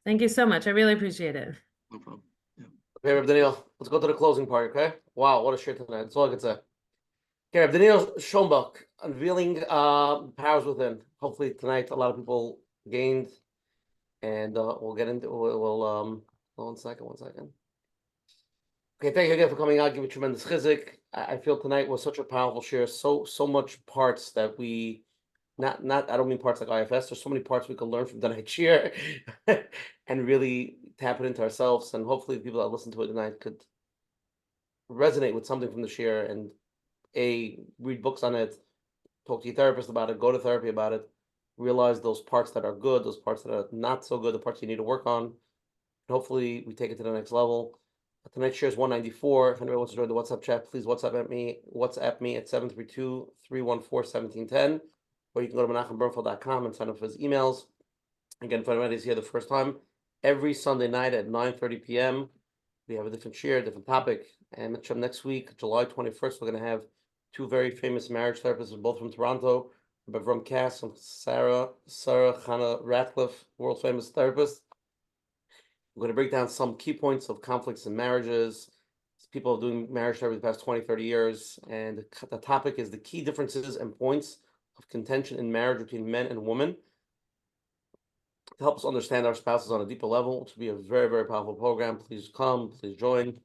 Thank you so much. I really appreciate it. No problem. Yeah. Okay, Rabbi Daniel, let's go to the closing part, okay? Wow, what a shit tonight. That's all I can say. Okay, Rabbi Daniel Schonbuch, Unveiling Powers Within. Hopefully tonight a lot of people gained, and we'll get into one second. Okay, thank you again for coming out. Give me tremendous chizuk. I feel tonight was such a powerful share. So much parts that we I don't mean parts like IFS. There's so many parts we can learn from tonight's share and really tap it into ourselves. And hopefully the people that listen to it tonight could resonate with something from the share and read books on it, talk to your therapist about it, go to therapy about it, realize those parts that are good, those parts that are not so good, the parts you need to work on. And hopefully we take it to the next level. Tonight's share is 194. If anybody wants to join the WhatsApp chat, please WhatsApp me at 732-314-1710. Or you can go to menachembernfeld.com and sign up for his emails. Again, if anybody's here the first time, every Sunday night at 9:30 p.m., we have a different share, different topic. And next week, July 21st, we're going to have two very famous marriage therapists, both from Toronto, Rabbi Avram Cass and Sarah Chana Ratcliffe, world famous therapist. We're going to break down some key points of conflicts in marriages. People are doing marriage therapy the past 20, 30 years. And the topic is the key differences and points of contention in marriage between men and women. to help us understand our spouses on a deeper level. It should be a very, very powerful program. Please come, please join.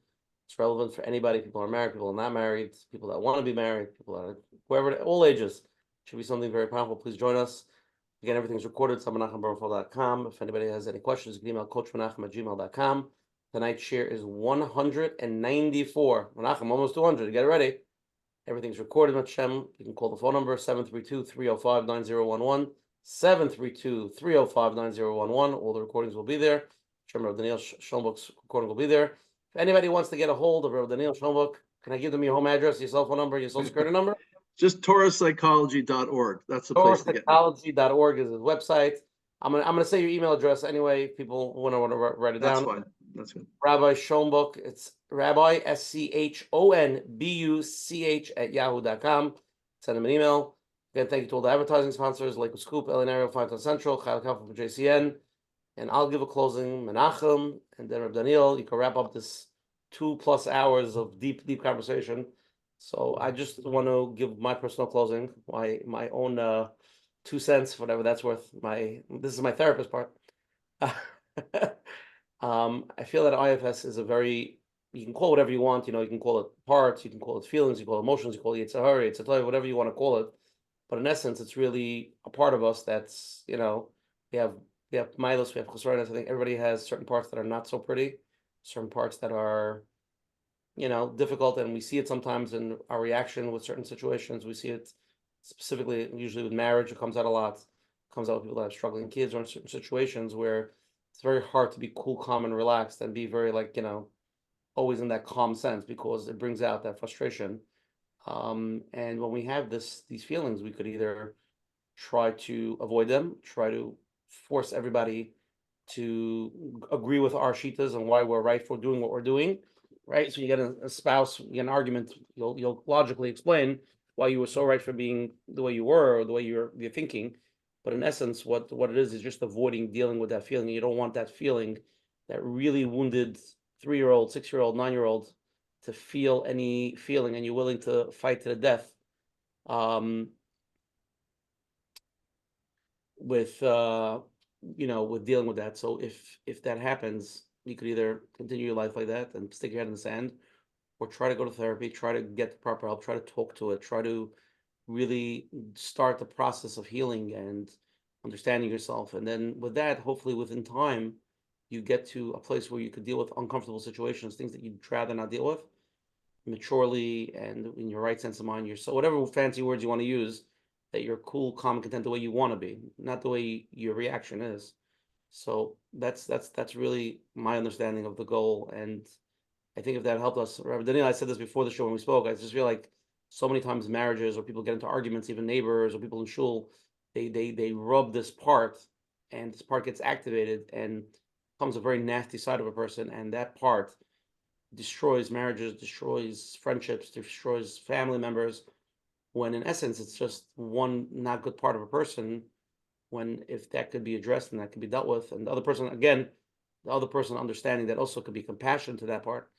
It's relevant for anybody. People are married, people are not married, people that want to be married, people that are whoever, all ages. It should be something very powerful. Please join us. Again, everything's recorded. It's on menachembernfeld.com. If anybody has any questions, you can email coachmenachem@gmail.com. Tonight's share is 194. Menachem, almost 200. Get it ready. Everything's recorded, Menachem. You can call the phone number 732-305-9011. 732-305-9011. All the recordings will be there. Rabbi Schonbuch's recording will be there. If anybody wants to get a hold of Rabbi Schonbuch, can I give them your home address, your cell phone number, your social security number? Just TorahPsychology.org. That's the place to get me. TorahPsychology.org is his website. I'm gonna say your email address anyway. If people want to write it That's down. fine. That's good. Rabbi Schonbuch. It's Rabbi SCHONBUCH @yahoo.com. Send him an email. Again, thank you to all the advertising sponsors: Lakewood Scoop, Elinario, Fighton Central, Chayil Kafa from JCN. And I'll give a closing, Menachem, and then Reb Daniel. You can wrap up this 2+ hours of deep conversation. So I just want to give my personal closing, my own 2 cents, whatever that's worth. This is my therapist part. I feel that IFS is a very, you can call it whatever you want. You can call it parts, you can call it feelings, you call it emotions, you call it Yitzhahara, Yitzhahara, whatever you want to call it. But in essence, it's really a part of us that's, we have milos, we have chesronos. I think everybody has certain parts that are not so pretty, certain parts that are, difficult, and we see it sometimes in our reaction with certain situations. We see it specifically, usually with marriage, it comes out a lot. It comes out with people that have struggling kids, or in certain situations where it's very hard to be cool, calm, and relaxed and be very always in that calm sense, because it brings out that frustration. And when we have these feelings, we could either try to avoid them, try to force everybody to agree with our shitas and why we're right for doing what we're doing, right? So you get a spouse, you get an argument, you'll logically explain why you were so right for being the way you were, or the way you're thinking. But in essence, what it is just avoiding dealing with that feeling. You don't want that feeling, that really wounded 3-year-old, 6-year-old, 9-year-old, to feel any feeling, and you're willing to fight to the death with dealing with that. So if that happens, you could either continue your life like that and stick your head in the sand, or try to go to therapy, try to get the proper help, try to talk to it, try to really start the process of healing and understanding yourself. And then with that, hopefully within time, you get to a place where you could deal with uncomfortable situations, things that you'd rather not deal with, maturely and in your right sense of mind. So whatever fancy words you want to use, that you're cool, calm, and content the way you want to be, not the way your reaction is. So that's really my understanding of the goal. And I think if that helped us, Rabbi Daniel, I said this before the show when we spoke, I just feel like so many times marriages, or people get into arguments, even neighbors or people in shul, they rub this part, and this part gets activated and becomes a very nasty side of a person, and that part destroys marriages, destroys friendships, destroys family members, when in essence it's just one not good part of a person. When if that could be addressed and that could be dealt with, and the other person understanding that also could be compassion to that part.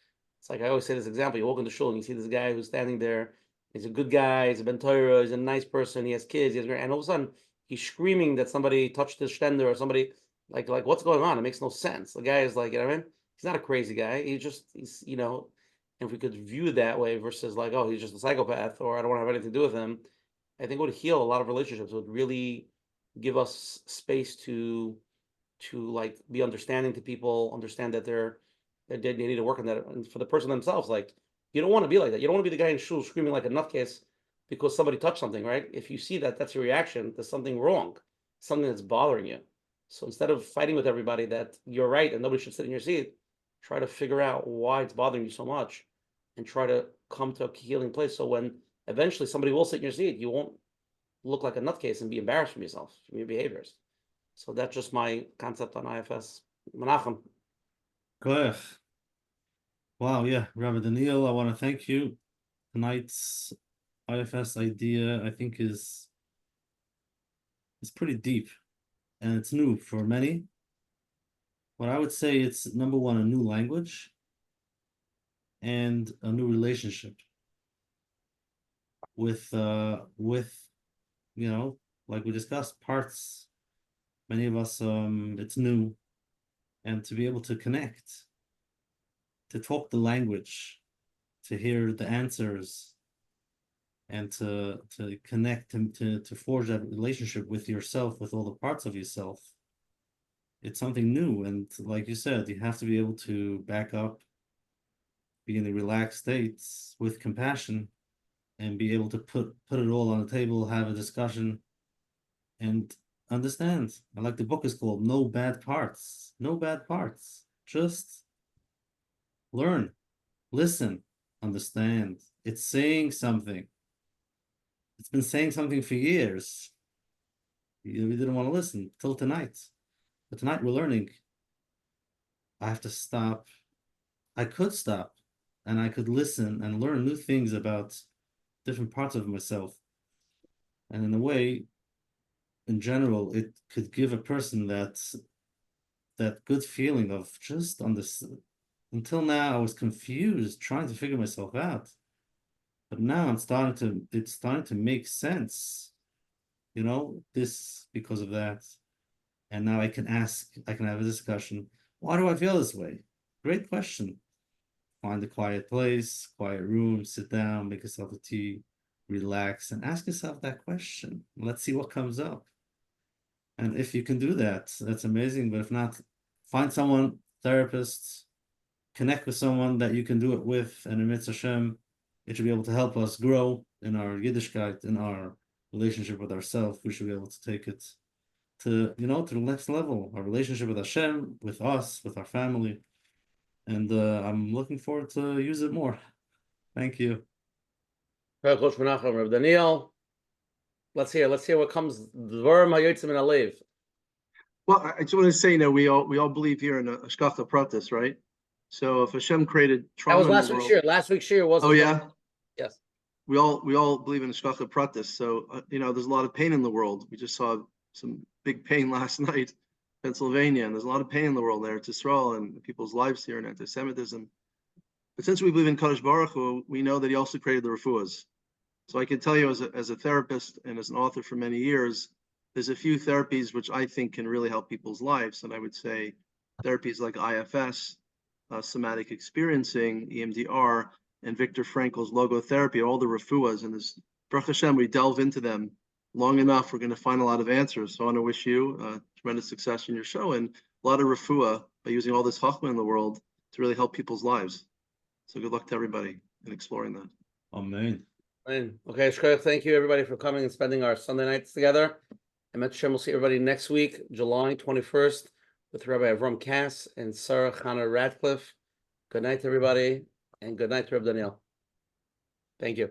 It's like I always say this example: you walk into shul and you see this guy who's standing there. He's a good guy. He's a ben Torah. He's a nice person. He has kids. And all of a sudden he's screaming that somebody touched his stender, or somebody like what's going on? It makes no sense. The guy is like, you know what I mean? He's not a crazy guy. He's if we could view it that way versus like, oh, he's just a psychopath, or I don't want to have anything to do with him, I think it would heal a lot of relationships. It would really give us space to be understanding to people, understand that they need to work on that. And for the person themselves, like, you don't want to be like that. You don't want to be the guy in shul screaming like a nutcase because somebody touched something, right? If you see that that's your reaction, there's something wrong, something that's bothering you. So instead of fighting with everybody that you're right and nobody should sit in your seat, try to figure out why it's bothering you so much, and try to come to a healing place. So when eventually somebody will sit in your seat, you won't look like a nutcase and be embarrassed from yourself, from your behaviors. So that's just my concept on IFS. Menachem. Go. Wow, yeah, Rabbi Daniel, I want to thank you. Tonight's IFS idea, I think, is pretty deep, and it's new for many. What I would say, it's number one, a new language and a new relationship with like we discussed, parts Many of us, it's new, and to be able to connect, to talk the language, to hear the answers, and to connect and to forge that relationship with yourself, with all the parts of yourself. It's something new, and like you said, you have to be able to back up, be in a relaxed state with compassion, and be able to put it all on the table, have a discussion, and understand. And like the book is called, No Bad Parts. No bad parts. Just learn, listen, understand. It's saying something. It's been saying something for years. We didn't want to listen till tonight. But tonight we're learning. I have to stop. I could stop, and I could listen and learn new things about different parts of myself. And in a way, in general, it could give a person that good feeling of just on this. Until now, I was confused, trying to figure myself out. But now it's starting to make sense, this because of that. And now I can have a discussion. Why do I feel this way? Great question. Find a quiet place, quiet room, sit down, make yourself a tea, relax, and ask yourself that question. Let's see what comes up. And if you can do that, that's amazing. But if not, find someone, therapist, connect with someone that you can do it with, and in Mitzvah Hashem, it should be able to help us grow in our Yiddishkeit, in our relationship with ourselves. We should be able to take it to the next level, our relationship with Hashem, with us, with our family. And I'm looking forward to use it more. Thank you. Coach Menachem, Rabbi Daniel. Let's hear what comes. Well, I just want to say, we all believe here in a Hashgacha Pratis, right? So if Hashem created trauma, that was last week's shir. Last week's shir was. Oh yeah. Yes. We all believe in Hashgacha Pratis. So there's a lot of pain in the world. We just saw some big pain last night, Pennsylvania, and there's a lot of pain in the world there. It's Israel and people's lives here and anti-Semitism. But since we believe in Kadosh Baruch Hu, we know that He also created the refuahs. So I can tell you, as a therapist and as an author for many years, there's a few therapies which I think can really help people's lives, and I would say therapies like IFS, somatic experiencing, EMDR, and Viktor Frankl's logotherapy, all the refuahs, and this Baruch Hashem, we delve into them long enough, we're going to find a lot of answers. So I want to wish you tremendous success in your show and a lot of refuah by using all this chachma in the world to really help people's lives. So good luck to everybody in exploring that. Amen. Okay, Shkoyach, thank you everybody for coming and spending our Sunday nights together. And Menachem, we'll see everybody next week, July 21st, with Rabbi Avram Cass and Sarah Chana Radcliffe. Good night, everybody, and good night to Rabbi Daniel. Thank you.